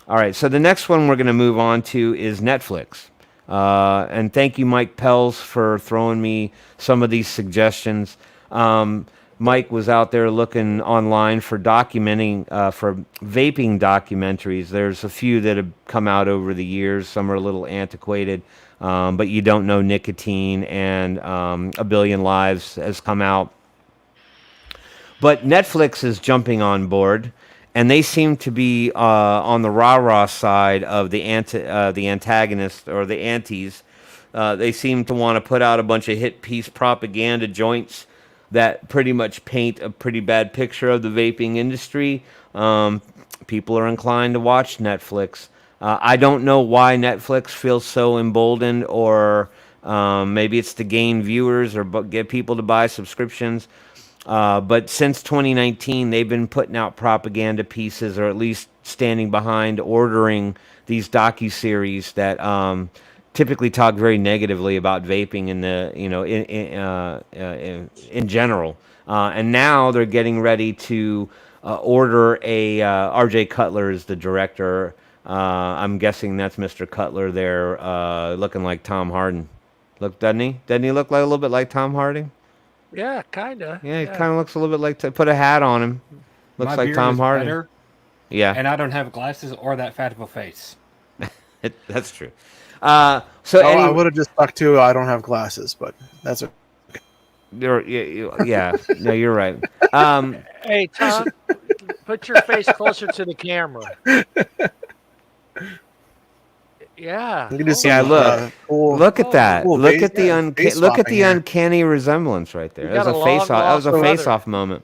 All right, so the next one we're going to move on to is Netflix. And thank you, Mike Pels, for throwing me some of these suggestions. Mike was out there looking online for documenting, for vaping documentaries. There's a few that have come out over the years. Some are a little antiquated, but You Don't Know Nicotine and A Billion Lives has come out. But Netflix is jumping on board, and they seem to be on the rah-rah side of the antagonist, or the antis, They seem to want to put out a bunch of hit piece propaganda joints that pretty much paint a pretty bad picture of the vaping industry. People are inclined to watch Netflix. I don't know why Netflix feels so emboldened, or maybe it's to gain viewers or get people to buy subscriptions. But since 2019, they've been putting out propaganda pieces, or at least standing behind ordering these docuseries that typically talk very negatively about vaping in the in general. And now they're getting ready to order a R.J. Cutler is the director. I'm guessing that's Mr. Cutler there, looking like Tom Harden. Doesn't he? Doesn't he look like a little bit like Tom Hardy? Yeah, kinda. Yeah, he kind of looks a little bit like. Put a hat on him. Looks My like beard Tom is Hardy. better, Yeah, and I don't have glasses or that fat of a face. that's true. I would have just stuck to I don't have glasses, but that's a yeah. No, you're right. Hey, Tom, put your face closer to the camera. Yeah. You can do some, Yeah, look. cool, Look at that. cool Look face- at the yeah, face look at swapping the here. uncanny resemblance right there. You That was got a a face long off. That was a lock of face leather. off moment.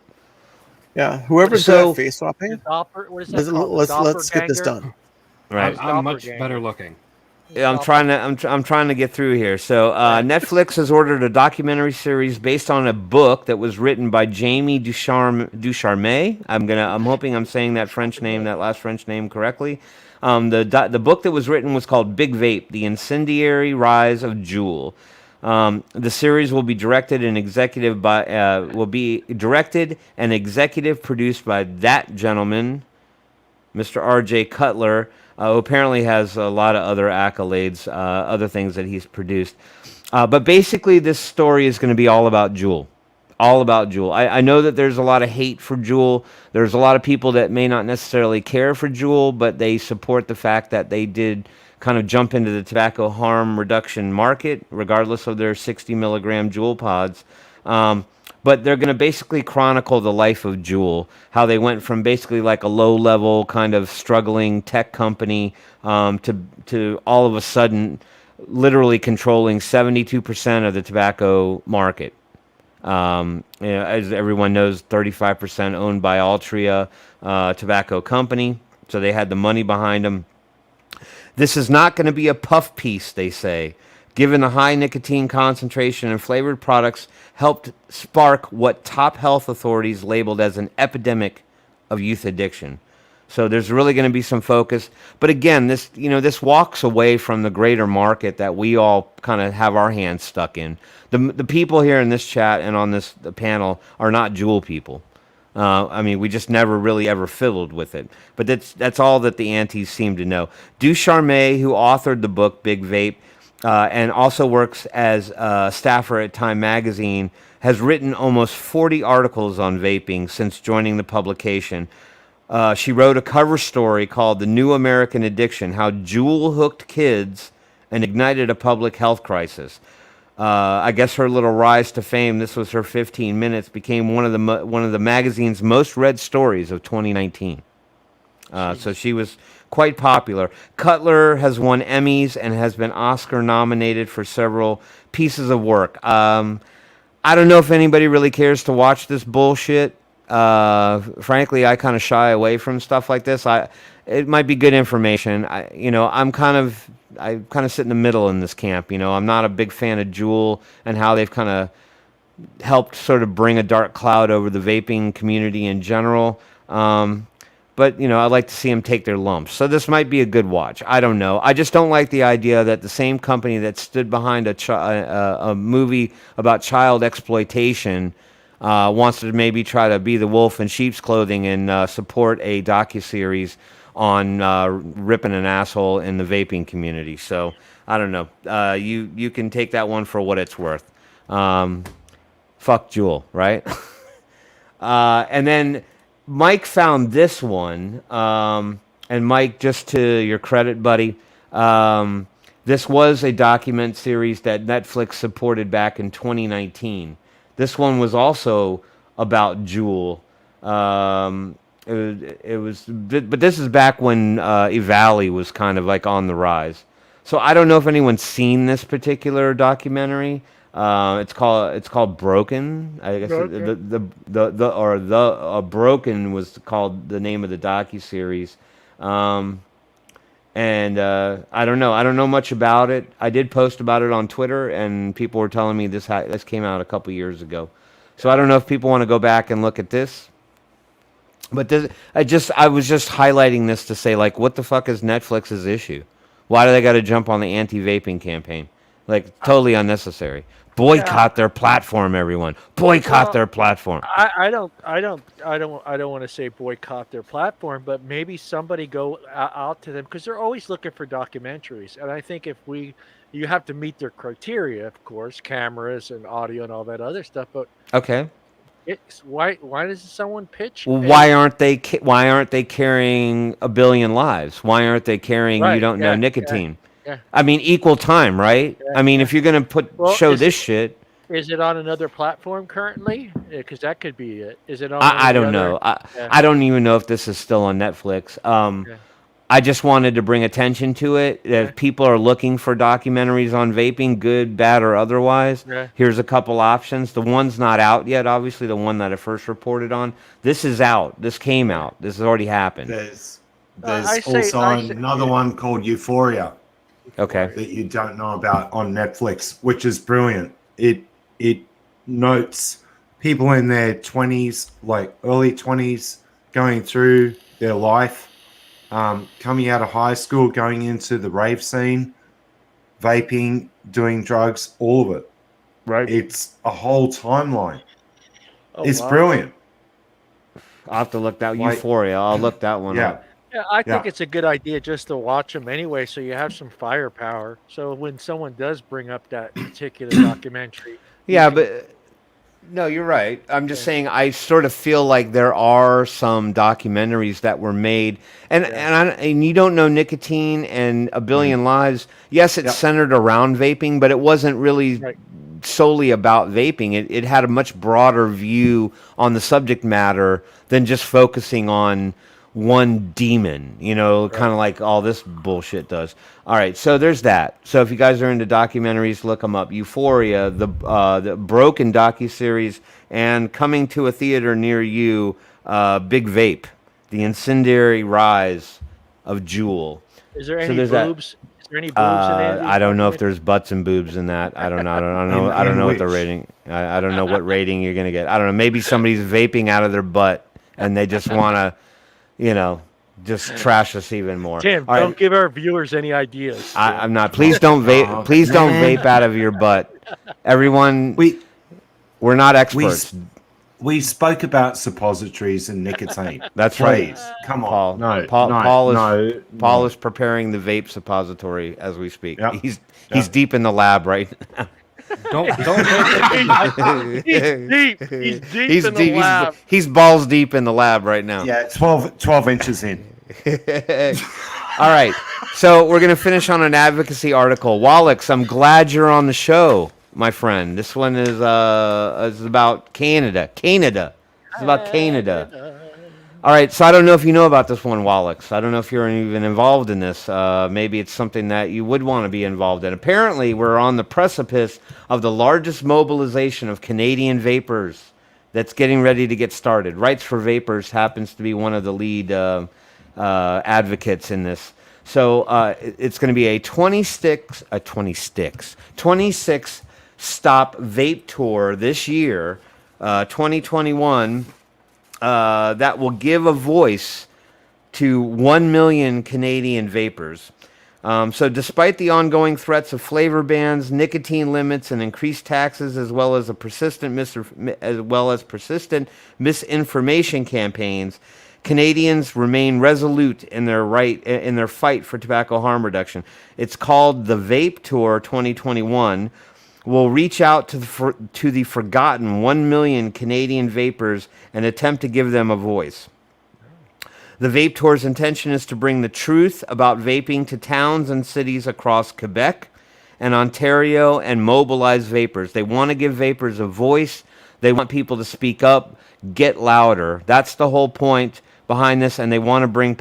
Yeah, whoever's So- good at face swapping, What is that called? let's get this Doppelganger? done. Right. I'm much Doppelganger. better looking. Yeah, I'm trying to get through here. So Netflix has ordered a documentary series based on a book that was written by Jamie Ducharme. I'm hoping I'm saying that last French name correctly. The book that was written was called Big Vape: The Incendiary Rise of Juul. The series will be directed and executive produced by that gentleman, Mr. R.J. Cutler, who apparently has a lot of other accolades, other things that he's produced. But basically, this story is going to be all about Juul. All about Juul. I know that there's a lot of hate for Juul. There's a lot of people that may not necessarily care for Juul, but they support the fact that they did kind of jump into the tobacco harm reduction market, regardless of their 60 milligram Juul pods. But they're going to basically chronicle the life of Juul, how they went from basically like a low-level kind of struggling tech company to all of a sudden literally controlling 72% of the tobacco market. As everyone knows, 35% owned by Altria Tobacco Company, so they had the money behind them. This is not going to be a puff piece, they say, given the high nicotine concentration and flavored products helped spark what top health authorities labeled as an epidemic of youth addiction. So there's really going to be some focus. But again, this walks away from the greater market that we all kind of have our hands stuck in. The people here in this chat and on the panel are not Juul people. We just never really ever fiddled with it. But that's all that the aunties seem to know. Ducharme, who authored the book Big Vape, and also works as a staffer at Time Magazine, has written almost 40 articles on vaping since joining the publication. She wrote a cover story called The New American Addiction, How Juul Hooked Kids and Ignited a Public Health Crisis. I guess her little rise to fame, this was her 15 minutes, became one of the magazine's most read stories of 2019. So she was quite popular. Cutler has won Emmys and has been Oscar nominated for several pieces of work. I don't know if anybody really cares to watch this bullshit. Frankly, I kind of shy away from stuff like this. It might be good information. I kind of sit in the middle in this camp. I'm not a big fan of Juul and how they've kind of helped sort of bring a dark cloud over the vaping community in general. But I'd like to see them take their lumps. So this might be a good watch. I don't know. I just don't like the idea that the same company that stood behind a movie about child exploitation wants to maybe try to be the wolf in sheep's clothing and support a docuseries on ripping an asshole in the vaping community. So I don't know. You can take that one for what it's worth. Fuck Juul, right? And then Mike found this one, and Mike, just to your credit, buddy, this was a document series that Netflix supported back in 2019. This one was also about Juul. It was, but this is back when Evali was kind of like on the rise. So I don't know if anyone's seen this particular documentary. It's called Broken. I guess Broken was called the name of the docuseries. And I don't know. I don't know much about it. I did post about it on Twitter, and people were telling me this came out a couple years ago. So I don't know if people want to go back and look at this. But I was just highlighting this to say, like, what the fuck is Netflix's issue? Why do they got to jump on the anti-vaping campaign? Like, totally unnecessary. Boycott their platform, everyone. Boycott their platform. I don't want to say boycott their platform, but maybe somebody go out to them, because they're always looking for documentaries. And I think you have to meet their criteria, of course, cameras and audio and all that other stuff. But Okay. why does someone pitch? Well, why aren't they carrying A Billion Lives? Why aren't they carrying You Don't Know Nicotine? Yeah. I mean, equal time, right? Yeah, I mean, if you're gonna show this shit, is it on another platform currently? Because that could be it. Is it on? I don't know. I don't even know if this is still on Netflix. I just wanted to bring attention to it. If people are looking for documentaries on vaping, good, bad, or otherwise, here's a couple options. The one's not out yet, obviously, the one that I first reported on. This is out. This came out. This has already happened. There's another one called Euphoria. Okay. That you don't know about on Netflix, which is brilliant. It notes people in their 20s, like early 20s, going through their life. Coming out of high school, going into the rave scene, vaping, doing drugs, all of it. Right. It's a whole timeline. It's wow. brilliant. I'll have to look that Euphoria. I'll look that one up. Yeah, I think it's a good idea just to watch them anyway, so you have some firepower. So when someone does bring up that particular documentary, but no, you're right. I'm just saying I sort of feel like there are some documentaries that were made, and You Don't Know Nicotine and A Billion Lives. Yes, it's centered around vaping, but it wasn't really solely about vaping. It had a much broader view on the subject matter than just focusing on one demon, kind of like all this bullshit does. All right, so there's that. So if you guys are into documentaries, look them up. Euphoria, the Broken docuseries, and coming to a theater near you, Big Vape, the incendiary rise of Juul. Is there any boobs? Is there any boobs in it? I don't know if there's butts and boobs in that. I don't know. I don't know what the rating. I don't know what rating you're gonna get. I don't know. Maybe somebody's vaping out of their butt and they just want to, just trash us even more. Tim, don't give our viewers any ideas. I'm not. Please don't vape. Please don't vape out of your butt. Everyone, we're not experts. We spoke about suppositories and nicotine. That's right. Come on. Paul is preparing the vape suppository as we speak. Yep. He's deep in the lab right now. Don't He's deep in the lab. He's balls deep in the lab right now. Yeah, 12 inches in. All right. So we're going to finish on an advocacy article. Wallix, I'm glad you're on the show, my friend. This one is about Canada. It's about Canada. All right, so I don't know if you know about this one, Wallix. I don't know if you're even involved in this. Maybe it's something that you would want to be involved in. Apparently, we're on the precipice of the largest mobilization of Canadian vapors that's getting ready to get started. Rights for Vapors happens to be one of the lead advocates in this. So it's going to be a 26 stop vape tour this year, 2021. That will give a voice to 1 million Canadian vapors. So despite the ongoing threats of flavor bans, nicotine limits, and increased taxes, as well as persistent misinformation campaigns, Canadians remain resolute in their fight for tobacco harm reduction. It's called the Vape Tour 2021. Will reach out to the forgotten 1 million Canadian vapors and attempt to give them a voice. The Vape Tour's intention is to bring the truth about vaping to towns and cities across Quebec and Ontario and mobilize vapors. They want to give vapors a voice. They want people to speak up, get louder. That's the whole point behind this, and they want to bring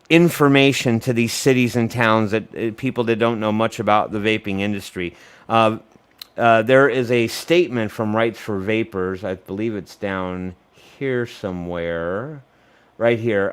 information to these cities and towns that people that don't know much about the vaping industry. There is a statement from Rights for Vapors. I believe it's down here somewhere. Right here.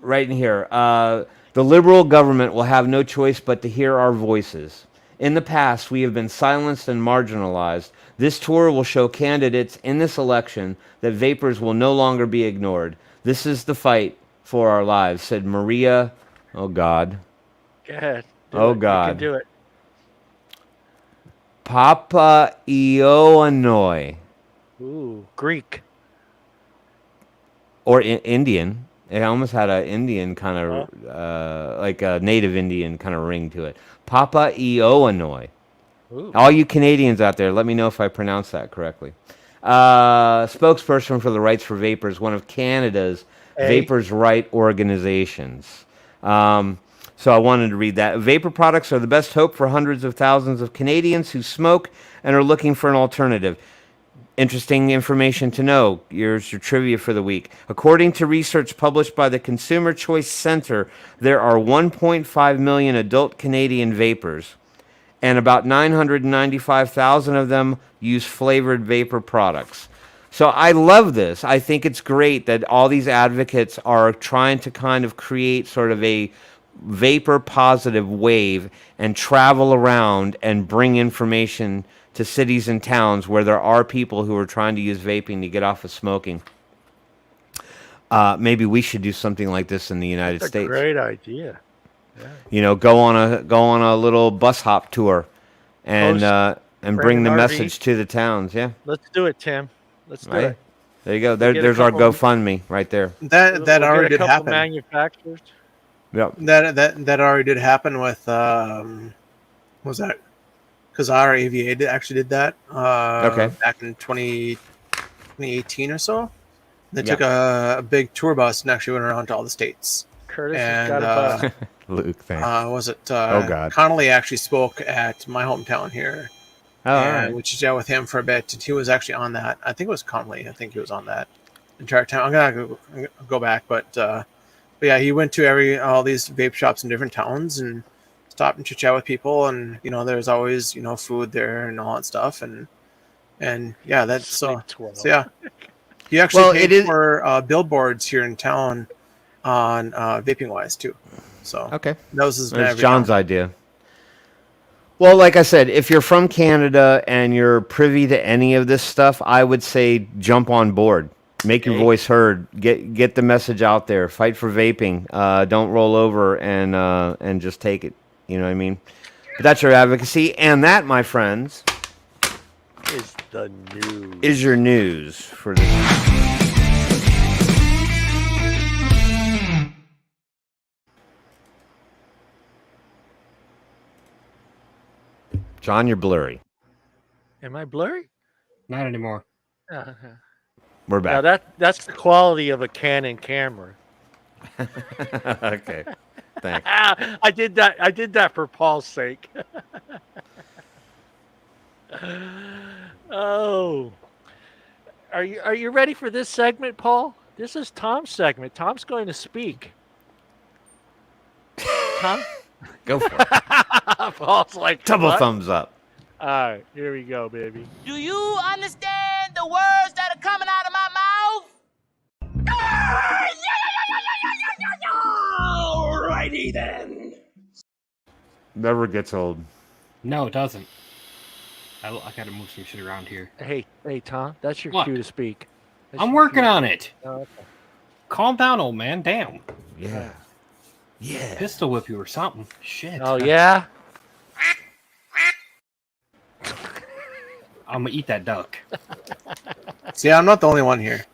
Right in here. The liberal government will have no choice but to hear our voices. In the past, we have been silenced and marginalized. This tour will show candidates in this election that vapors will no longer be ignored. This is the fight for our lives, said Maria. Oh, God. Go ahead. Oh, You God. can do it. Papa Ioannoi. Ooh, Greek. Or Indian. It almost had an Indian kind of, like a native Indian kind of ring to it. Papa Ioannoi. Ooh. All you Canadians out there, let me know if I pronounced that correctly. Spokesperson for the Rights for Vapors, one of Canada's vapors' right organizations. So I wanted to read that. Vapor products are the best hope for hundreds of thousands of Canadians who smoke and are looking for an alternative. Interesting information to know. Here's your trivia for the week. According to research published by the Consumer Choice Center, there are 1.5 million adult Canadian vapors, and about 995,000 of them use flavored vapor products. So I love this. I think it's great that all these advocates are trying to kind of create sort of a vapor positive wave and travel around and bring information to cities and towns where there are people who are trying to use vaping to get off of smoking. Maybe we should do something like this in the United That's a States. great idea. Yeah. You know, go on a little bus hop tour, and bring the an RV. message to the towns. Yeah, Let's do it, Tim. Let's do right. it. There you go. Get a There's our couple- GoFundMe right there. That We'll already get a did couple happen. Manufacturers. Yep. That already did happen with what was that? Kazar AVA actually did that. Okay. Back in 2018 or so. They Yeah. took a big tour bus and actually went around to all the states. Curtis And, has got a bus. Luke, thanks. Was it? Oh, God. Connolly actually spoke at my hometown here. Oh, all and right. we chatted with him for a bit. And he was actually on that. I think it was Connolly. I think he was on that entire time. I'm gonna go back, but yeah, he went to all these vape shops in different towns and stopped and chit chat with people. And there's always food there and all that stuff. And yeah, that's so Sweet twirl. yeah. He actually Well, paid it is- for billboards here in town on vaping wise too. So Okay. that was his. That's John's idea. Well, like I said, if you're from Canada and you're privy to any of this stuff, I would say jump on board. Make your voice heard. Get the message out there. Fight for vaping. Don't roll over and just take it. You know what I mean? But that's your advocacy, and that, my friends, Is the news. is your news for this. John, you're blurry. Am I blurry? Not anymore. Uh-huh. We're Now back. that's the quality of a Canon camera. Okay. Thanks. I did that for Paul's sake. Oh. Are you ready for this segment, Paul? This is Tom's segment. Tom's going to speak. Tom? Go for it. Paul's like Double "What?" thumbs up. All right, here we go, baby. Do you understand the words that are coming out of my mouth? Alrighty then. Never gets old. No, it doesn't. I gotta move some shit around here. Hey, Tom, that's your What? cue to speak. That's I'm your working cue. on it. Oh, okay. Calm down, old man. Damn. Yeah. Yeah. Pistol whip you or something. Shit. Oh yeah. I'm gonna eat that duck. See, I'm not the only one here.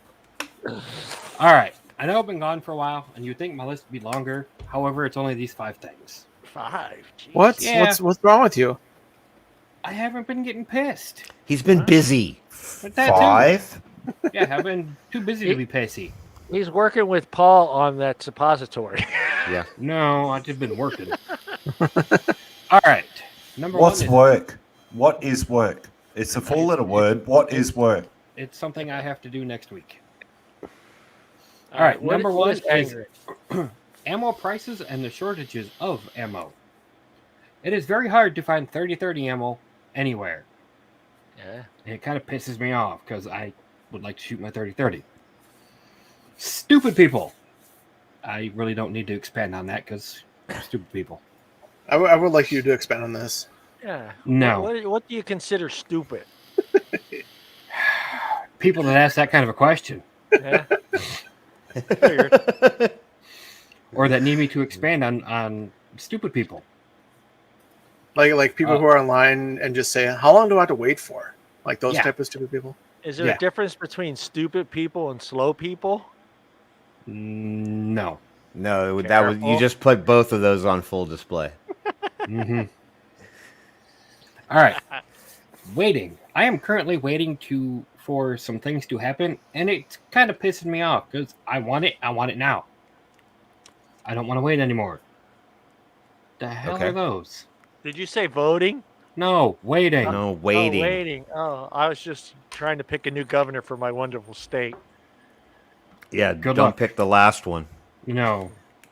All right. I know I've been gone for a while, and you'd think my list would be longer. However, it's only these 5 things. 5. Jeez. What's wrong with you? I haven't been getting pissed. He's been busy. But that too. 5? Yeah, I've been too busy to be pissy. He's working with Paul on that suppository. Yeah. No, I've just been working. All right. Number What's one. work? What is work? It's a four-letter word. What is work? It's something I have to do next week. All right, what number one is is angry? ammo prices and the shortages of ammo. It is very hard to find 30-30 ammo anywhere. Yeah. And it kind of pisses me off because I would like to shoot my 30-30. Stupid people. I really don't need to expand on that because stupid people. I would like you to expand on this. Yeah. No. What do you consider stupid? People that ask that kind of a question Yeah. Figured. or that need me to expand on stupid people. Like people who are online and just say, "How long do I have to wait for?" Like those Yeah. type of stupid people. Is there Yeah. a difference between stupid people and slow people? No. No, that was you Careful. just put both of those on full display. Mm-hmm. All right. Waiting. I am currently waiting for some things to happen, and it's kind of pissing me off because I want it. I want it now. I don't want to wait anymore. The hell Okay. are those? Did you say voting? No, waiting. No, Oh, waiting. waiting. Oh, I was just trying to pick a new governor for my wonderful state. Yeah, Good don't luck. pick the last one. You know,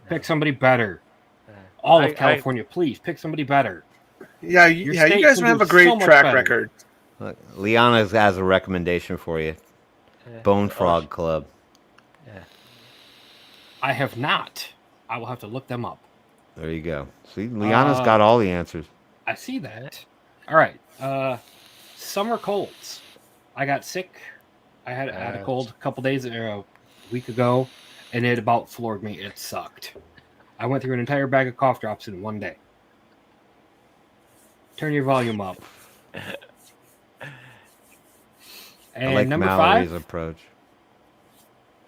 pick somebody better. Yeah. All I- of California, please pick somebody better. Yeah, Your yeah. You state guys can don't have do a great so much track better. record. Look, Liana has a recommendation for you. Yeah. Bone Oh, Frog Club. Yeah. I have not. I will have to look them up. There you go. See, Liana's got all the answers. I see that. All right. Summer colds. I got sick. I had a cold a couple days or a week ago, and it about floored me. It sucked. I went through an entire bag of cough drops in one day. Turn your volume up. And I like number Mallory's 5 approach.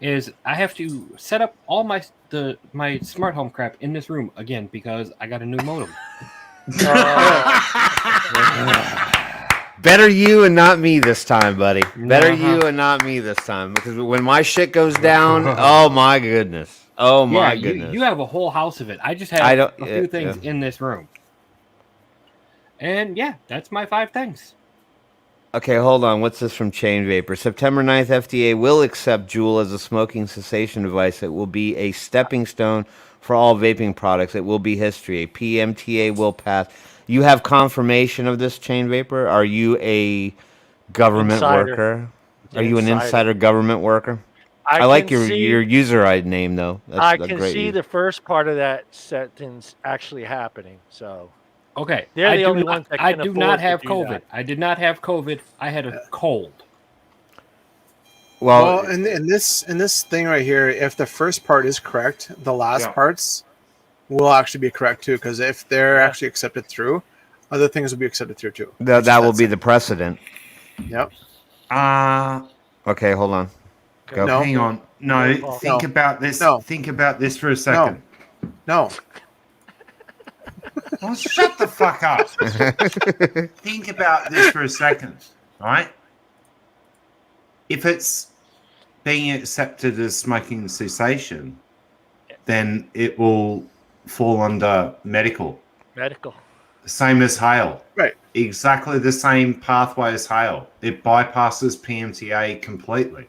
is I have to set up all my smart home crap in this room again because I got a new modem. Better you and not me this time, buddy. Better Uh-huh. you and not me this time. Because when my shit goes down, oh my goodness. Oh my goodness. You have a whole house of it. I just have I don't- a few things yeah. in this room. And yeah, that's my 5 things. Okay, hold on. What's this from Chain Vapor? September 9th, FDA will accept Juul as a smoking cessation device. It will be a stepping stone for all vaping products. It will be history. A PMTA will pass. You have confirmation of this, Chain Vapor? Are you a government Insider. worker? It's Are you an insider government worker? I I like can your see- user ID name, though. That's I a can great see use. the first part of that sentence actually happening. So Okay. They're I the do only not- ones that I can do afford not to have do COVID. that. I did not have COVID. I had a cold. Well, Well, in this thing right here, if the first part is correct, the last Yeah. parts will actually be correct too. Because if they're Yeah. actually accepted through, other things will be accepted through too. that will be the precedent. Yep. Okay, hold on. Go. No. Hang on. No, Paul. think No. about this. No. Think about this for a second. No. Well, shut the fuck up. Think about this for a second, right? If it's being accepted as smoking cessation, then it will fall under medical. Medical. Same as hail. Right. Exactly the same pathway as hail. It bypasses PMTA completely.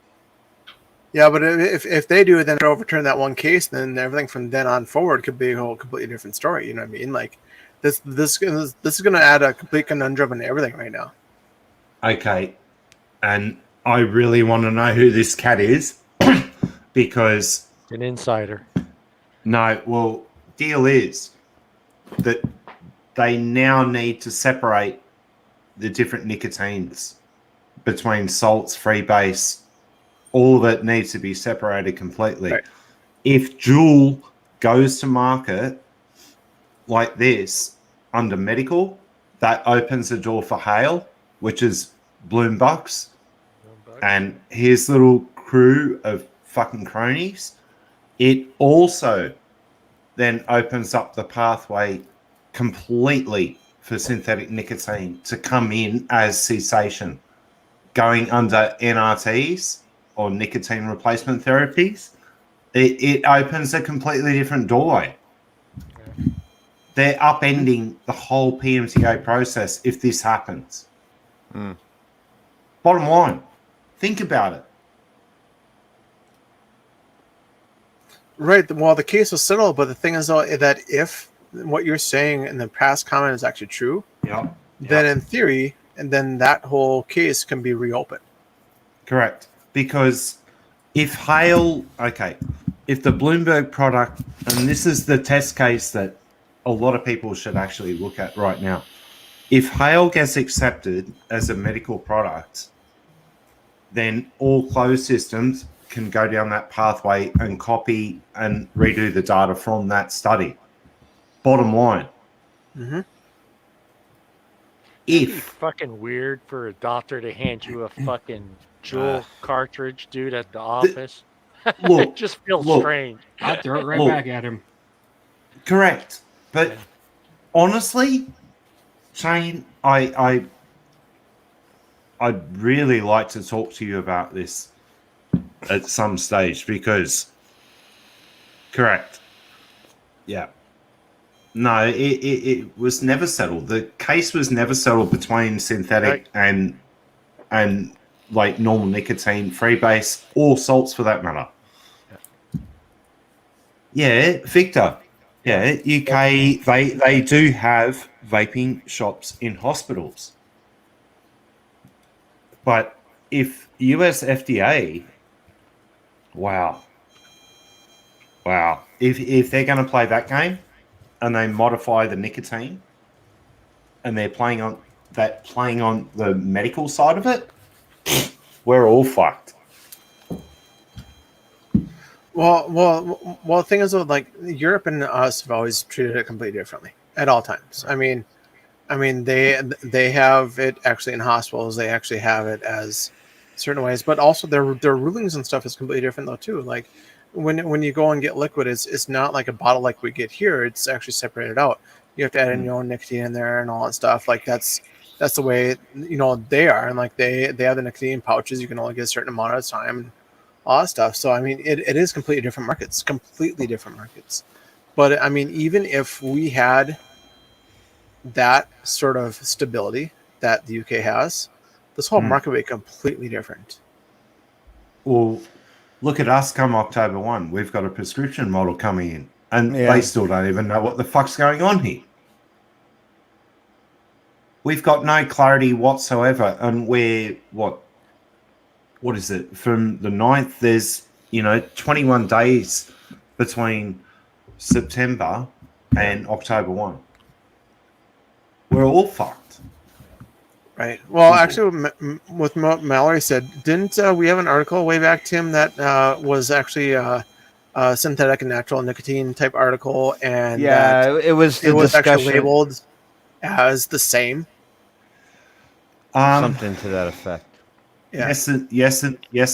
Yeah, but if they do, then overturn that one case, then everything from then on forward could be a whole completely different story. You know what I mean? Like this is going to add a complete conundrum in everything right now. Okay. And I really want to know who this cat is because An insider. no, well, deal is that they now need to separate the different nicotines between salts, freebase. All of it needs to be separated completely. Right. If Juul goes to market like this under medical, that opens the door for Hale, which is Bloombox, and his little crew of fucking cronies. It also then opens up the pathway completely for synthetic nicotine to come in as cessation, going under NRTs or nicotine replacement therapies. It opens a completely different doorway. They're upending the whole PMTA process if this happens. Bottom line, think about it. Right. Well, the case was settled, but the thing is, though, that if what you're saying in the past comment is actually true, Yep. then in theory, and then that whole case can be reopened. Correct. Because if Hale, okay, if the Bloomberg product, and this is the test case that a lot of people should actually look at right now. If Hale gets accepted as a medical product, then all closed systems can go down that pathway and copy and redo the data from that study. Bottom line, Mm-hmm. It'd be if fucking weird for a doctor to hand you a fucking jewel cartridge, dude, at the office. look, It just feels look. strange. I'll throw it right Look. back at him. correct, but Yeah. honestly, Shane, I'd really like to talk to you about this at some stage because, correct, yeah. No, it was never settled. The case was never settled between synthetic and like normal nicotine, freebase, or salts for that matter. Yeah, Victor. Yeah, UK. They do have vaping shops in hospitals, but if US FDA, wow, if they're going to play that game and they modify the nicotine and they're playing on the medical side of it, we're all fucked. Well. The thing is, though, like Europe and us have always treated it completely differently at all times. I mean, they have it actually in hospitals. They actually have it as certain ways, but also their rulings and stuff is completely different though too. Like when you go and get liquid, it's not like a bottle like we get here. It's actually separated out. You have to add in your own nicotine in there and all that stuff. Like that's the way they are, and like they have the nicotine pouches. You can only get a certain amount at a time. And all that stuff. So I mean, it is completely different markets. But I mean, even if we had that sort of stability that the UK has, this whole market would be completely different. Well, look at us come October 1. We've got a prescription model coming in, and Yeah. they still don't even know what the fuck's going on here. We've got no clarity whatsoever, and we're, what is it? From the 9th, there's, 21 days between September and October 1. We're all fucked. Right. Well, actually, with what Mallory said, didn't we have an article way back, Tim, that was actually a synthetic and natural nicotine type article, and Yeah, it was the it was actually discussion, labeled as the same. something to that effect. Yeah. Yes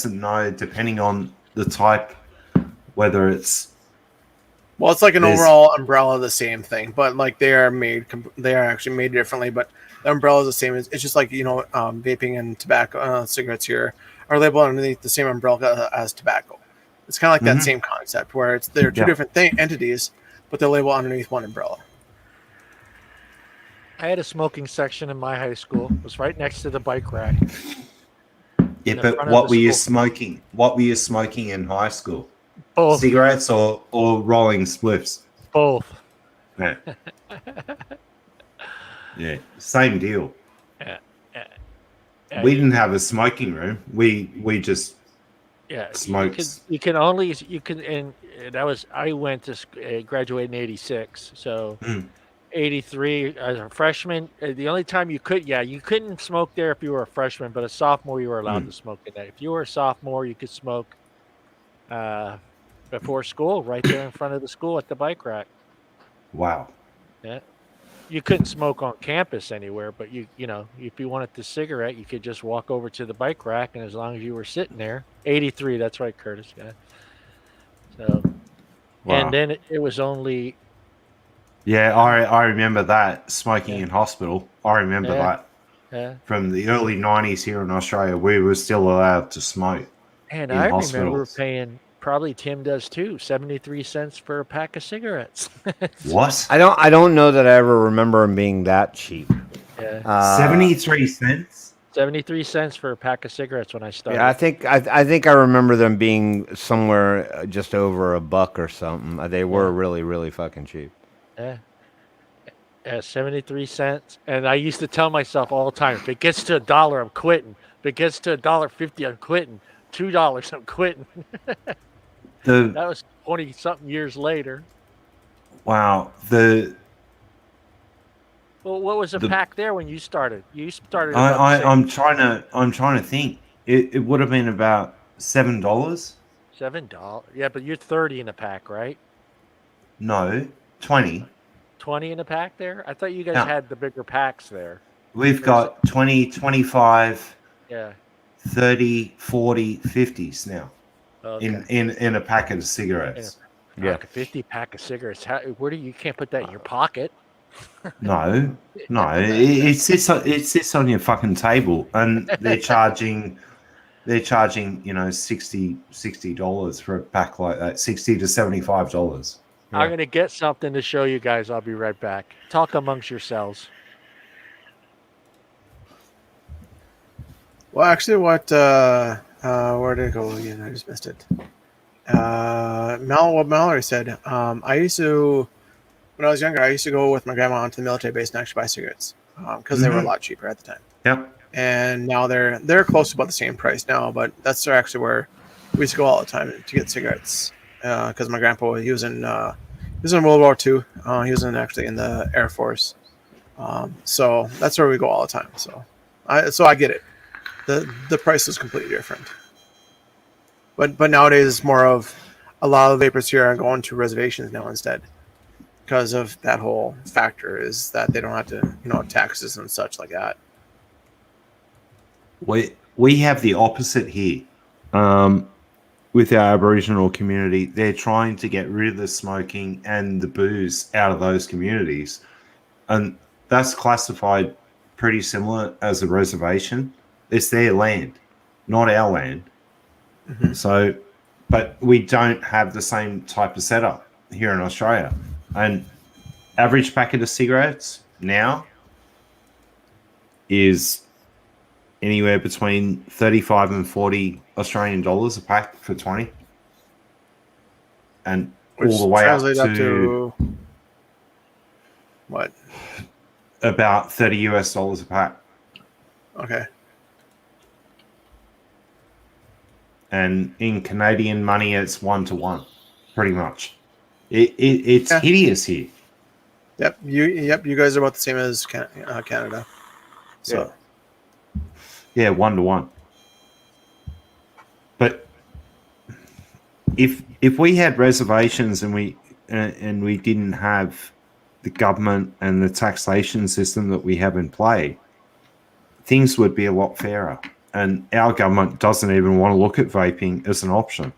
and no, depending on the type, whether it's. Well, it's like an overall umbrella of the same thing, but like they are actually made differently, but the umbrella is the same. It's just like, vaping and tobacco, cigarettes here are labeled underneath the same umbrella as tobacco. It's kind of like that same concept where they're two different entities, but they're labeled underneath one umbrella. I had a smoking section in my high school. It was right next to the bike rack. Yeah, but what were you smoking? What were you smoking in high school? Both. Cigarettes or rolling spliffs? Both. Yeah. Yeah, same deal. We didn't have a smoking room. We just smoked. I went to graduate in '86, so 83 as a freshman. The only time you couldn't smoke there if you were a freshman, but a sophomore you were allowed to smoke in there. If you were a sophomore, you could smoke before school, right there in front of the school at the bike rack. Wow. Yeah. You couldn't smoke on campus anywhere, but if you wanted the cigarette, you could just walk over to the bike rack, and as long as you were sitting there, 83, that's right, Curtis. Yeah. So, and then it was only. Yeah, I remember that smoking in hospital. I remember that. Yeah. From the early 90s here in Australia, we were still allowed to smoke. And in I hospitals. remember paying. Probably Tim does too. 73 cents for a pack of cigarettes. What? I don't know that I ever remember them being that cheap. Yeah. 73 cents? 73 cents for a pack of cigarettes when I started. Yeah, I think I remember them being somewhere just over $1 or something. They were really, really fucking cheap. Yeah. 73 cents. And I used to tell myself all the time, if it gets to $1, I'm quitting. If it gets to $1.50, I'm quitting. $2, I'm quitting. The That was 20 something years later. wow, Well, what was a The- pack there when you started? You started about the same. I'm trying to think. It would have been about $7. $7. Yeah, but you're 30 in a pack, right? No, 20. 20 in a pack there? I thought you guys Yeah. had the bigger packs there. We've got 20, 25, Yeah. 30, 40, 50s now Okay. in a packet of cigarettes. Yeah. Like a 50 pack of cigarettes. Where do you can't put that in your pocket? No, it sits on your fucking table, and they're charging $60 for a pack like that, $60 to $75. I'm going to get something to show you guys. I'll be right back. Talk amongst yourselves. Well, actually, where did it go again? I just missed it. What Mallory said. I used to, when I was younger, I used to go with my grandma onto the military base and actually buy cigarettes because they were a lot cheaper at the time. Yep. And now they're close to about the same price now, but that's actually where we used to go all the time to get cigarettes because my grandpa he was in World War II. He was actually in the Air Force. So that's where we go all the time. So I get it. The price is completely different. But nowadays it's more of a lot of the vapors here are going to reservations now instead because of that whole factor is that they don't have to taxes and such like that. We have the opposite here. With our Aboriginal community, they're trying to get rid of the smoking and the booze out of those communities, and that's classified pretty similar as a reservation. It's their land, not our land. Mm-hmm. So, but we don't have the same type of setup here in Australia. And average packet of cigarettes now is anywhere between 35 and 40 Australian dollars a pack for 20. And Which all the way up translates to what? about $30 US a pack. Okay. And in Canadian money, it's 1-to-1, pretty much. It's hideous here. Yep. You guys are about the same as Canada. So. Yeah, 1-to-1. But if we had reservations and we didn't have the government and the taxation system that we have in play, things would be a lot fairer. And our government doesn't even want to look at vaping as an option.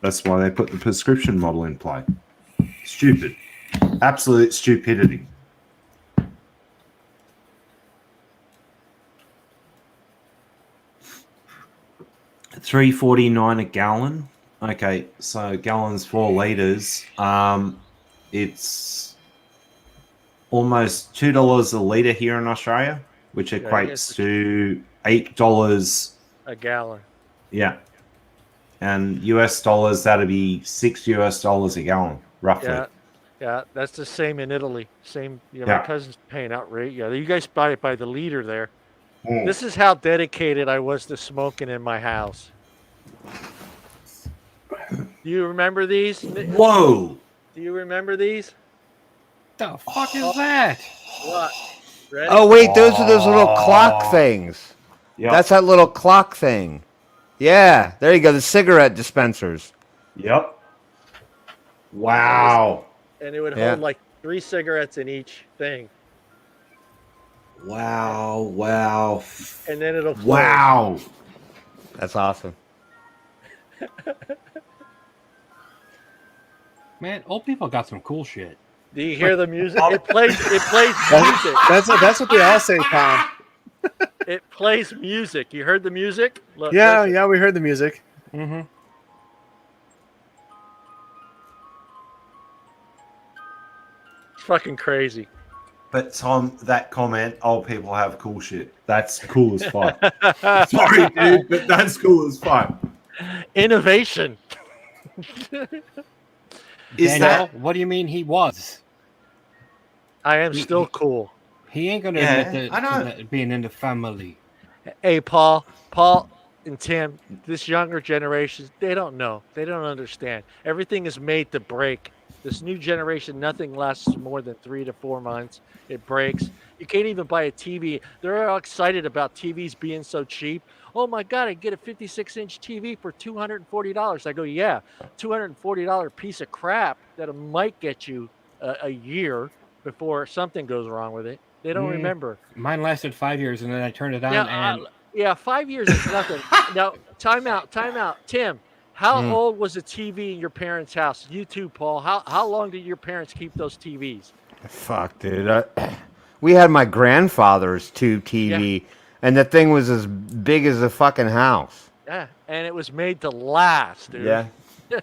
That's why they put the prescription model in play. Stupid. Absolute stupidity. $3.49 a gallon. Okay, so gallon's 4 liters. It's almost $2 a liter here in Australia, which equates to $8 a gallon. Yeah, and US dollars that'd be $6 a gallon, roughly. Yeah, that's the same in Italy. Same. Yeah. My cousin's paying outrage. Yeah, you guys buy it by the liter there. This is how dedicated I was to smoking in my house. Do you remember these? Whoa! Do you remember these? The fuck is that? What? Ready? Oh wait, those are those little clock things. Yep. That's that little clock thing. Yeah, there you go. The cigarette dispensers. Yep. Wow. And it would Yeah. hold like 3 cigarettes in each thing. Wow. And then it'll close. Wow. That's awesome. Man, old people got some cool shit. Do you hear the music? It plays music. That's what they all say, Tom. It plays music. You heard the music? Look, Yeah, listen. yeah, we heard the music. Mm-hmm. It's fucking crazy. But Tom, that comment, old people have cool shit. That's cool as fuck. Sorry, dude, but that's cool as fuck. Innovation. Is Danielle, that- what do you mean he was? I am still cool. He ain't gonna Yeah, admit I know. to that being in the family. Hey, Paul, and Tim, this younger generation, they don't know. They don't understand. Everything is made to break. This new generation, nothing lasts more than 3 to 4 months. It breaks. You can't even buy a TV. They're all excited about TVs being so cheap. Oh my God, I get a 56-inch TV for $240. I go, yeah, $240 piece of crap that might get you a year before something goes wrong with it. They don't remember. Mine lasted 5 years, and then I turned it on, Now, and yeah, 5 years is nothing. Now, time out. Tim, how old was the TV in your parents' house? You too, Paul. How long did your parents keep those TVs? Fuck, dude. We had my grandfather's tube TV, and the thing was as big as a fucking house. Yeah, and it was made to last, dude. Yeah.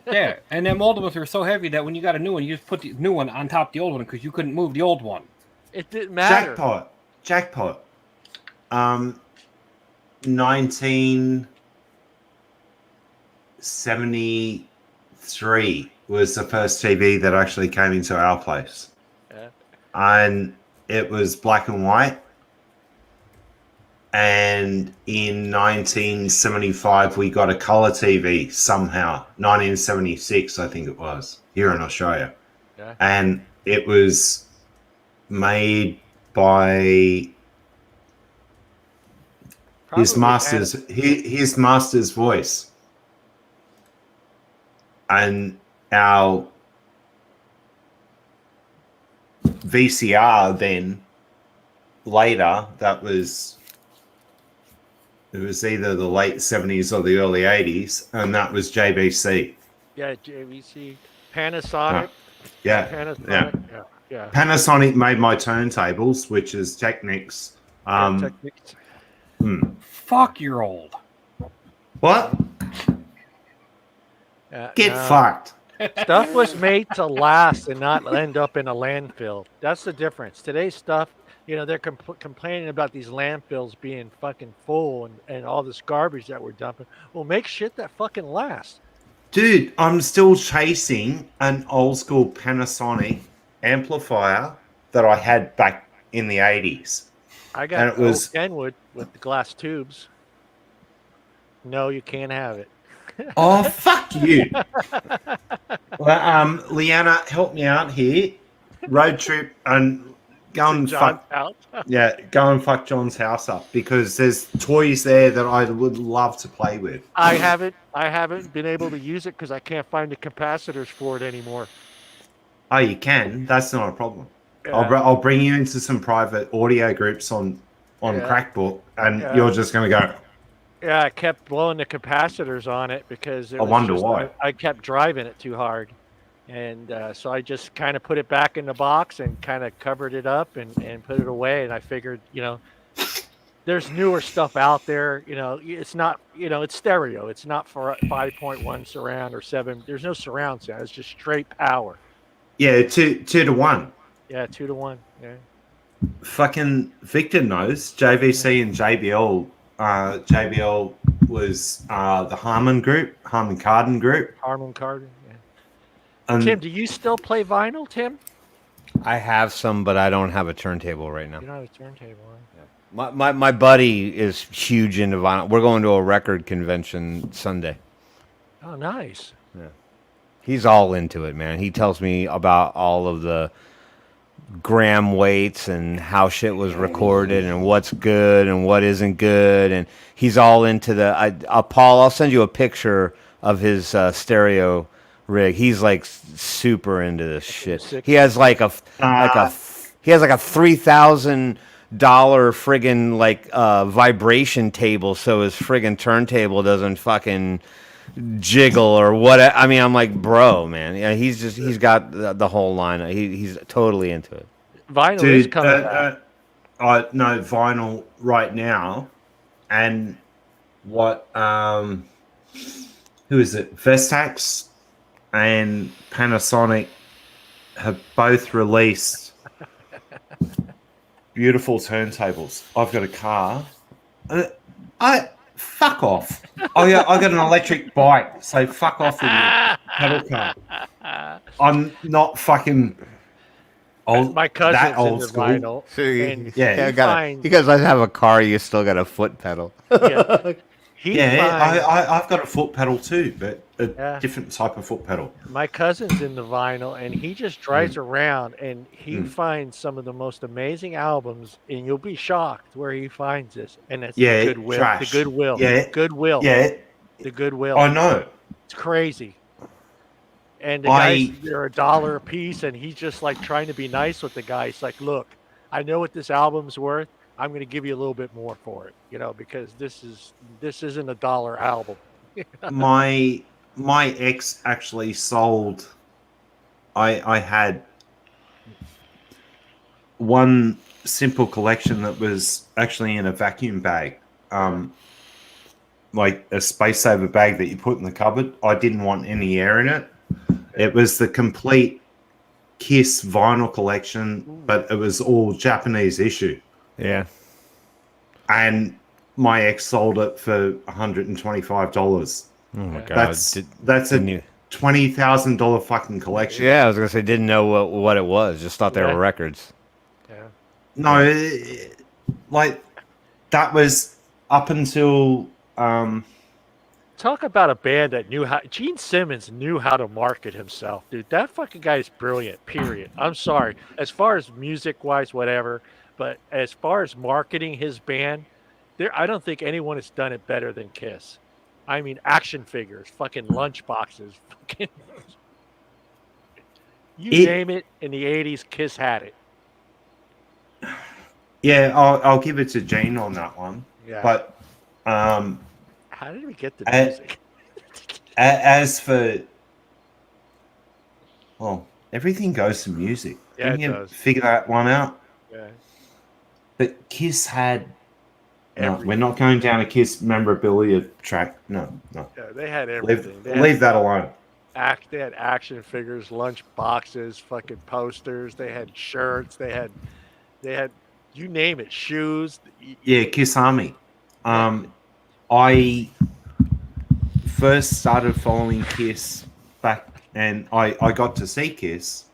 yeah, and them old ones were so heavy that when you got a new one, you just put the new one on top of the old one because you couldn't move the old one. It didn't matter. Jackpot. 1973 was the first TV that actually came into our place. Yeah. And it was black and white. And in 1975, we got a color TV somehow. 1976, I think it was, here in Australia. Yeah. And it was made by his master's voice. And our VCR then later, it was either the late 70s or the early 80s, and that was JVC. Yeah, JVC, Panasonic. Yeah, Panasonic. Yeah. Panasonic made my turntables, which is Technics. Technics. Fuck, you're old. What? Get no. fucked. Stuff was made to last and not end up in a landfill. That's the difference. Today's stuff, they're complaining about these landfills being fucking full and all this garbage that we're dumping. Well, make shit that fucking lasts. Dude, I'm still chasing an old school Panasonic amplifier that I had back in the 80s. I got it was Kenwood with the glass tubes. No, you can't have it. Oh, fuck you. Well, Leanna, help me out here. Road trip and go and fuck. Yeah, go and fuck John's house up because there's toys there that I would love to play with. I haven't been able to use it because I can't find the capacitors for it anymore. Oh, you can. That's not a problem. Yeah. I'll bring you into some private audio groups on Crackbook, and you're just going to go. Yeah, I kept blowing the capacitors on it because I wonder why. I kept driving it too hard. And so I just kind of put it back in the box and kind of covered it up and put it away. And I figured, there's newer stuff out there. It's not, it's stereo. It's not for 5.1 surround or 7. There's no surround sound. It's just straight power. Yeah, 2 to 1. Yeah, 2 to 1. Yeah. Fucking Victor knows JVC and JBL. JBL was the Harman Kardon group. Harman Kardon, yeah. And Tim, do you still play vinyl, Tim? I have some, but I don't have a turntable right now. You don't have a turntable, huh? My buddy is huge into vinyl. We're going to a record convention Sunday. Oh, nice. Yeah. He's all into it, man. He tells me about all of the gram weights and how shit was recorded and what's good and what isn't good, and he's all into Paul, I'll send you a picture of his stereo rig. He's like super into this shit. He has like a $3,000 friggin' vibration table so his friggin' turntable doesn't fucking jiggle or what. I mean, I'm like, bro, man. Yeah, he's got the whole line. He's totally into it. Vinyl is coming back. No, vinyl right now. And what? Who is it? Vestax and Panasonic have both released beautiful turntables. I've got a car. I fuck off. Oh yeah, I got an electric bike. So fuck off with your pedal car. I'm not fucking old. My cousin's that old into school. vinyl. So And Yeah. he finds, because I have a car, you still got a foot pedal. yeah, he Yeah, finds, I've got a foot pedal too, but a Yeah. different type of foot pedal. my cousin's in the vinyl, and he just drives around and he Mm. finds some of the most amazing albums, and you'll be shocked where he finds this. And it's Yeah, the Goodwill. trash. The Goodwill. Yeah. Goodwill. Yeah, The Goodwill. I know. It's crazy. And the I- guys, they're $1 a piece, and he's just like trying to be nice with the guy. He's like, look, I know what this album's worth. I'm going to give you a little bit more for it, because this isn't a $1 album. my ex actually sold. I had one simple collection that was actually in a vacuum bag, like a space saver bag that you put in the cupboard. I didn't want any air in it. It was the complete Kiss vinyl collection, but it was all Japanese issue. Yeah. And my ex sold it for $125. Oh my god. That's didn't a you- $20,000 fucking collection. Yeah, I was gonna say didn't know what it was. Just thought they Yeah. were records. Yeah. No, like that was up until Talk about a band that knew how. Gene Simmons knew how to market himself, dude. That fucking guy is brilliant. Period. I'm sorry. As far as music wise, whatever, but as far as marketing his band, I don't think anyone has done it better than Kiss. I mean, action figures, fucking lunch boxes, fucking. Name it. In the '80s, Kiss had it. yeah, I'll give it to Gene on that one. Yeah. But How did we get the music? as for everything goes to music. Yeah, Can it you does. figure that one out? Yeah. But Kiss had. No, Everything. we're not going down a Kiss memorabilia track. No. Yeah, they had everything. Leave that alone. They had action figures, lunch boxes, fucking posters. They had shirts. They had, you name it, shoes. Yeah, Kiss Army. I first started following Kiss back, and I got to see Kiss.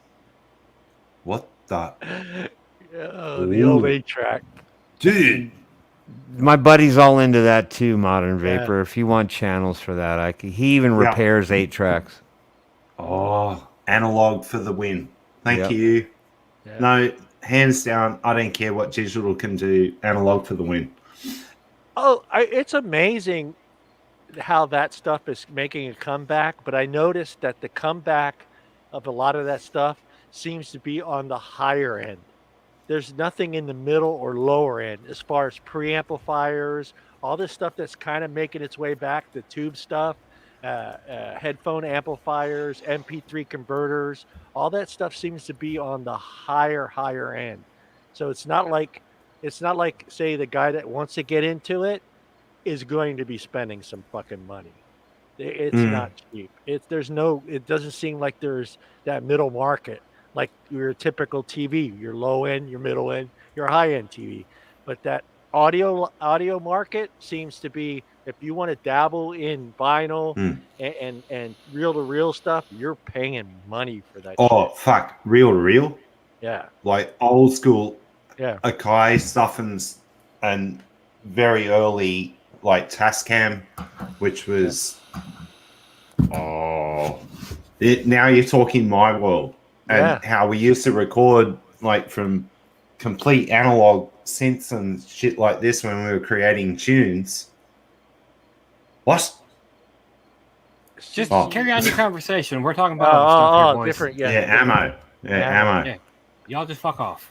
What the The old 8-track. dude? My buddy's all into that too, Modern Yeah. Vapor. If you want channels for that, he even Yeah. repairs 8-tracks. Oh, analog for the win. Thank Yep. you. Yeah. No, hands down. I don't care what digital can do. Analog for the win. Oh, it's amazing how that stuff is making a comeback. But I noticed that the comeback of a lot of that stuff seems to be on the higher end. There's nothing in the middle or lower end as far as preamplifiers, all this stuff that's kind of making its way back, the tube stuff, headphone amplifiers, MP3 converters, all that stuff seems to be on the higher end. So it's not like say the guy that wants to get into it is going to be spending some fucking money. It's not cheap. It doesn't seem like there's that middle market. Like your typical TV, your low end, your middle end, your high end TV. But that audio market seems to be, if you want to dabble in vinyl and reel to reel stuff, you're paying money for that. Oh, shit. fuck. Reel to reel? Yeah. Like old school Yeah. Akai stuff and very early like Tascam, which was now you're talking my world. And how we used to record like from complete analog synths and shit like this when we were creating tunes. What? Just Oh. carry on your conversation. We're talking about other stuff here, boys. different. Yeah, Yeah. ammo. Ammo. Yeah. Y'all just fuck off.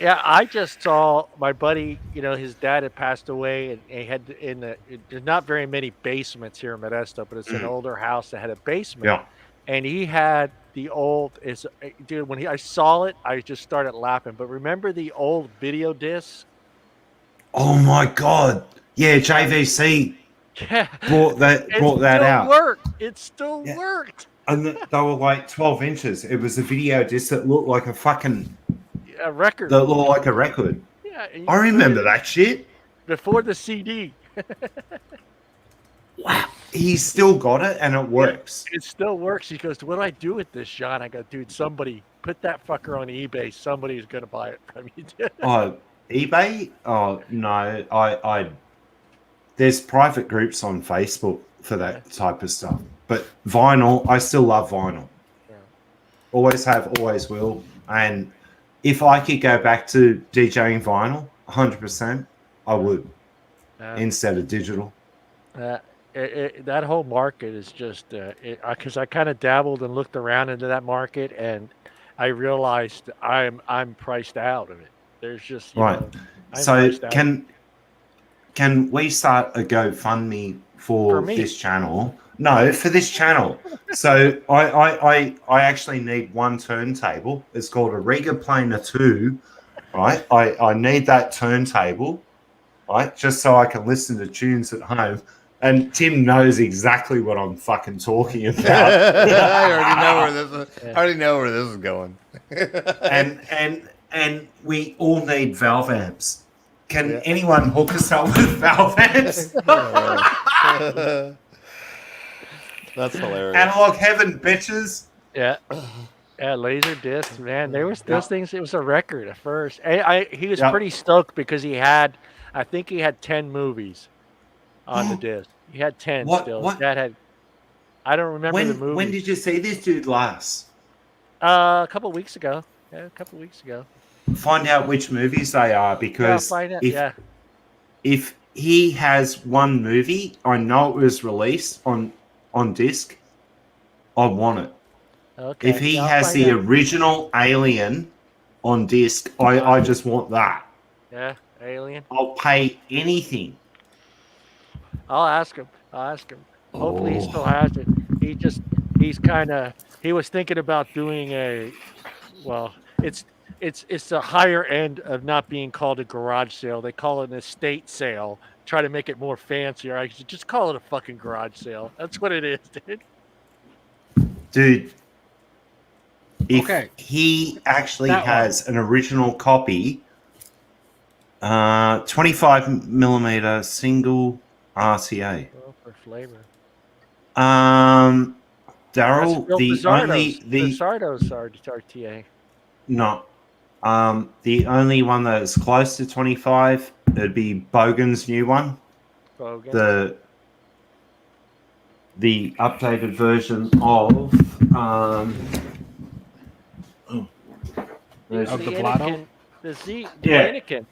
Yeah, I just saw my buddy. His dad had passed away, and he had there's not very many basements here in Modesto, but it's an older house that had a basement. Yeah. And he had the old dude. When I saw it, I just started laughing. But remember the old video discs? Oh my god. Yeah, JVC Yeah, brought that out. Worked. It still Yeah. worked. And they were like 12 inches. It was a video disc that looked like a fucking a record. that look like a record. Yeah, and you I put remember it that shit. before the CD. Wow. He's still got it and it works. It still works. He goes, "What do I do with this, John?" I go, "Dude, somebody put that fucker on eBay. Somebody's gonna buy it from you." Oh, eBay? Oh no, I there's private groups on Facebook for that type of stuff. But vinyl, I still love vinyl. Yeah. Always have, always will. And if I could go back to DJing vinyl, 100%, I would instead of digital. That whole market is just because I kind of dabbled and looked around into that market, and I realized I'm priced out of it. There's just Right. I'm So priced out. can we start a GoFundMe for me. this channel? No, for this channel. So I actually need one turntable. It's called a Riga Planer 2. Right. I need that turntable, right? Just so I can listen to tunes at home. And Tim knows exactly what I'm fucking talking about. I already know where this is going. and we all need valve amps. Can anyone hook us up with valve amps? That's hilarious. Analog heaven, bitches. Yeah. Yeah, laser discs, man. There was those things. It was a record at first. He was pretty stoked because I think he had 10 movies on the disc. He had 10 still. What? That had. I don't remember the movie. When did you see this dude last? A couple weeks ago. Yeah, a couple weeks ago. Find out which movies they are, because if he has one movie, I know it was released on disc, I want it. Okay. If he has the original Alien on disc, I just want that. Yeah, Alien. I'll pay anything. I'll ask him. Hopefully he still has it. He was thinking about doing it's the higher end of not being called a garage sale. They call it an estate sale. Try to make it more fancier. I should just call it a fucking garage sale. That's what it is, dude. Dude, if he actually has an original copy, 25 millimeter single RCA. Oh, for flavor. Daryl, the Sardo's RTA. No. The only one that is close to 25, it'd be Bogan's new one. Bogan. The updated version of the Blotto? The Yeah. Anakin.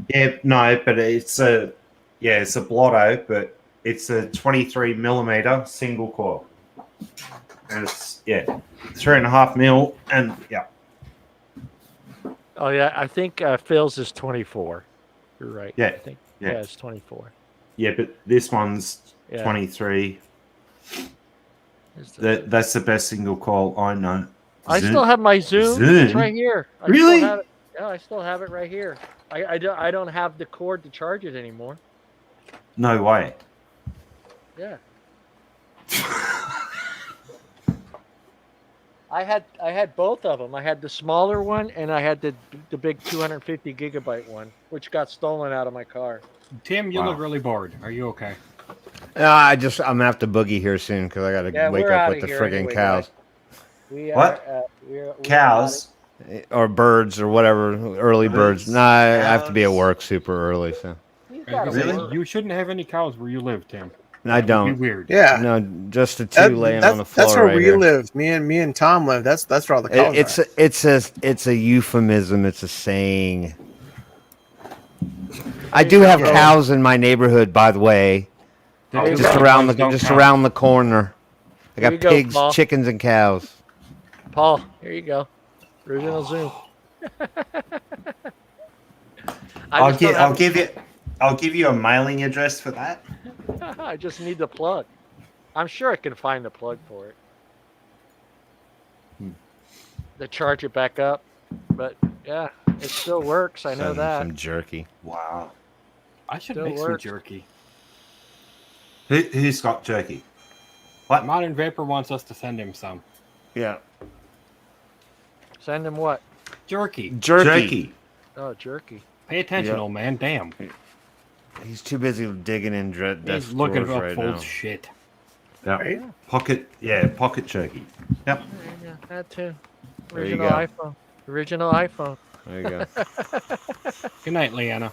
Yeah, no, but it's a Blotto, but it's a 23 millimeter single coil. And it's 3.5 mil, and Oh yeah, I think Phil's is 24. You're right. Yeah, I think it's 24. Yeah, but this one's 23. That's the best single coil I know. I still have my Zoom. It's right here. Really? I still have it right here. I don't have the cord to charge it anymore. No way. Yeah. I had both of them. I had the smaller one and I had the big 250 gigabyte one, which got stolen out of my car. Tim, you look really bored. Are you okay? I'm gonna have to boogie here soon because I gotta wake up with the friggin' cows. Cows or birds or whatever, early birds. Nah, I have to be at work super early, so. Really? You shouldn't have any cows where you live, Tim. I don't. Would be weird. Yeah. No, just the two laying on the floor. That's where right we here. live. Me and Tom live. That's where all the cows are. It's a euphemism. It's a saying. I do have cows in my neighborhood, by the way. Just around the corner. I got pigs, chickens, and cows. Paul, here you go. Original Zoom. I'll give you a mailing address for that. I just need the plug. I'm sure I can find the plug for it. To charge it back up. But yeah, it still works. I know that. Some jerky. Wow. I should make some jerky. Who's got jerky? What? Modern Vapor wants us to send him some. Yeah. Send him what? Jerky. Jerky. Oh, jerky. Pay attention, Yep. old man. Damn. He's too busy digging in desk He's looking drawers up right old now. shit. Yep. Right? Pocket jerky. Yep. Yeah, that too. There you Original go. iPhone. Original iPhone. There you go. Good night, Leanna.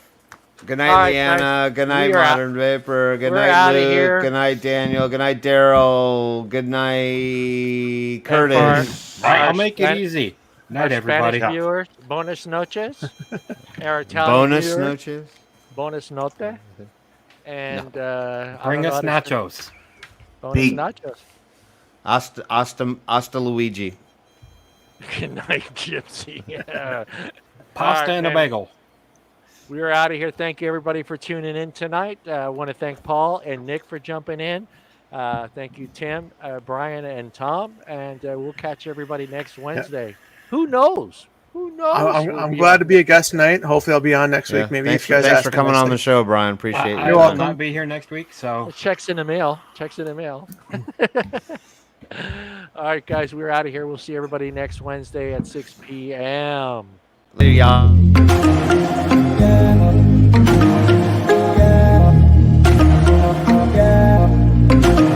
Good night, All right, Leanna. guys. Good night, We are Modern Vapor. Good we're night, outta Luke. here. Good night, Daniel. Good night, Daryl. Good night, Curtis. Our I'll make it Span- easy. Our Night, everybody. Spanish viewers, bonus noches. Our Italian Bonus viewers, noches. bonus note. And Bring us nachos. Bonus Beat. nachos. Hasta Luigi. Good night, Gypsy. Yeah. Pasta All right, and a man. bagel. We are out of here. Thank you, everybody, for tuning in tonight. I want to thank Paul and Nick for jumping in. Thank you, Tim, Brian, and Tom. And we'll catch everybody next Wednesday. Who knows? Who knows? I'm glad to be a guest tonight. Hopefully, I'll be on next week. Maybe thanks if you guys thanks ask for me coming next on the time. show, Brian. Appreciate I you. You're will welcome. not be here next week, so Checks in the mail. Checks in the mail. All right, guys, we're out of here. We'll see everybody next Wednesday at 6 p.m. Later, y'all.